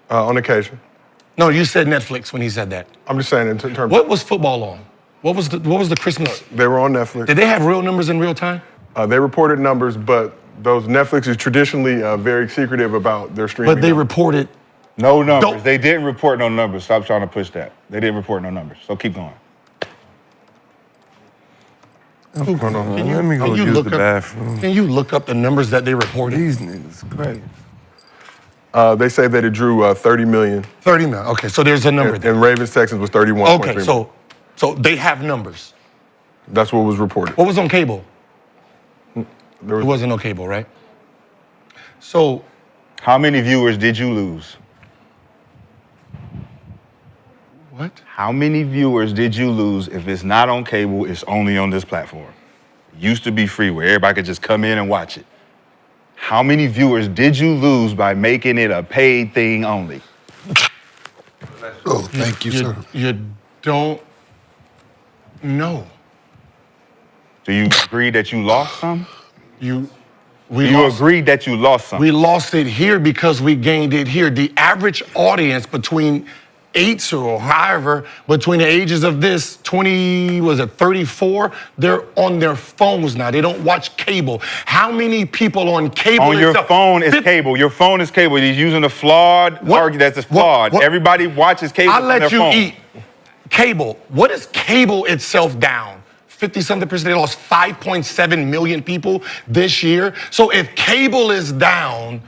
On occasion. No, you said Netflix when he said that. I'm just saying in terms. What was football on? What was the Christmas? They were on Netflix. Did they have real numbers in real time? They reported numbers, but those Netflix is traditionally very secretive about their streaming. But they reported No numbers. They didn't report no numbers. Stop trying to push that. They didn't report no numbers. So keep going. Let me go use the bathroom. Can you look up the numbers that they reported? These niggas crazy. They say that it drew 30 million. 30 million. Okay, so there's a number there. And Ravens Texans was 31. Okay, so they have numbers. That's what was reported. What was on cable? There wasn't no cable, right? So, how many viewers did you lose? What? How many viewers did you lose if it's not on cable, it's only on this platform? It used to be free where everybody could just come in and watch it. How many viewers did you lose by making it a paid thing only? Oh, thank you, sir. You don't know. Do you agree that you lost some? We agreed that you lost some? We lost it here because we gained it here. The average audience between 8 or however, between the ages of this 34, they're on their phones now. They don't watch cable. How many people on cable? On your phone is cable. Your phone is cable. You're using a flawed argument. That's flawed. Everybody watches cable on their phone. I'll let you eat cable. What is cable itself down? 50-something%. They lost 5.7 million people this year. So if cable is down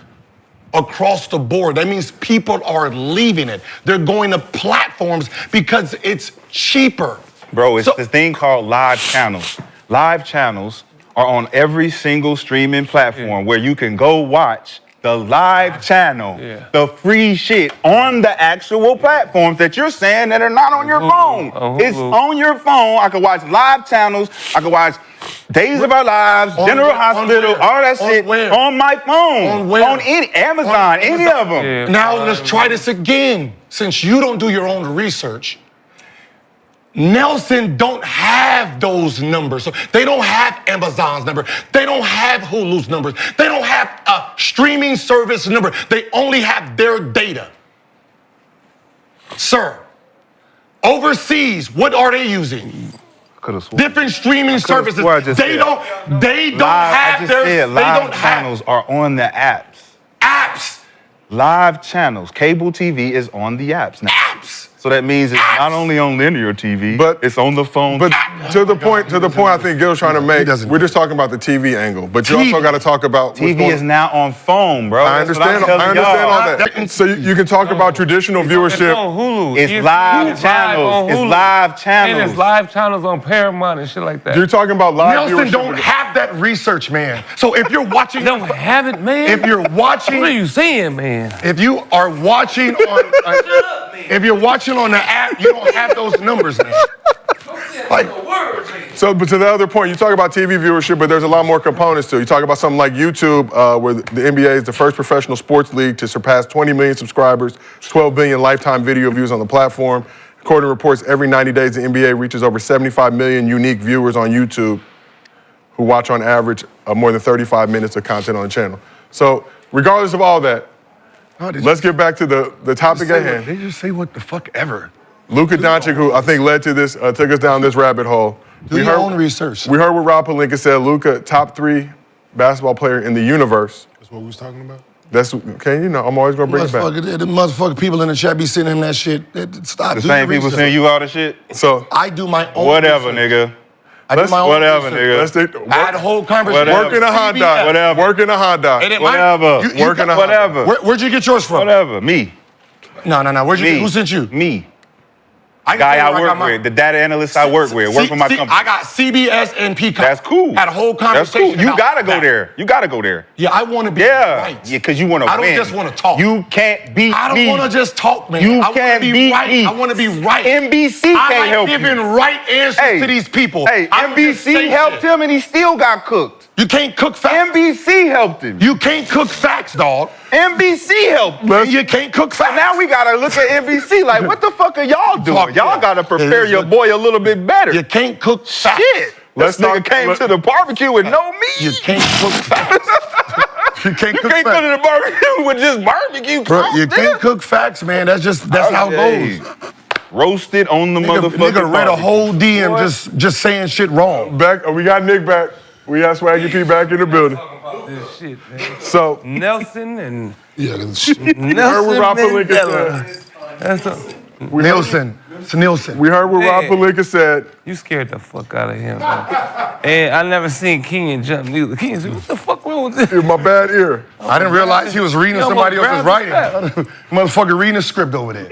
across the board, that means people are leaving it. They're going to platforms because it's cheaper. Bro, it's this thing called live channels. Live channels are on every single streaming platform where you can go watch the live channel, the free shit on the actual platforms that you're saying that are not on your phone. It's on your phone. I can watch live channels. I can watch Days of Our Lives, General Hospital, all that shit on my phone. On any Amazon, any of them. Now let's try this again. Since you don't do your own research, Nelson don't have those numbers. So they don't have Amazon's number. They don't have Hulu's numbers. They don't have a streaming service number. They only have their data. Sir, overseas, what are they using? Different streaming services. They don't have their live channels are on the apps. Apps. Live channels. Cable TV is on the apps now. Apps. So that means it's not only on linear TV, but it's on the phone. But to the point I think Gil's trying to make, we're just talking about the TV angle. But you also got to talk about TV is now on phone, bro. I understand all that. So you can talk about traditional viewership. It's on Hulu. It's live channels. It's live channels. And it's live channels on Paramount and shit like that. You're talking about live Nelson viewership. don't have that research, man. So if you're watching, don't have it, man. If you're watching, what are you saying, man? If you are watching on, if you're watching on the app, you don't have those numbers, man. Like, So, but to the other point, you talk about TV viewership, but there's a lot more components to it. You talk about something like YouTube, where the NBA is the first professional sports league to surpass 20 million subscribers, 12 billion lifetime video views on the platform. According to reports, every 90 days, the NBA reaches over 75 million unique viewers on YouTube who watch on average more than 35 minutes of content on the channel. So, regardless of all that, let's get back to the topic at hand. They just say what the fuck ever. Luka Doncic, who I think led to this, took us down this rabbit hole. Do your own research. We heard what Rob Pelinka said. Luka, top 3 basketball player in the universe. That's what we was talking about? That's okay. You know, I'm always gonna bring it back. The motherfucking people in the chat be sending him that shit. Stop. The same people send you all the shit. So I do my own. Whatever, research. nigga. I do my own. Whatever, research. nigga. I had a whole conversation. Work in a hot dog. Whatever. Work in a hot dog. Whatever. Work in a hot dog. Whatever. Where'd you get yours from? Whatever. Me. No. Where'd you? Me. Who sent you? Me. I Guy I work with, the data analyst I work with, work for my company. I got CBS and Peacock. That's cool. Had a whole That's conversation. cool. You about gotta go that. there. You gotta go there. Yeah, I want to be right. Yeah, because you want to I win. don't just want to talk. You can't beat me. I don't want to just talk, man. You I can't wanna be beat right. me. I want to be right. NBC I can't like help you. giving right answers to these people. Hey, I don't just NBC say helped shit. him and he still got cooked. You can't cook facts. NBC helped him. You can't cook facts, dog. NBC helped him. You can't cook facts. Now we gotta look at NBC like, what the fuck are y'all doing? Fuck Y'all yeah. gotta prepare your boy a little bit better. You can't cook facts. Shit. Let's This nigga talk- came let- to the barbecue with no meat. You can't cook facts. You can't You cook can't go facts. to the barbecue with just barbecue. Bro, sauce, you nigga. can't cook facts, man. That's how it Hey, goes. roasted on the motherfucking Nigga read a barbecue. whole DM What? just saying shit wrong. Back. We got Nick back. We got Swaggy P back in the building. This shit, man. So Nelson and Yeah, that's shit. heard what Nelson Rob Pelinka Mandela. said. That's a, Nielsen. It's Nielsen. We heard what Rob Hey. Pelinka said. you scared the fuck out of him, man. And I never seen Kenyon jump neither. Kenyon said, what the fuck wrong with this? In my bad ear. I didn't realize he was reading You somebody almost else's grabbed writing. Motherfucker reading a script over there.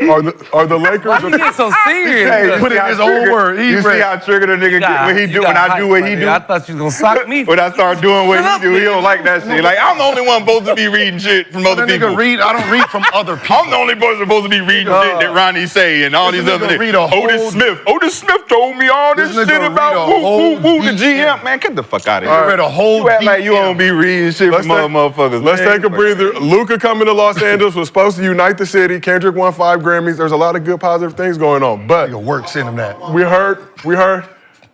Are the Lakers? Why you get so serious? Hey, man? put it in his own word. He You see read. how triggered a nigga get when he You do got when I hype, do what my he nigga. do. I thought you was gonna sock me. When I start doing what Shut he up, do, he nigga. don't like that shit. Like I'm the only one supposed to be reading shit from other That people. nigga read. I don't read from other people. I'm the only person supposed to be reading shit that Ronnie say and all This these other nigga read a niggas. whole- Otis Smith told me all this This shit nigga read about a woo whole the DM. GM. Man, get the fuck out of I here. read a whole You act like you DM. don't be reading shit Let's from other take- motherfuckers. Let's man. take a breather. Luka coming to Los Angeles was supposed to unite the city. Kendrick won 5 Grammys. There's a lot of good, positive things going on. But Nigga work send him that. we heard.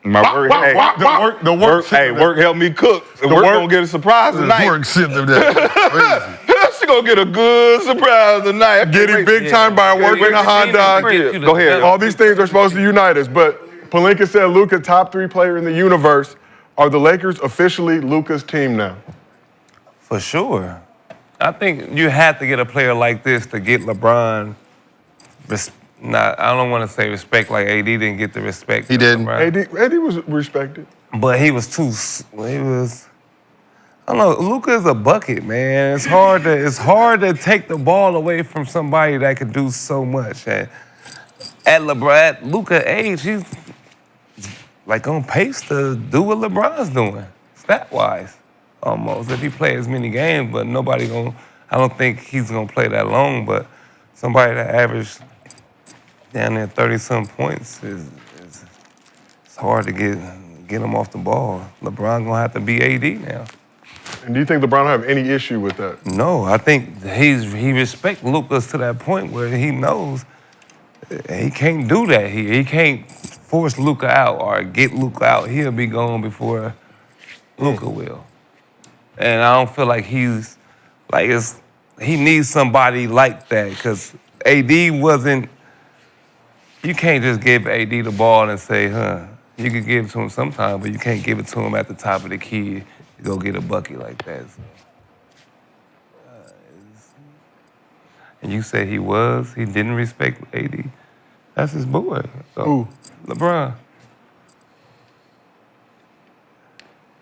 My work, hey, The work send hey, him work helped me cook. The work gonna get a surprise that. tonight. Work send him that. She gonna get a good surprise tonight. I can't Getting wait. big time by working a hot dog. Go ahead. All these things are supposed to unite us. But Pelinka said Luka, top 3 player in the universe. Are the Lakers officially Luka's team now? For sure. I think you had to get a player like this to get LeBron. I don't want to say respect like AD didn't get the respect. He didn't. LeBron. Eddie was respected. But he was too. He was. I don't know. Luka is a bucket, man. It's hard to take the ball away from somebody that can do so much. And at Luka age, he's like on pace to do what LeBron's doing, stat wise, almost. If he plays as many games, but nobody gonna. I don't think he's gonna play that long. But somebody that averaged down there 30-some points it's hard to get him off the ball. LeBron gonna have to be AD now. And do you think LeBron have any issue with that? No, I think he respects Luka to that point where he knows he can't do that here. He can't force Luka out or get Luka out. He'll be gone before Luka will. And I don't feel like he needs somebody like that because AD wasn't. You can't just give AD the ball and say, you can give it to him sometime, but you can't give it to him at the top of the key to go get a bucket like that. So, and you said he didn't respect AD. That's his boy. So, Who? LeBron.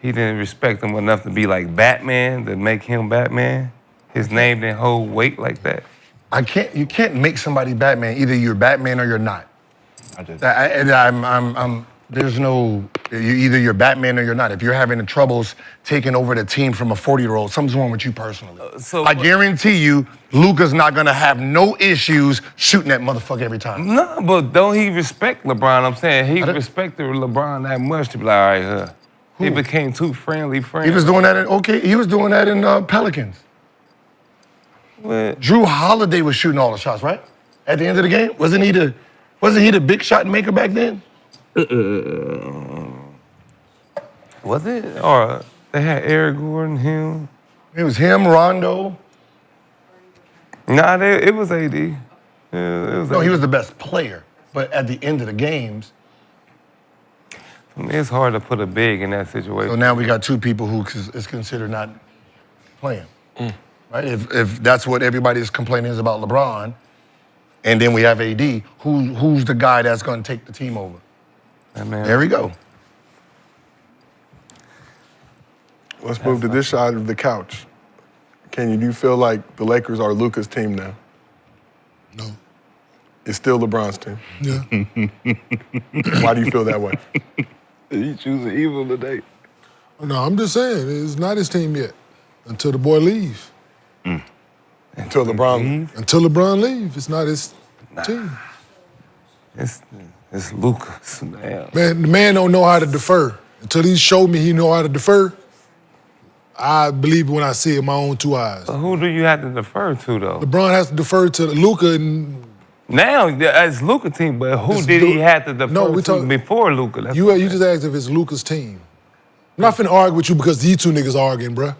He didn't respect him enough to be like Batman, to make him Batman. His name didn't hold weight like that. You can't make somebody Batman. Either you're Batman or you're not. There's no You're Batman or you're not. If you're having troubles taking over the team from a 40-year-old, something's wrong with you personally. I guarantee you, Luka's not gonna have no issues shooting that motherfucker every time. No, but don't he respect LeBron? I'm saying he respected LeBron that much to be like, all right, he became too friendly. He was doing that he was doing that in Pelicans. What? Drew Holiday was shooting all the shots, right? At the end of the game, wasn't he the big shot maker back then? Was it? Or they had Eric Gordon, him. It was him, Rondo. Nah, it was AD. Yeah, it was No, AD. he was the best player. But at the end of the games, I mean, it's hard to put a big in that situation. so now we got two people who is considered not playing. Right? If that's what everybody's complaining is about LeBron, and then we have AD, who's the guy that's going to take the team over? There we go. Let's move to this side of the couch. Kenyon, do you feel like the Lakers are Luka's team now? No. It's still LeBron's team. Yeah. Why do you feel that way? You choosing evil today. No, I'm just saying, it's not his team yet. Until the boy leave. Until LeBron. Until LeBron leave, it's not his team. It's Luka's. Damn. Man, the man don't know how to defer. Until he showed me he know how to defer, I believe it when I see it with my own two eyes. So who do you have to defer to, though? LeBron has to defer to Luka and Now, it's Luka's team, but who did he have to defer to before Luka? you just asked if it's Luka's team. I'm not finna argue with you because these two niggas arguing, bruh.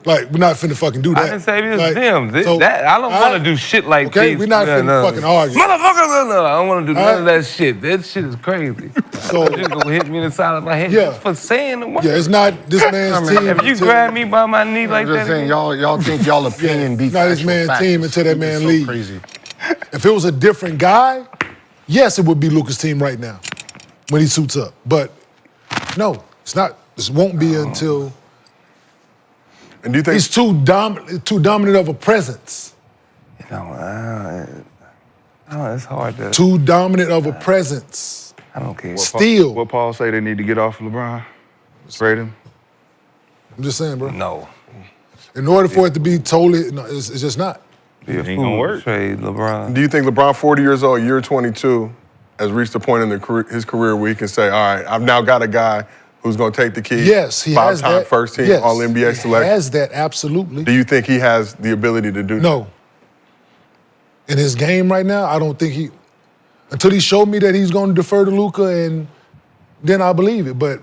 Like, we're not finna fucking do that. I didn't say it was Like, them. so, I don't want to do shit like okay, this. we're not finna fucking argue. Motherfucker, no, I don't want to do none of that shit. That shit is crazy. So, You're just gonna hit me in the side of my head just for saying the word. Yeah, it's not this man's team. If you grab me by my knee like I'm just that, saying, y'all think y'all opinion beats not his actual man's facts. team until that It's man so leaves. crazy. If it was a different guy, yes, it would be Luka's team right now when he suits up. But no, it's not. This won't be until And do you think he's too dominant of a presence. it's hard to. Too dominant of a presence. I don't care. Still. What Paul say they need to get off LeBron? Trade him? I'm just saying, bro. No. In order for it to be totally, no, it's just not. Be a Ain't fool gonna to work. trade LeBron. Do you think LeBron, 40 years old, year 22, has reached a point in his career where he can say, all right, I've now got a guy who's going to take the key? Yes, he has that. Five-time first team, Yes, All-NBA he selection. has that, absolutely. Do you think he has the ability to do that? No. In his game right now, I don't think he, until he showed me that he's going to defer to Luka, and then I believe it. But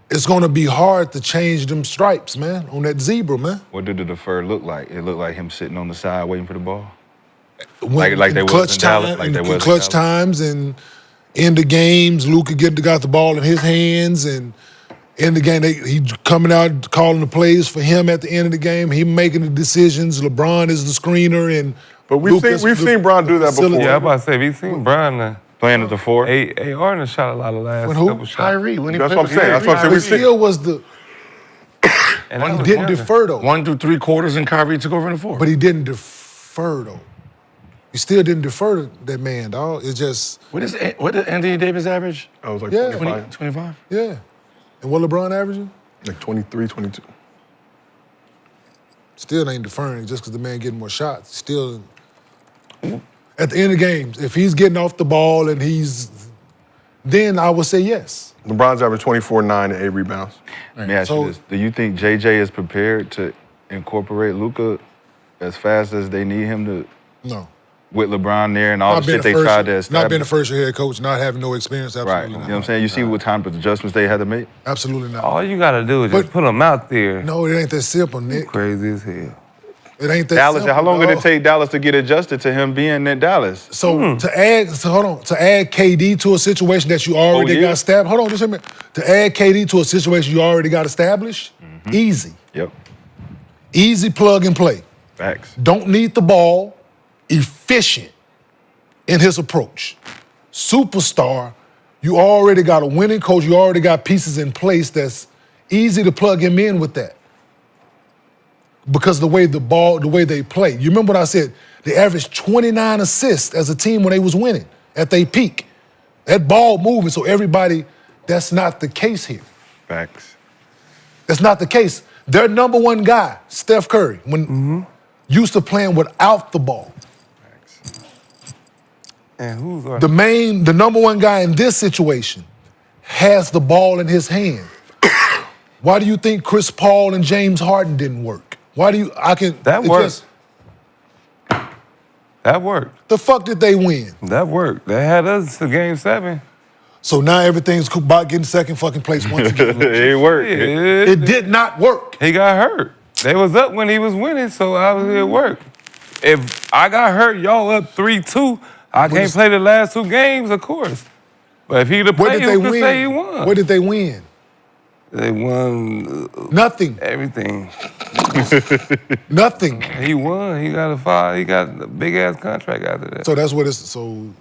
it's going to be hard to change them stripes, man, on that zebra, man. What did the defer look like? It looked like him sitting on the side waiting for the ball? When, Like they in was clutch in Dallas, time, like they in was in clutch Dallas. times and in the games, Luka got the ball in his hands, and in the game, he coming out calling the plays for him at the end of the game. He making the decisions. LeBron is the screener, and But we've seen Bron do that before. Yeah, I'm about to say, we've seen Brian Playing at the four? AR shot a lot of last When who? couple shots. Kyrie, when he That's played what I'm with saying. That's what I'm saying. But We've seen. still was the, And that he was didn't one. defer though. 1 through 3 quarters, and Kyrie took over in the 4th. But he didn't defer though. He still didn't defer to that man, dog. It's just, What did Anthony Davis average? I was like Yeah. 25. 25? yeah. And what LeBron averaging? Like 23, 22. Still ain't deferring just because the man getting more shots. Still, at the end of the games, if he's getting off the ball and then I would say yes. LeBron's average 24, 9, and 8 rebounds. Let me ask So- you this. Do you think JJ is prepared to incorporate Luka as fast as they need him to, No. with LeBron there and all Not the being shit the they first, tried to not establish? being the first year head coach, not having no experience, Right. absolutely You know not. what I'm saying? You see what type of adjustments they had to make? Absolutely not. All you gotta do is just But- put them out there. No, it ain't that simple, Nick. Crazy as hell. It ain't that Dallas, simple. how long did it dog. take Dallas to get adjusted to him being in Dallas? So to add KD to a situation that you already yeah? got established. Hold on, just a minute. To add KD to a situation you already got established, easy. Yep. Easy plug and play. Facts. Don't need the ball, efficient in his approach. Superstar, you already got a winning coach, you already got pieces in place that's easy to plug him in with that. Because the way they play. You remember what I said? They averaged 29 assists as a team when they was winning at their peak. That ball moving, so everybody That's not the case here. Facts. That's not the case. Their number one guy, Steph Curry, used to playing without the ball. And who's the number one guy in this situation has the ball in his hand. Why do you think Chris Paul and James Harden didn't work? Why do you? That worked. That worked. The fuck did they win? That worked. They had us to Game 7. So now everything's about getting second fucking place once again. It worked. It did not work. He got hurt. They was up when he was winning, so obviously it worked. If I got hurt, y'all up 3-2, I can't play the last 2 games, of course. But if he'd have played, you could say he won. What did they win? They won nothing. Everything. Nothing. He won. He got a big ass contract after that. So that's what it's so.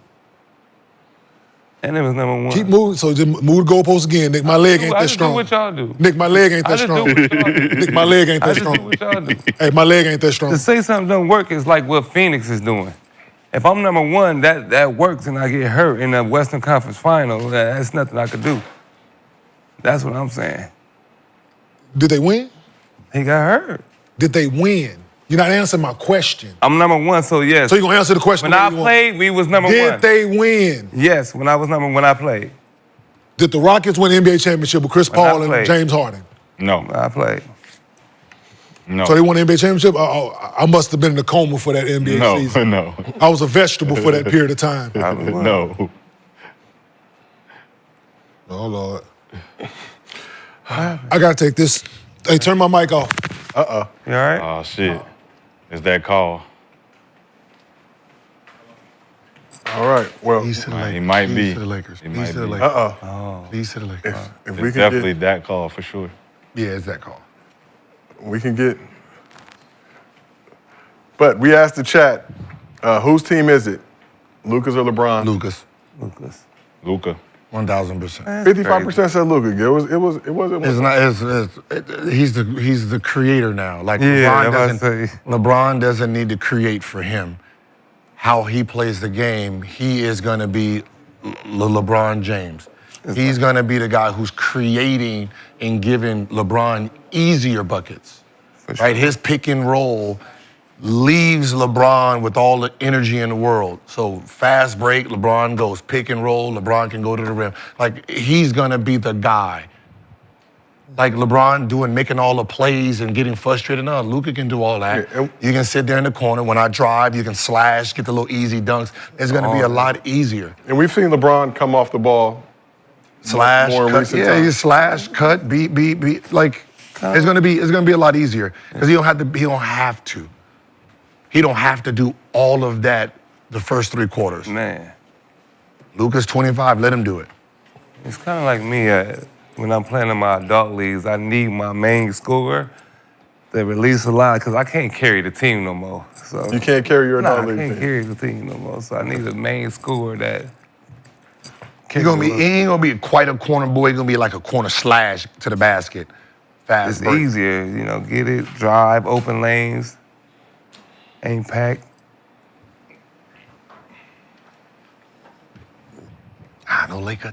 And it was number 1. Keep moving. So just move the goalpost again. Nick, my leg ain't that strong. I just do what y'all do. Nick, my leg ain't that strong. Nick, my leg ain't that strong. I just do what y'all do. Hey, my leg ain't that strong. To say something don't work is like what Phoenix is doing. If I'm number 1, that works, and I get hurt in the Western Conference Final, that's nothing I could do. That's what I'm saying. Did they win? He got hurt. Did they win? You're not answering my question. I'm number 1, so yes. So you're gonna answer the question. When I played, we was number 1. Did they win? Yes, when I played. Did the Rockets win the NBA championship with Chris Paul and James Harden? No. When I played. No. So they won the NBA championship? I must have been in a coma for that NBA season. No. I was a vegetable for that period of time. No. Oh, Lord. I gotta take this. Hey, turn my mic off. You all right? Oh, shit. It's that call. All right. Well, He might be. These to the Lakers. He might These to the be. Lakers. These to the Lakers. If we It's can definitely get, that call for sure. Yeah, it's that call. we can get. But we asked the chat, whose team is it? Luka's or LeBron? Lucas. Luka. 1,000%. 55% said Luka. It wasn't. It's not. He's the creator now. Like Yeah, LeBron doesn't need to create for him. How he plays the game, he is going to be LeBron James. He's going to be the guy who's creating and giving LeBron easier buckets. Right? His pick and roll leaves LeBron with all the energy in the world. So fast break, LeBron goes. Pick and roll, LeBron can go to the rim. Like, he's going to be the guy. Like LeBron making all the plays and getting frustrated. No, Luka can do all that. Yeah, You can sit there in the corner. When I drive, you can slash, get the little easy dunks. It's going to be a lot easier. And we've seen LeBron come off the ball. Slash, more in cut. recent Yeah, times. you slash, cut, beat. Like, it's going to be a lot easier because he don't have to. He don't have to do all of that the first 3 quarters. Man. Luka's 25. Let him do it. It's kind of like me when I'm playing in my adult leagues. I need my main scorer to release a lot because I can't carry the team no more. So You can't carry your adult I league can't team. carry the team no more. So I need a main scorer that. He ain't gonna be quite a corner boy. He's gonna be like a corner slash to the basket. Fast It's break. easier, get it, drive, open lanes, ain't packed. No Laker.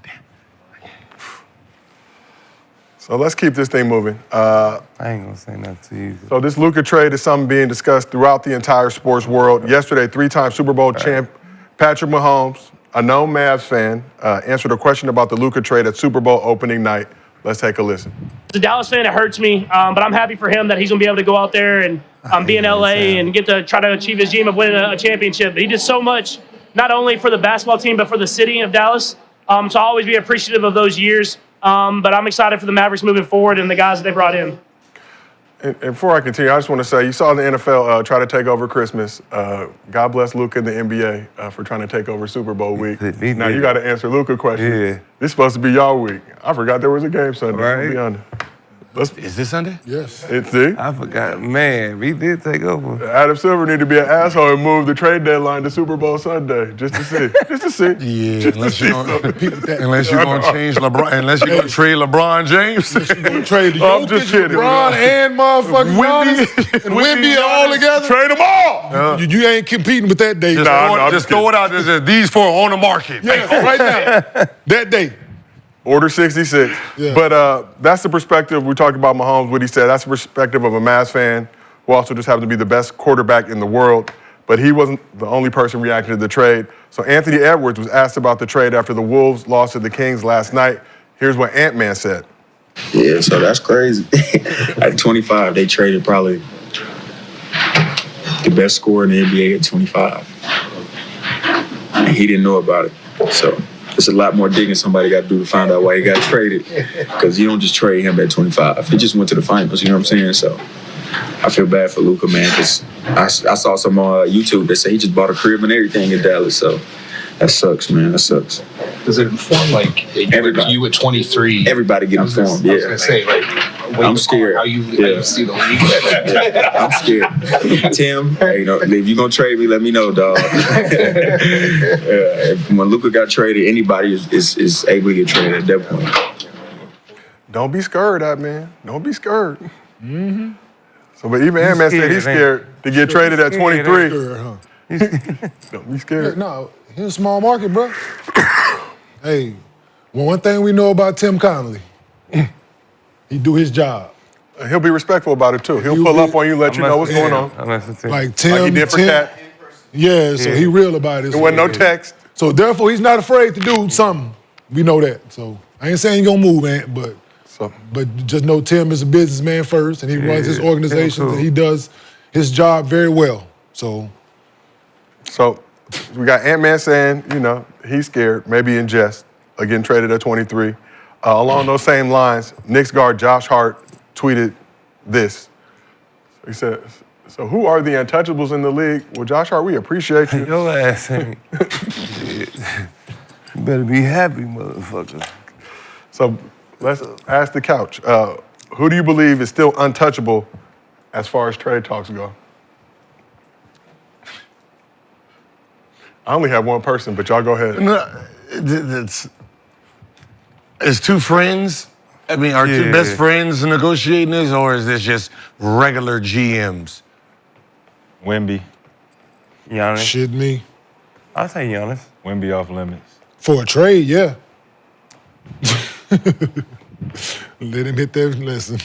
So let's keep this thing moving. I ain't gonna say nothing to you. So this Luka trade is something being discussed throughout the entire sports world. Yesterday, 3-time Super Bowl champ Patrick Mahomes, a known Mavs fan, answered a question about the Luka trade at Super Bowl opening night. Let's take a listen. As a Dallas fan, it hurts me, but I'm happy for him that he's going to be able to go out there and be in LA and get to try to achieve his dream of winning a championship. But he did so much, not only for the basketball team, but for the city of Dallas. So I'll always be appreciative of those years. But I'm excited for the Mavericks moving forward and the guys that they brought in. And before I continue, I just want to say, you saw the NFL try to take over Christmas. God bless Luka and the NBA for trying to take over Super Bowl week. Now you got to answer Luka question. Yeah. This is supposed to be y'all week. I forgot there was a game Sunday. Right. I'll be honest. Is this Sunday? Yes. See? I forgot. Man, we did take over. Adam Silver need to be an asshole and move the trade deadline to Super Bowl Sunday just to see. Just to see. Yeah, Just to unless see you're gonna, something. unless you're gonna change LeBron, unless you're gonna trade LeBron James. Trade I'm just kidding. LeBron and motherfucking Giannis and Wemby all together. Trade them all. You ain't competing with that day. I'm Just throw it out there. These 4 on the market. Yeah, right now. That day. Order 66. Yeah. But that's the perspective. We talked about Mahomes, what he said. That's the perspective of a Mavs fan who also just happened to be the best quarterback in the world. But he wasn't the only person reacting to the trade. So Anthony Edwards was asked about the trade after the Wolves lost to the Kings last night. Here's what Ant-Man said. Yeah, so that's crazy. At 25, they traded probably the best scorer in the NBA at 25. And he didn't know about it. So it's a lot more digging somebody got to do to find out why he got traded. Because you don't just trade him at 25. He just went to the finals, you know what I'm saying? So I feel bad for Luka, man, because I saw some on YouTube that say he just bought a crib and everything in Dallas. So that sucks, man. That sucks. Does it inform like you at 23? Everybody get informed. Yeah. I was gonna say like, I'm scared. How you see the league? I'm scared. Tim, hey, if you gonna trade me, let me know, dog. When Luka got traded, anybody is able to get traded at that point. Don't be scared, that man. Don't be scared. Mm-hmm. So, but even Ant-Man said he's scared to get traded at 23. Don't be scared. No, he's a small market, bro. Hey, one thing we know about Tim Connolly, he do his job. He'll be respectful about it too. He'll pull up on you, let you know what's going on. Like Tim, like he did for Cat. Yeah, so he real about it. There wasn't no text. So therefore, he's not afraid to do something. We know that. So I ain't saying he gonna move, Ant, but just know Tim is a businessman first, and he runs his organization, and he does his job very well. So we got Ant-Man saying, he's scared, maybe in jest, of getting traded at 23. Along those same lines, Knicks guard Josh Hart tweeted this. He said, so who are the untouchables in the league? Well, Josh Hart, we appreciate you. Your ass ain't. You better be happy, motherfucker. So let's ask the couch. Who do you believe is still untouchable as far as trade talks go? I only have one person, but y'all go ahead. It's two friends. I mean, are two best friends negotiating this, or is this just regular GMs? Wemby. Giannis. Shit me. I'll say Giannis. Wemby off limits. For a trade, yeah. Let him hit that lesson.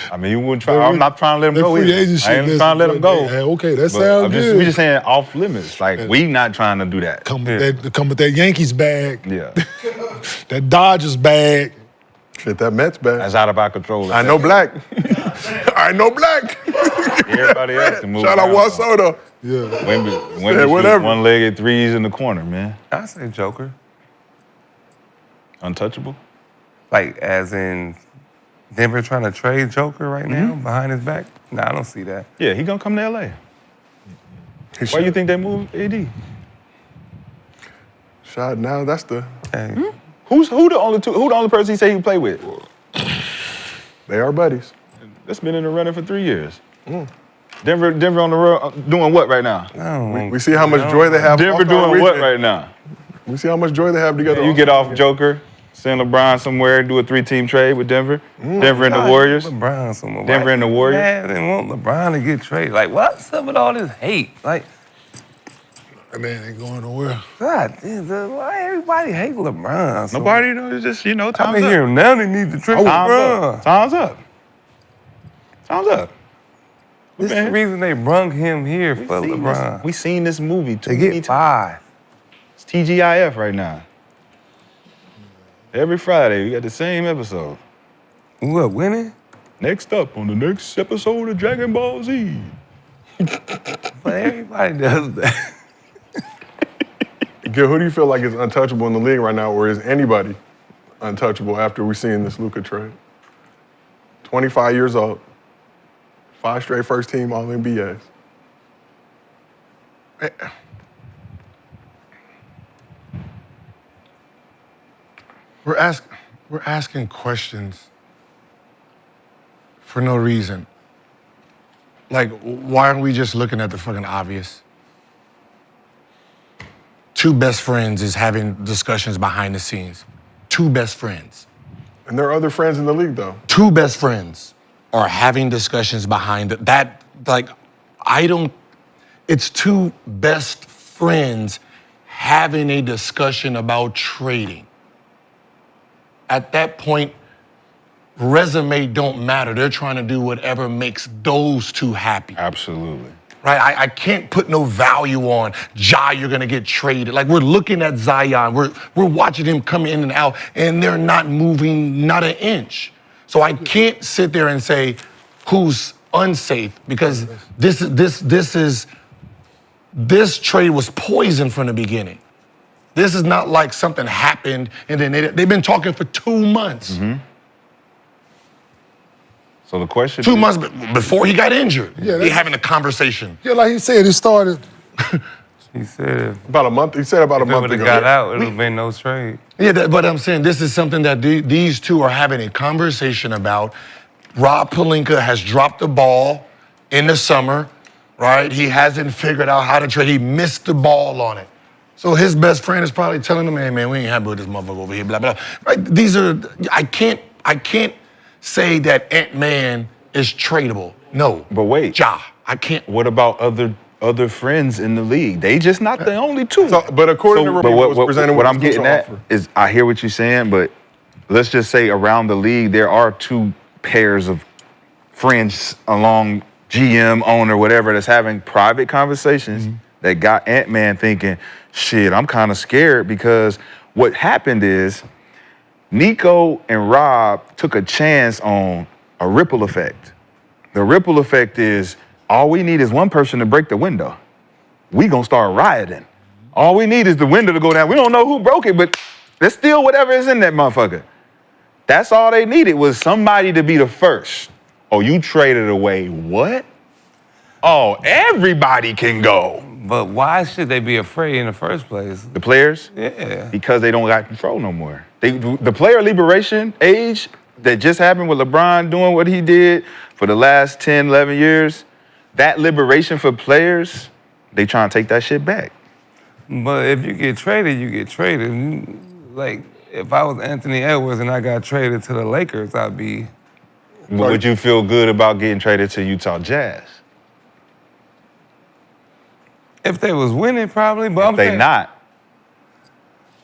I mean, you wouldn't try. I'm not trying to let him go free either. agency I ain't trying to let him go. Hey, okay, that sounds good. We just saying off limits. Like, we not trying to do that. Come with that Yankees bag. Yeah. That Dodgers bag. Shit, that Mets bag. That's out of our control. I know black. I know black. Everybody else can move Shout out around. Wasoda. Yeah. Wemby whatever. one-legged threes in the corner, man. I say Joker. Untouchable? Like, as in Denver trying to trade Joker right now behind his back? Nah, I don't see that. Yeah, he gonna come to LA. Why you think they moved AD? Shot now, that's the. Hey. Who the only person he say he played with? They are buddies. That's been in the running for 3 years. Denver on the road doing what right now? We see how much joy they have. Denver doing what right now? We see how much joy they have together. You get off Joker, send LeBron somewhere, do a 3-team trade with Denver. Denver and the Warriors. LeBron somewhere. Denver and the Warriors. Yeah, they want LeBron to get traded. Like, what's up with all this hate? Like, That man ain't going nowhere. God, why everybody hate LeBron? So Nobody knows. It's just, time's I've been up. hearing now they need to trade LeBron. Time's up. Time's up. This is the reason they brung him here for LeBron. We seen this movie too To many get times. 5. It's TGIF right now. Every Friday, we got the same episode. What, winning? Next up on the next episode of Dragon Ball Z. But everybody does that. Gil, who do you feel like is untouchable in the league right now, or is anybody untouchable after we've seen this Luka trade? 25 years old, 5 straight first team All-NBAs. We're asking questions for no reason. Like, why aren't we just looking at the fucking obvious? Two best friends is having discussions behind the scenes. Two best friends. And there are other friends in the league, though. Two best friends are having discussions behind that. Like, it's two best friends having a discussion about trading. at that point, resume don't matter. They're trying to do whatever makes those two happy. Absolutely. Right? I can't put no value on you're gonna get traded. Like we're looking at Zion, we're watching him come in and out, and they're not moving not an inch. So I can't sit there and say who's unsafe because this trade was poison from the beginning. This is not like something happened and then they've been talking for 2 months. So the question 2 months before he got injured, Yeah, they having a conversation. Yeah, like he said, it started. He said About a month. He said about a if it month would have ago. got out, it would have been no trade. Yeah, but I'm saying this is something that these two are having a conversation about. Rob Pelinka has dropped the ball in the summer, right? He hasn't figured out how to trade. He missed the ball on it. So his best friend is probably telling him, hey, man, we ain't happy with this motherfucker over here, blah, blah. Right? These are, I can't say that Ant-Man is tradable. No. But wait. I can't. What about other friends in the league? They just not the only two. So, but according to but what was presented, what I'm his getting at offer. is I hear what you're saying, but let's just say around the league there are two pairs of friends along GM, owner, whatever, that's having private conversations that got Ant-Man thinking, shit, I'm kind of scared because what happened is Nico and Rob took a chance on a ripple effect. The ripple effect is all we need is one person to break the window. We gonna start rioting. All we need is the window to go down. We don't know who broke it, but there's still whatever is in that motherfucker. That's all they needed was somebody to be the first. Oh, you traded away what? Oh, everybody can go. But why should they be afraid in the first place? The players? Yeah. Because they don't got control no more. The player liberation age that just happened with LeBron doing what he did for the last 10, 11 years, that liberation for players, they trying to take that shit back. But if you get traded, you get traded. Like, if I was Anthony Edwards and I got traded to the Lakers, I'd be... Would you feel good about getting traded to Utah Jazz? If they was winning, probably, but I'm They saying, not.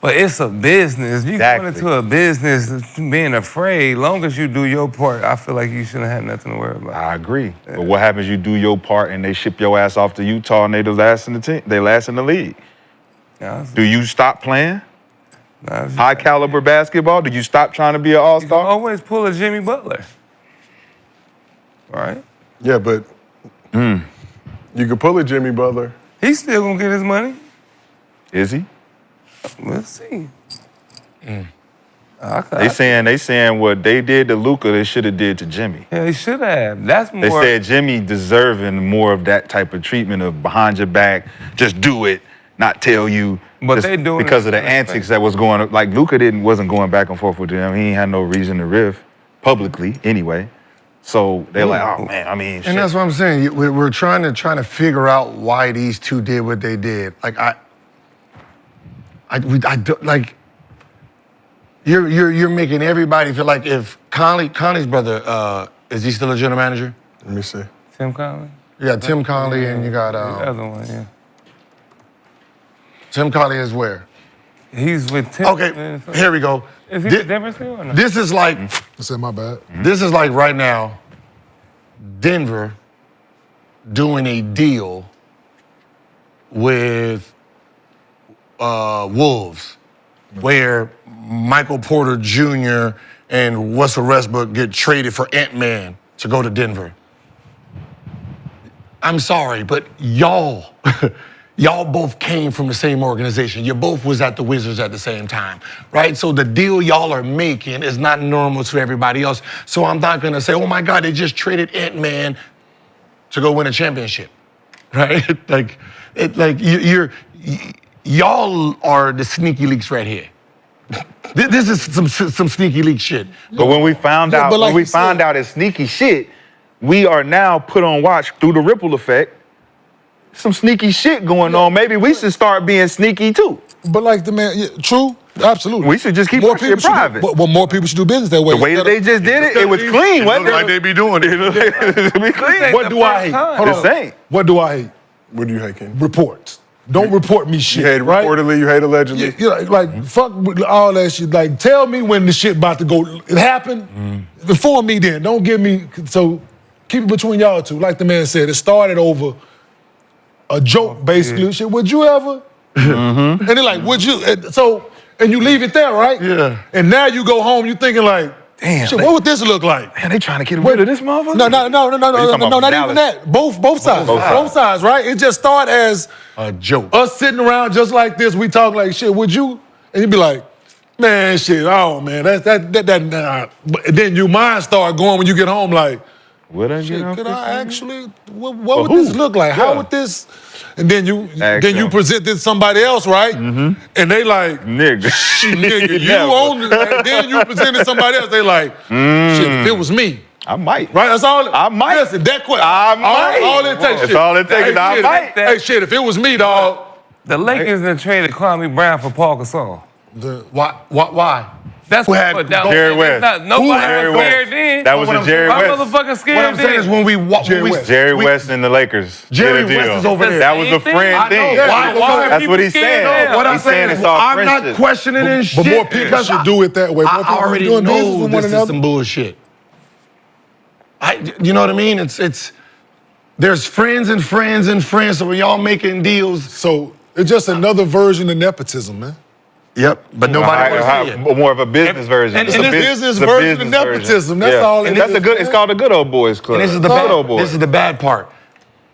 But it's a business. You Exactly. going into a business being afraid, long as you do your part, I feel like you shouldn't have nothing to worry about. I agree. But what happens you do your part and they ship your ass off to Utah and they the last in the team, they last in the league? Yeah, Do you stop playing nah, high caliber basketball? Do you stop trying to be an you can all-star? always pull a Jimmy Butler. Right? Yeah, but you could pull a Jimmy Butler. He's still gonna get his money. Is he? We'll see. They saying what they did to Luka, they should have did to Jimmy. Yeah, he should have. That's more. They said Jimmy deserving more of that type of treatment of behind your back, just do it, not tell you. But just they doing because it of the in respect. antics that was going on. Like Luka wasn't going back and forth with them. He ain't had no reason to riff publicly anyway. So they're like, oh man, I mean, shit. And that's what I'm saying. We're trying to figure out why these two did what they did. Like I don't like. You're making everybody feel like if Conley's brother is he still a general manager? Let me see. Tim Conley? You got Tim Conley and you got The other one, yeah. Tim Conley is where? He's with Tim. Okay, here we go. Is he the difference here or not? This is like I said my bad. this is like right now, Denver doing a deal with Wolves, where Michael Porter Jr. and Russell Westbrook get traded for Ant-Man to go to Denver. I'm sorry, but y'all both came from the same organization. You both was at the Wizards at the same time, right? So the deal y'all are making is not normal to everybody else. So I'm not gonna say, oh my God, they just traded Ant-Man to go win a championship, right? Y'all are the sneaky leaks right here. This is some sneaky leak shit. But when we found out, it's sneaky shit, we are now put on watch through the ripple effect. Some sneaky shit going on. Maybe we should start being sneaky too. But like the man, true, absolutely. We should just keep our shit private. But more people should do business that way. The way that they just did it, it was clean, wasn't it? Like they be doing it. It be clean. What do I hate? Hold The on. same. What do I hate? What do you hate, Ken? Reports. don't report me shit. You hate right? reportedly, you hate allegedly. Like fuck with all that shit. Like tell me when the shit about to go. It happened. Inform me then. Don't give me. So keep it between y'all two. Like the man said, it started over a joke basically. Shit, would you ever? And they're like, would you? And you leave it there, right? Yeah. And now you go home, you thinking like, damn, shit, what would this look like? Man, they trying to get rid of this motherfucker? No, not even that. Both sides. Both sides, right? It just started as a joke. Us sitting around just like this, we talk like, shit, would you? And you'd be like, man, shit, oh man, that. But then your mind start going when you get home like, would I shit, could I actually, what would this look like? How would this? And then you present this to somebody else, right? And they like, nigga, nigga, you own it. And then you present it to somebody else, they like, shit, if it was me. I might. Right, that's all. I might. Listen, that quick. I might. All it takes. That's all it takes. I might. Hey, shit, if it was me, dog. The Lakers done traded Kwame Brown for Paul Gasol. Why? That's Who had Jerry West. Nobody was scared then. That was a Jerry My West. motherfucking scared What I'm saying is when we Jerry West and the Lakers. Jerry did a West deal. is over there. That was a friend thing. That's what he's saying. What I'm saying is I'm not questioning this shit. But more people should do it that way. More I people already doing business know with one this is another. some bullshit. You know what I mean? It's there's friends and friends and friends. So when y'all making deals, so it's just another version of nepotism, man. Yep, but nobody wants to see it. More of a business version. It's a business version of nepotism. That's all it is. That's a good. It's called the Good Old Boys Club. And this is the bad part.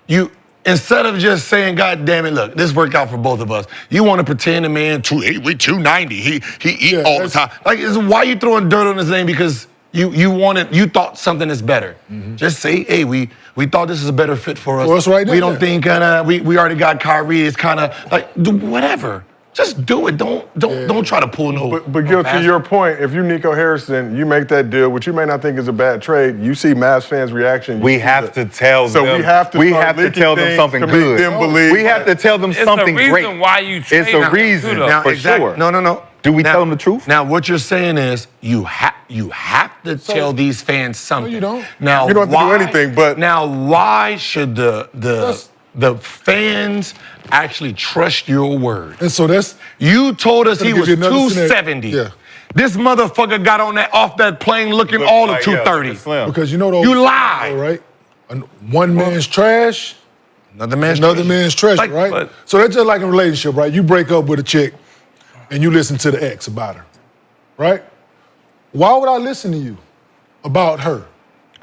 You instead of just saying, God damn it, look, this worked out for both of us. You want to pretend the man 290. He eat all the time. Like, why you throwing dirt on his name? Because you thought something is better. Just say, hey, we thought this is a better fit for us. For us right now, we don't think we already got Kyrie. It's kind of like do whatever. Just do it. Don't try to pull no. But Gil, to your point, if you're Nico Harrison, you make that deal, which you may not think is a bad trade. You see Mavs fans' reaction. We have to tell them. So we have to tell them something to good. Make them believe. We have to tell them something great. It's the reason why you trade. It's a reason for sure. No. Do we tell them the truth? Now, what you're saying is you have to tell these fans something. No, you don't. Now, you don't have to do anything. But now, why should the fans actually trust your word? And so that's you told us he give was you another 270. Yeah. This motherfucker got off that plane looking all of 230. because you know those. You lied. Right? One man's trash. Another man's treasure, Like, right? but- So that's just like a relationship, right? You break up with a chick and you listen to the ex about her, right? Why would I listen to you about her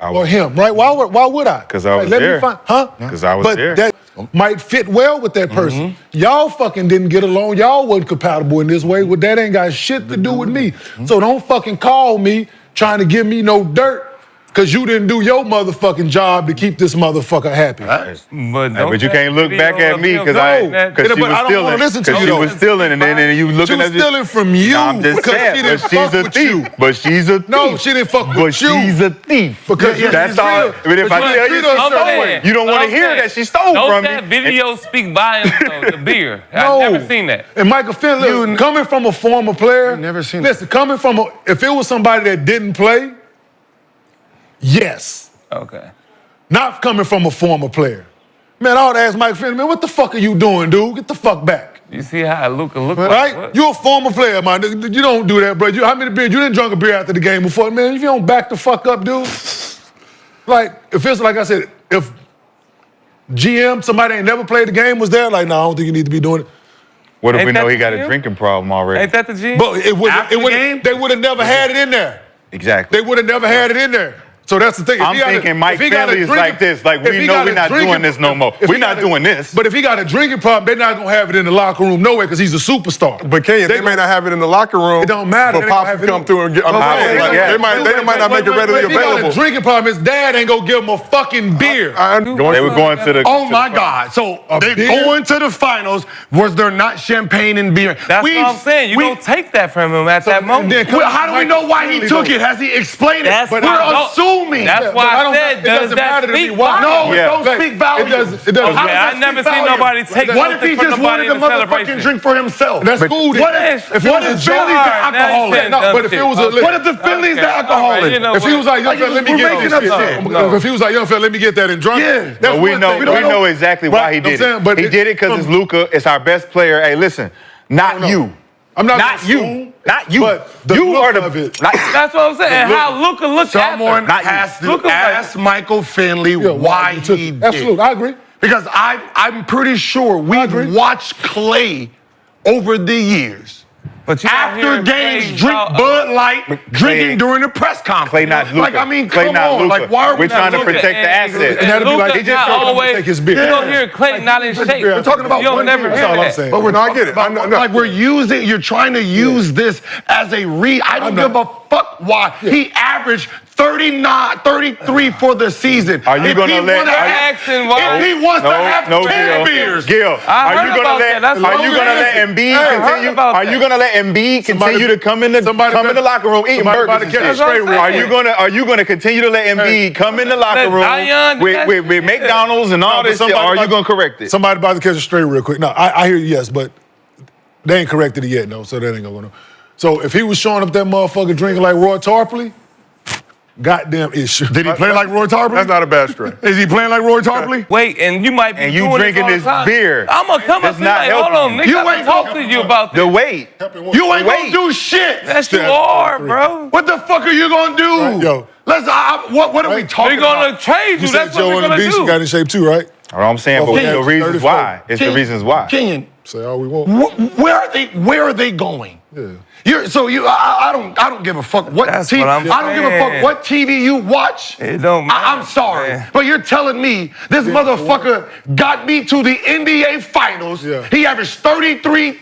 or him, right? Why would I? Because I was Let there. me find, huh? Because I was but there. That might fit well with that person. Y'all fucking didn't get along. Y'all wasn't compatible in this way. Well, that ain't got shit to do with me. So don't fucking call me trying to give me no dirt because you didn't do your motherfucking job to keep this motherfucker happy. But you can't look back at me because she was stealing. She was stealing, and then you looking at She was stealing from you. I'm just because saying, she didn't but she's fuck a with thief. you. But she's a thief. No, she didn't fuck with But you. she's a thief. Because that's all. But if I tell you something, you don't want to hear that she stole from me. Don't that video speak by himself, the beer? No. I've never seen that. And Michael Finley, coming from a former player, never seen listen, coming from if it was somebody that didn't play, yes. Okay. Not coming from a former player. Man, I would ask Mike Finley, man, what the fuck are you doing, dude? Get the fuck back. You see how Luka look Right? like? You're a former player, man. You don't do that, bro. How many beers? You didn't drink a beer after the game before, man. If you don't back the fuck up, dude. Like, if it's like I said, if GM, somebody ain't never played the game, was there, like, no, I don't think you need to be doing it. What if Ain't we know that he got the a GM? drinking problem already? Ain't that the G? But After the game? they would have never had it in there. Exactly. They would have never had it in there. So that's the thing. I'm thinking Mike Finley is like this. Like, we know we're not doing this no more. We're not doing this. But if he got a drinking problem, they're not going to have it in the locker room no way because he's a superstar. But Kenyon, they may not have it in the locker room. It don't matter. But Pops can come through and get. They might not make it readily If he got a available. drinking problem, his dad ain't going to give him a fucking beer. They were going to the. Oh my God! So they beer? going to the finals. Was there not champagne and beer? That's what I'm saying. You don't take that from him at that moment. How do we know why he took it? Has he explained it? That's We're what I don't- assuming. That's why I said, it doesn't matter to me speak why. No, it don't Yeah. speak value. It doesn't. Okay, How does that I never speak seen value? nobody take What if he nothing from just nobody wanted the in the motherfucking celebration? drink for himself? That's cool. What then. if it was Billy's the alcoholic? No, but if it was What if the Philly's the alcoholic? If he was like, young fella, let me We're get making this up shit. shit. No. If he was like, young fella, let me get that and drunk. Yeah. That's we one know thing. we know exactly why he Right, did I'm saying, it. but He did it because it's Luka. It's our best player. Hey, listen, not you. I'm not Not gonna you. assume, Not you. but the You look are the. of it. Like, That's what I'm saying. And how Luka looked at Someone Not you. has to Luka was like- ask Michael Finley Yeah, why you took he it. did. Absolutely, I agree. Because I'm pretty sure agree. we've watched Clay over the years. But you out After here games, saying drink about- Bud Light, drinking during the press conference. Clay not Luka. Like, I mean, Clay come not on. Luka. Like, why are we We're trying to Luka protect the and- asset. And that'd be like, Luka he just not told him to always. take his beer. You don't hear Clay not in shape. We're talking about You'll one never thing. hear That's all I'm that. saying. But we're No, I not get it. Like we're using, you're trying to use this as a I don't give a fuck why. He averaged 33 for the season. Are you If gonna he let- wanna are you- have- asking why- If he wants to have 10 beers. Gil, I are heard you gonna about let? that. That's Are what you I'm gonna let saying. Embiid I heard continue? about Are that. you gonna let Embiid continue to come in the locker room eating somebody burgers? about to and catch shit? a straight room. Are you gonna continue to let Embiid come in the locker room Zion do that? with McDonald's and all this shit? Or are you gonna correct it? Somebody about to catch it straight real quick. No, I hear you, yes, but they ain't corrected it yet, no, so that ain't gonna go. So if he was showing up that motherfucker drinking like Roy Tarpley, goddamn issue. Did he play like Roy Tarpley? That's not a bad string. Is he playing like Roy Tarpley? Wait, and you might be And you doing drinking all the this time. beer. I'm gonna come up That's to you not like, hold helping on, you. nigga. You I'm ain't talk gonna- to you about The this. weight. You ain't Wait. gonna do shit. That's too Steph, hard, 3. bro. What the fuck are you gonna do? Right, yo. Let's. What are we Right. talking We're gonna about? trade you. You said That's what Joe we're on the gonna beach, you got do. in shape too, right? All I'm saying, but Kenyon, the reasons 34. why. It's the reasons why. Kenyon, Say all we want. where are they going? Yeah. I don't give a fuck what That's TV. what I'm I don't give a fuck saying. what TV you watch. It don't matter. I'm sorry, man. but you're telling me this motherfucker got me to the NBA Finals. Yeah. He averaged 33.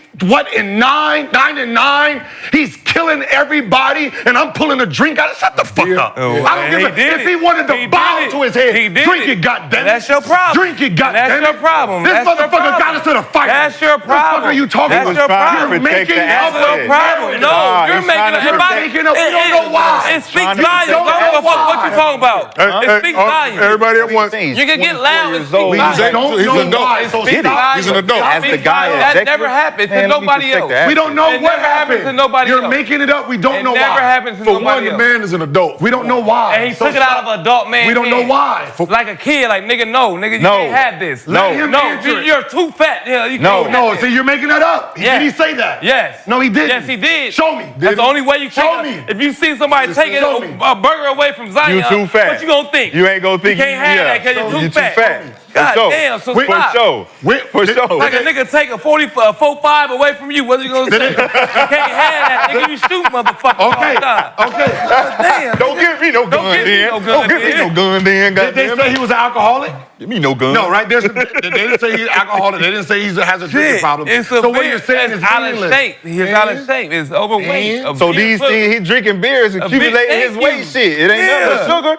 In 9 and 9, he's killing everybody, and I'm pulling a drink out. Shut the fuck up. Oh, I don't give a. did If it. he wanted to He bow did it. to his head, He did drink it. it, goddamn. That's your problem. Drink it, goddamn. That's your problem. This That's your motherfucker problem. got us to the fight. That's your What the fuck problem. are you talking That's about? your trying to problem. protect the That's asset. your problem. No, Nah, you're he's making trying to it. protect- We don't know why. It speaks Trying to volumes. I protect don't give a fuck what why. you're talking about. It speaks volumes. Everybody at once. You can get loud and He's 24 speak years old. volumes. He's an adult. why. So Speak stop. volumes. He's an adult. As the Speak guy volumes. executive- That never happened to Man, let me nobody protect else. the asset. We don't know It what never happened to nobody You're else. making it up. We don't It know never why. happened to For one, nobody the else. man is an adult. We don't know why. And he So took it out stop. of adult man. We don't know why. Like a kid, like nigga, no, nigga, you No. can't have this. No. Let him No, answer it. you're too fat. Yeah, you No. can't No, have see, this. you're making that up. Yes. Did he say that? Yes. No, he didn't. Yes, he did. Show me. That's the only way you Show can. me. If you see somebody taking show me. a burger away from Zion, You too fat. what you gonna think? You ain't gonna think You can't have that because you're too fat. God For sure. damn, so For stop. sure. For sure. Like a nigga take a 4.5 away from you, what are you gonna say? You can't have that, nigga. You shoot motherfuckers all Okay. the time. Okay. Damn. Don't give me no gun give me then. no gun Don't give me then. no gun then, Did they goddamn. say he was an alcoholic? Give me no gun. No, right? They didn't say he's alcoholic. They didn't say he has a drinking Shit, problem. it's a So what beer. you're saying It's is out of meaningless. shape. He's out of shape. It's overweight. A So beer these foot- things, he drinking beers, accumulating his thank weight you. shit. It ain't nothing but Yeah. sugar.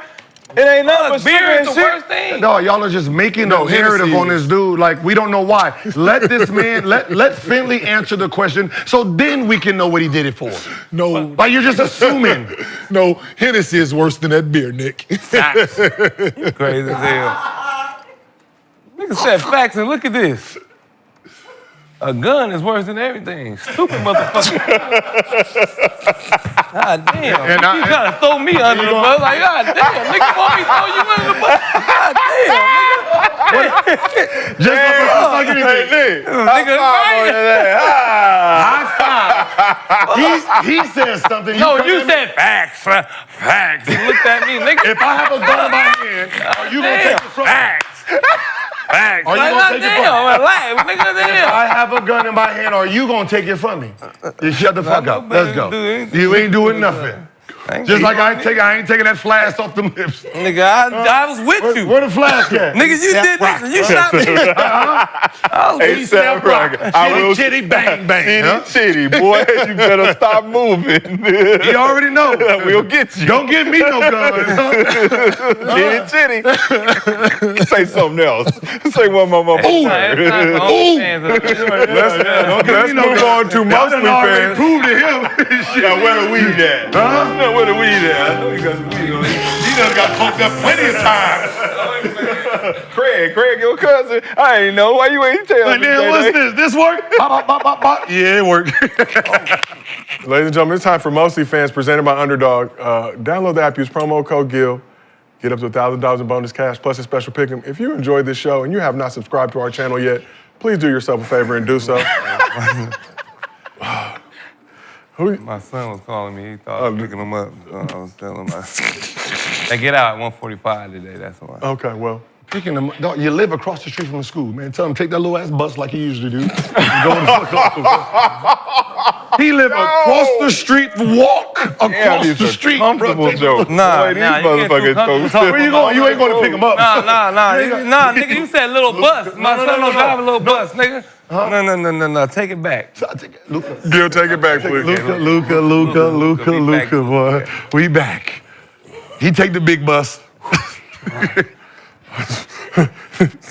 It ain't nothing but Beer sugar is and the shit. worst thing. No, y'all are just making a Hennessy narrative on is. this dude. Like, we don't know why. Let this man, let Finley answer the question so then we can know what he did it for. No, Like, you're just assuming. no, Hennessy is worse than that beer, Nick. Facts. Crazy as hell. Nigga said facts and look at this. A gun is worse than everything. Stupid motherfucker. God damn. And You trying to throw me under the bus. Like, God damn. Nigga, you want me to throw you under the bus? God damn, nigga. Just like anything. Nigga, right? High five. He said something. No, come you at me. said facts. Facts. You looked at me, nigga. If I have a gun in my hand, are you going to take it from me? Facts. Facts. Are you Like, gonna God take it damn, from me? relax, nigga, If damn. I have a gun in my hand, are you going to take it from me? You shut the fuck up. nobody Let's go. do anything. You ain't doing nothing. Just like I ain't taking that flask off them lips. Nigga, I was with you. Where the flask at? Nigga, you did this. You shot me. I was Hey, with Steph Rock, I will Chitty bang bang. Chitty, boy, you better stop moving. You already know. We'll get you. Don't give me no gun. Chitty. Say something else. Say one more word. Let's move on to Y'all done already MostlyFans. proved to him. Now, where the weed at? Huh? where the weed at? I know you got some weed on you. He done got fucked up plenty of times. Craig, your cousin. I ain't know. Why you ain't tell me? Then what's this? This work? Bop, bop, bop, bop. Yeah, it worked. Ladies and gentlemen, it's time for MostlyFans presented by Underdog. Download the app, use promo code GIL. Get up to $1,000 in bonus cash, plus a special pick'em. If you enjoyed this show and you have not subscribed to our channel yet, please do yourself a favor and do so. My son was calling me. He thought I was picking him up. I was telling him, they get out at 1:45 today, that's why. Okay, well. Picking them, no, you live across the street from the school, man. Tell him take that little ass bus like he usually do. Go the fuck off the bus. He live across the street, walk across the street. Comfortable joke. Nah, these you motherfuckers so Where you going? You ain't going to pick him up. Nah, nigga, you said little bus. My son don't drive a little bus, nigga. No, take it back. Gil, take it back, please. Luka, boy. We back. He take the big bus.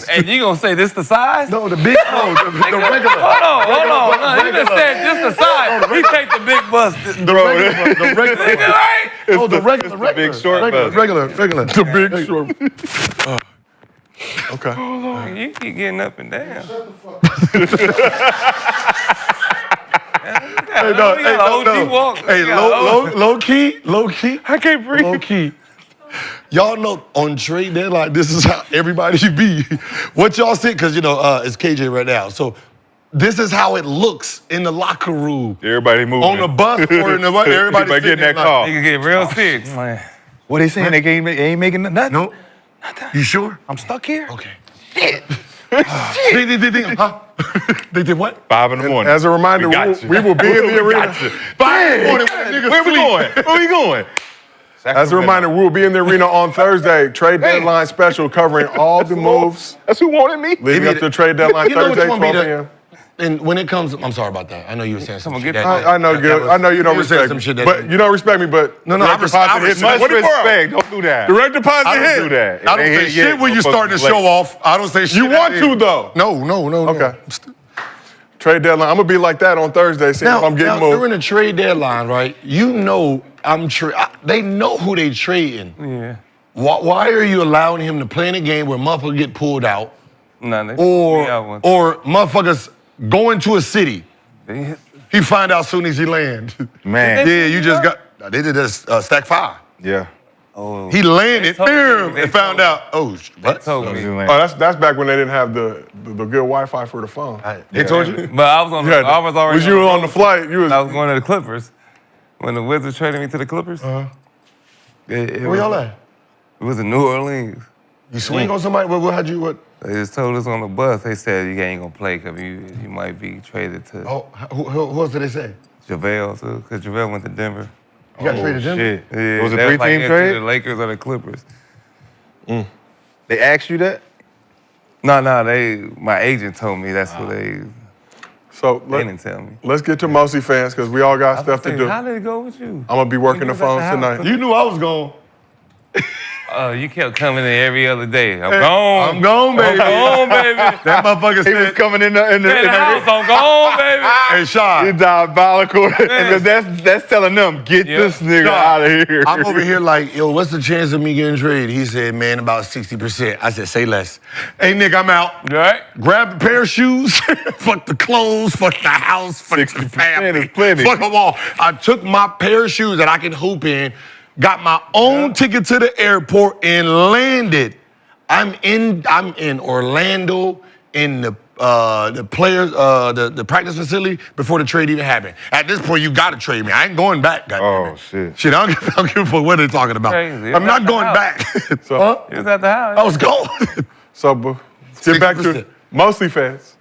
And you gonna say this the size? No, the big, the regular. Hold on. No, you just said this the size. He take the big bus. The regular. It's the regular. the big short bus. Regular. The big short. Okay. You keep getting up and down. Low key. I can't breathe. Low key. Y'all know on trade deadline, this is how everybody be. What y'all see, because it's KJ right now. So this is how it looks in the locker room. Everybody moving. On the bus or in the bus, everybody getting that call. Nigga get real serious. What they saying? They ain't making nothing? No. You sure? I'm stuck here. Okay. Shit. They did what? 5 in the morning. As a reminder, we will be in the arena. 5 in the morning. Where we going? Where we going? As a reminder, we will be in the arena on Thursday. Trade deadline special covering all the moves. That's who wanted me. Leading up to the trade deadline Thursday, 12 p.m. And when it comes, I'm sorry about that. I know you were saying something. I know, Gil. I know you don't respect me. But you don't respect me, but no, I respect. Much respect. Don't do that. Direct deposit hit. Don't do that. I don't say shit when you start to show off. I don't say shit. You want to, though. No. Okay. Trade deadline. I'm going to be like that on Thursday, seeing if I'm getting moved. During the trade deadline, right, they know who they trading. Yeah. Why are you allowing him to play in a game where motherfuckers get pulled out? Or motherfuckers go into a city. He find out soon as he land. Man. Yeah, you just got, they did this stack 5. Yeah. Oh. He landed, and found out, what? Told me. That's back when they didn't have the good Wi-Fi for the phone. They told you? But I was on the, I was already Was you on the flight? I was going to the Clippers. When the Wizards traded me to the Clippers. Where y'all at? It was in New Orleans. You swing on somebody? What? They just told us on the bus, they said you ain't gonna play because you might be traded to Who else did they say? JaVale, too, because JaVale went to Denver. You got traded to Denver? Shit. Yeah, It was a that 3-team trade? The Lakers or the Clippers. They asked you that? No, my agent told me that's what they didn't tell me. Let's get to MostlyFans because we all got stuff to do. How did it go with you? I'm going to be working the phones tonight. You knew I was gone. You kept coming in every other day. I'm gone. I'm gone, baby. I'm gone, baby. That motherfucker He was coming in the house. I'm gone, baby. Hey, Sean. You're diabolical. Because that's telling them, get this nigga out of here. I'm over here like, yo, what's the chance of me getting traded? He said, man, about 60%. I said, say less. Hey, nigga, I'm out. You all right? Grab the pair of shoes, fuck the clothes, fuck the house, fuck the family. Is plenty. Fuck them all. I took my pair of shoes that I can hoop in, got my own ticket to the airport, and landed. I'm in Orlando in the players, the practice facility before the trade even happened. At this point, you gotta trade me. I ain't going back, goddamn. Oh, shit. Shit, I don't give a fuck what they're talking about. Crazy. I'm not going back. He was at the house. I was gone. So, get back to 60%. MostlyFans.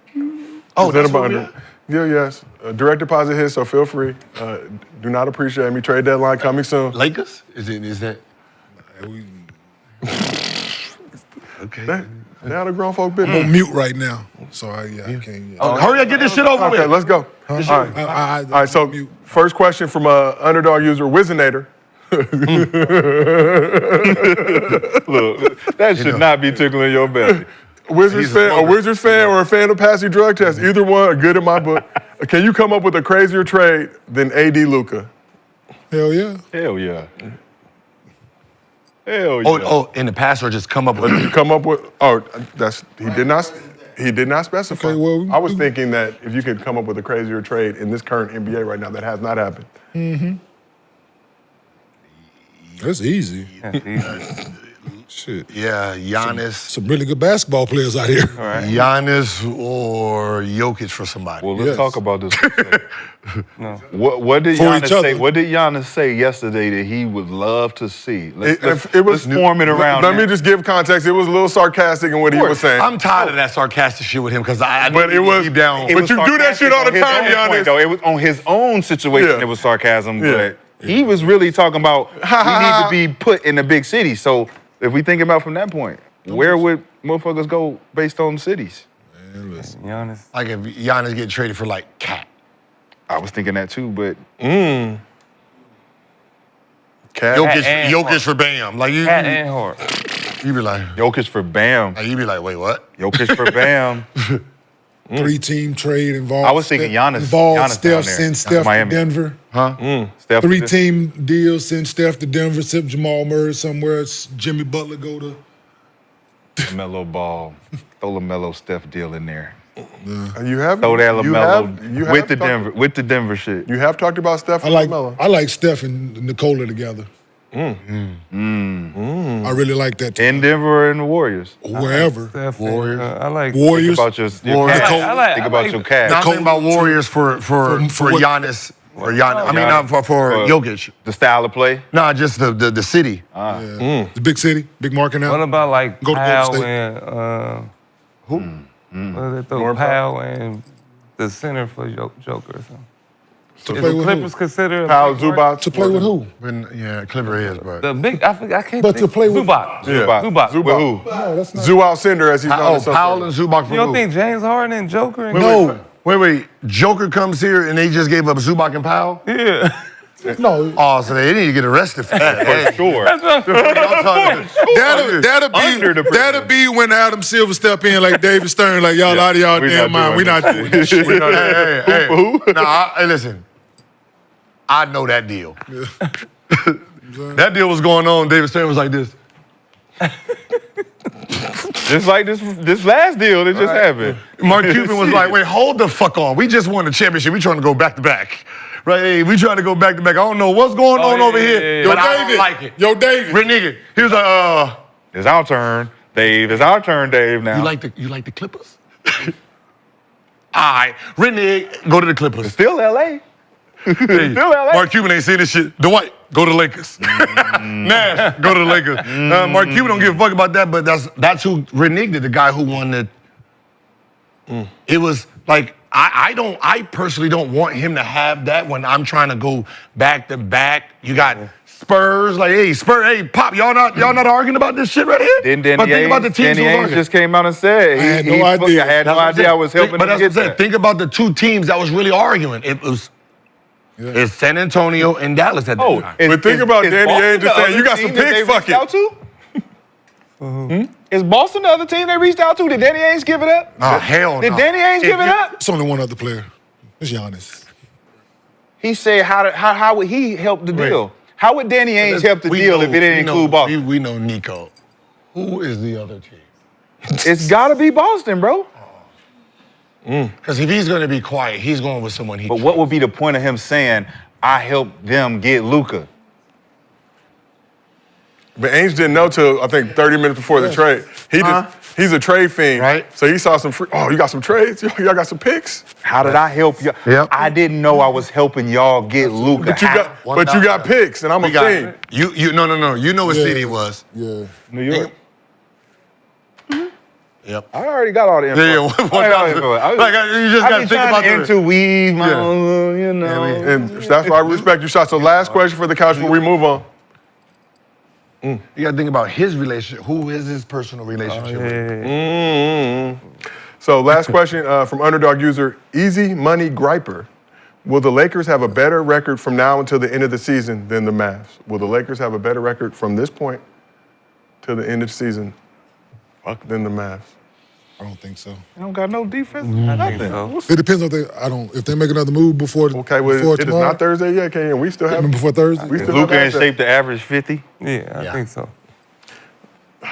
Oh, that's Presented by what we Under- Yes. Direct deposit hit, so feel free. Do not appreciate me. Trade deadline coming soon. Lakers? Is that? Okay. Now the grown folk I'm business. on mute right now, so I can't. Hurry up, get this shit over Okay, with. let's go. All right. All right, so first question from Underdog user, Wizinator. Look, that should not be tickling your belly. A Wizards fan or a fan of passing drug tests, either one are good in my book. Can you come up with a crazier trade than AD Luka? Hell yeah. Hell yeah. Hell yeah. Oh, in the past or just come up with he did not specify. Okay, well, I was thinking that if you could come up with a crazier trade in this current NBA right now, that has not happened. Mm-hmm. That's easy. Shit. Yeah, Giannis. Some really good basketball players out here. All right. Giannis or Jokic for somebody. Well, let's Yes. talk about this. No. What did For Giannis each other. say? What did Giannis say yesterday that he would love to see? Let's was form it around. Let me him. just give context. It was a little sarcastic in what he was saying. I'm tired of that sarcastic shit with him because I But know it was deep down. It But was you do that shit sarcastic all the on his time, own point, Giannis. though. It was on his own situation. Yeah. It was sarcasm, Yeah. but he was really talking about we need to be put in a big city. So if we think about from that point, where would motherfuckers go based on cities? Man, listen. Giannis. Like if Giannis get traded for like Cat. I was thinking that too, but Cat. Jokic for Bam. Like you Cat and Hart. you be like, Jokic for Bam. you be like, wait, what? Jokic for Bam. 3-team trade involved. I was thinking Giannis. Involved Giannis Steph, down there. send Steph to Miami. Denver. Steph 3-team deal, send Steph to Denver, sip Jamal Murray somewhere. Jimmy Butler go to. LaMelo Ball. Throw LaMelo Steph deal in there. You have Throw that you LaMelo have with the talked- Denver shit. You have talked about Steph I and like LaMelo. Steph and Nikola together. I really like that. In Denver and the Warriors. Wherever. Warriors. I like. Warriors. Think about your Warriors. cast. I like- Think I about like- your cast. Now I'm thinking about Warriors for what- Giannis. For Giannis. I mean, for Jokic. The style of play. Nah, just the city. Yeah. The big city, big market now. What about like Go to Golden Powell State. and Who? what did they throw? Powell and the center for Joker or something. To Is play the with Clippers who? considered Powell, Zubac. To play with who? Yeah, Clipper is, but. the big? I can't. But to think. play with- Zubac. Yeah. Zubac. With who? No, that's not. Zoo Cinder, as he's known as Powell and Zubac for You don't who? think James Harden and Joker? And No. Wait. Joker comes here and they just gave up Zubac and Powell? Yeah. No. Oh, so they need to get arrested for that. For sure. That'll be when Adam Silver step in like David Stern, like y'all out of y'all We're damn not mind. We're doing not doing this shit. Hey. Nah, hey, listen. I know that deal. That deal was going on. David Stern was like this. Just like this last deal that just happened. Mark Cuban was like, wait, hold the fuck on. We just won the championship. We trying to go back to back. Right? Hey, we trying to go back to back. I don't know what's going on over here. yeah. But I don't like it. Yo, David. Rick nigga. He was like, It's our turn, Dave. It's our turn, Dave, now. you like the Clippers? All right. Rick nigga, go to the Clippers. Still LA. Hey, Still LA. Mark Cuban ain't seen this shit. Dwight, go to the Lakers. Nash, go to the Lakers. Mark Cuban don't give a fuck about that, but that's who reneged, the guy who won the. It was like I personally don't want him to have that when I'm trying to go back to back. You got Spurs, like hey Pop, y'all not arguing about this shit right here. Didn't Danny But think about the Ainge, teams Danny who Ainge arguing. just came out and said I had no idea. I had no That's what I'm idea I saying. was helping But him that's get what I'm saying. that. Think about the two teams that was really arguing. It was it's San Antonio and Dallas at that time. But think about is Danny Boston Ainge the just saying, other you got team some that they picks, fuck reached it. out to? Is Boston the other team they reached out to? Did Danny Ainge give it up? Oh, hell no. Did Danny Ainge give it up? It's only one other player. It's Giannis. He said, how would he help the deal? How would Danny Ainge help the deal if it didn't include Boston? We know Nico. Who is the other team? It's got to be Boston, bro. Because if he's going to be quiet, he's going with someone he But what would be the point of him saying, I helped them get Luka? But Ainge didn't know till I think 30 minutes before the trade. He's a trade fiend, Right. So he saw some. You got some trades? Y'all got some picks? How did I help you? Yep. I didn't know I was helping y'all get Luka. But you got picks, and I'm a fiend. No. You know what city it was. Yeah. New York. Yep. I already got all the info. Yeah. You You just got to think about to interweave my Yeah. own, you know. And that's why I respect your shot. So last question for the couch before we move on. You got to think about his relationship. Who is his personal relationship with? So last question from underdog user Easy Money Griper. Will the Lakers have a better record from now until the end of the season than the Mavs? Will the Lakers have a better record from this point to the end of the season than the Mavs? I don't think so. They don't got no defense. I think so. It depends if they make another move before. Okay, well, before it is tomorrow. not Thursday yet, Kenyon. We still have Before Thursday. We still Luka have in access. shape to average 50. Yeah, I think so.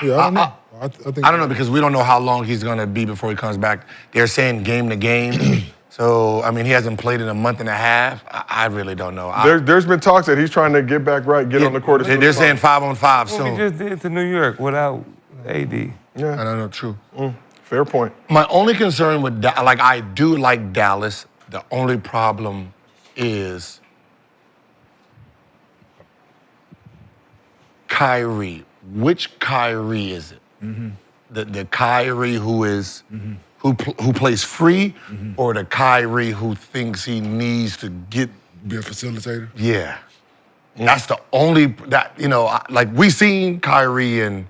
Yeah, I don't know. I think I don't know because we don't know how long he's gonna be before he comes back. They're saying game to game. So, I mean, he hasn't played in a month and a half. I really don't know. There's been talks that he's trying to get back right, get on the court. They're saying 5-on-5 What we soon. just did to New York without AD. Yeah, I don't know, true. fair point. My only concern with, I do like Dallas. The only problem is Kyrie. Which Kyrie is it? The Kyrie who is who plays free, or the Kyrie who thinks he needs to get be a facilitator. Yeah, that's the only we seen Kyrie and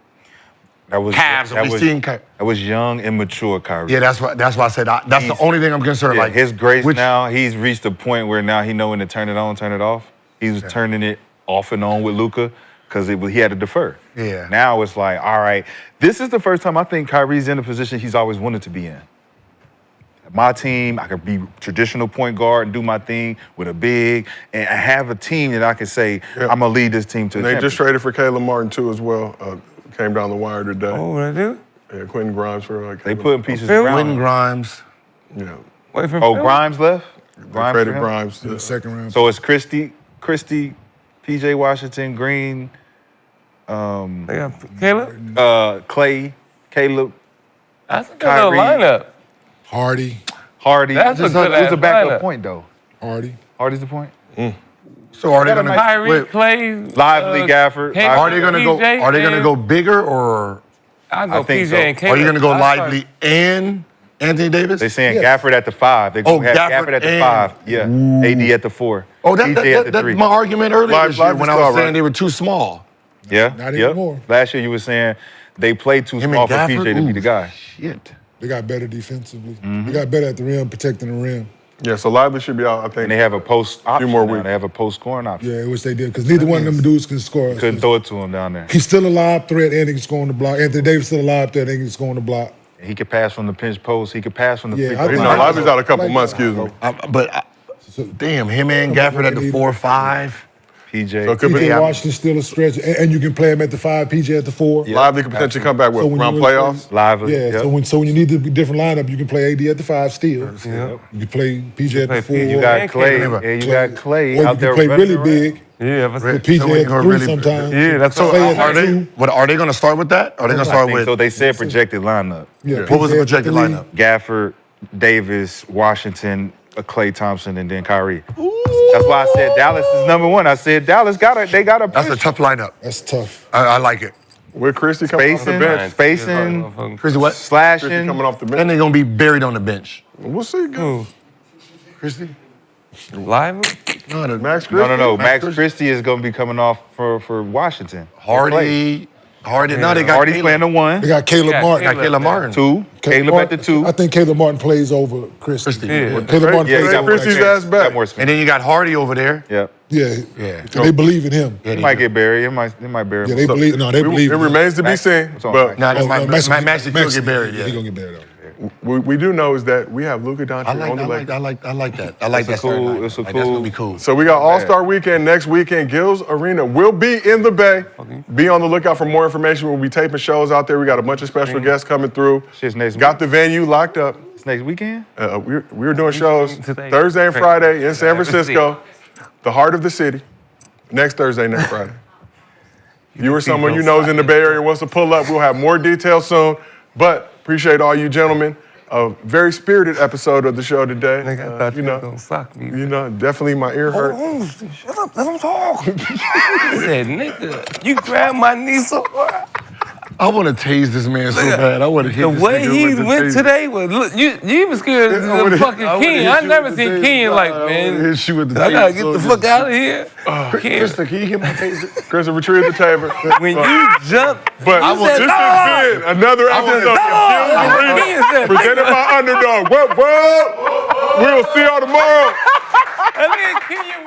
Cavs, and we seen Kyrie. That was young, immature Kyrie. Yeah, that's why I said that's the only thing I'm concerned. Yeah, like his grace now, he's reached a point where now he know when to turn it on, turn it off. He was turning it off and on with Luka because he had to defer. Yeah. Now it's like, all right, this is the first time I think Kyrie's in a position he's always wanted to be in. My team, I could be traditional point guard and do my thing with a big, and I have a team that I can say, I'm gonna lead this team to And the they just traded for Caleb Martin too as well. Came down the wire today. Oh, what I do? Yeah, Quentin Grimes for They putting pieces Quentin around. Grimes. Yeah. Wait for Grimes left? Grimes traded for him? Grimes. In the second round. So it's Christie, PJ Washington, Green, They got Caleb? Clay, Caleb, That's a good little lineup. Hardy. That's a Who's good the backup lineup. point though? Hardy's the point. So are they gonna Kyrie, Clay, Lively, Gafford. Are they gonna go? PJ Are they gonna and- go bigger, or I'll go I think PJ so. and Caleb. are you gonna go I'll start- Lively and Anthony Davis? They saying Yeah. Gafford at the 5. They gonna have Gafford Gafford at the and- 5. Yeah. AD at the 4. Oh, PJ at the that's 3. my argument earlier this year Lively's when I was star, saying right? they were too small. Yeah. Not yep. anymore. Last year you were saying they played too Him small and for Gafford? PJ to be the guy. Shit. They got better defensively. They got better at the rim, protecting the rim. Yeah, so Lively should be out, I think. And they have a post option. more now. weeks. They have a post scoring option. Yeah, which they did because neither one of them dudes can score. Couldn't throw it to him down there. He's still a live threat and he can score on the block. Anthony Davis still a live threat and he can score on the block. He could pass from the pinch post. He could pass from the Yeah, free I throw think- line. Lively's out a couple Like- months, excuse me. Damn, him and Gafford at the 4-5. PJ. So it could be PJ Washington still a stretch, and you can play him at the 5, PJ at the 4. Lively could potentially come back with So when around you- playoffs. Lively. Yeah, Yep. so when you need the different lineup, you can play AD at the 5 still. You can play PJ at the 4. You got Clay. Caleb. Yeah, you got Clay or you out there can play running really around. big. Yeah, but With PJ So we at can the 3 really- sometimes. Yeah, that's So Clay at are the they? 2. What are they going to start with that? Are they going to I start think with? so. They said projected lineup. Yeah, What was the PJ at projected 3. lineup? Gafford, Davis, Washington, Klay Thompson, and then Kyrie. That's why I said Dallas is number 1. I said Dallas got a push. That's a tough lineup. That's tough. I like it. With Christie coming off the bench. Spacing, Chrissy, what? Christie slashing. coming off the bench. And they're going to be buried on the bench. We'll see. Good. Christy? Lively? No, Max Christie. No. Max Christie is going to be coming off for Washington. Hardy. Hardy. No, they got Hardy's Caleb. playing the 1. They got Caleb Yeah, Martin. Got Caleb Martin. 2. Caleb at the 2. I think Caleb Martin plays over Christie. Yeah. Caleb Martin Yeah, he plays got over Christie's Christie. ass back. Got more speed. And then you got Hardy over there. Yeah. Yeah. Yeah. They believe in him. He might get buried. They might bury him. Yeah, they believe. No, they believe. It in him. remains to be Max- seen. what's on But No, Oh, Max no, will get buried. He Yeah. gonna get buried. we do know is that we have Luka Doncic I on the like leg. that. I like that. I like that. It's a cool- storyline. it's a That's cool- gonna be cool. So we got All-Star Weekend next weekend. Gil's Arena will be in the Bay. Be on the lookout for more information. We'll be taping shows out there. We got a bunch of special guests coming through. Shit's next Got the venue locked up. It's next weekend? We're doing shows Today. Thursday and Friday in San Francisco, the heart of the city. Next Thursday, next Friday. You or someone you know is in the Bay Area wants to pull up. We'll have more details soon. But appreciate all you gentlemen. A very spirited episode of the show today. Nigga, I thought you was gonna sock me. You know, definitely my ear hurt. Shut up, let him talk. He said, nigga, you grabbed my knee so hard. I want to tase this man so bad. I want to hit The this way nigga he with the went taser. today was, look, you even scared of I wanna- fucking I wanna Kenyon. hit I you never with the seen taser. Kenyon like, I wanna man. hit you with the I gotta taser. get the fuck out of here. Krista, can you get my taser? Chris, retrieve the taber. When you jump, But I this said, has been another episode of Gil's Arena presented by Underdog. Well, we'll see y'all tomorrow. and then Kenyon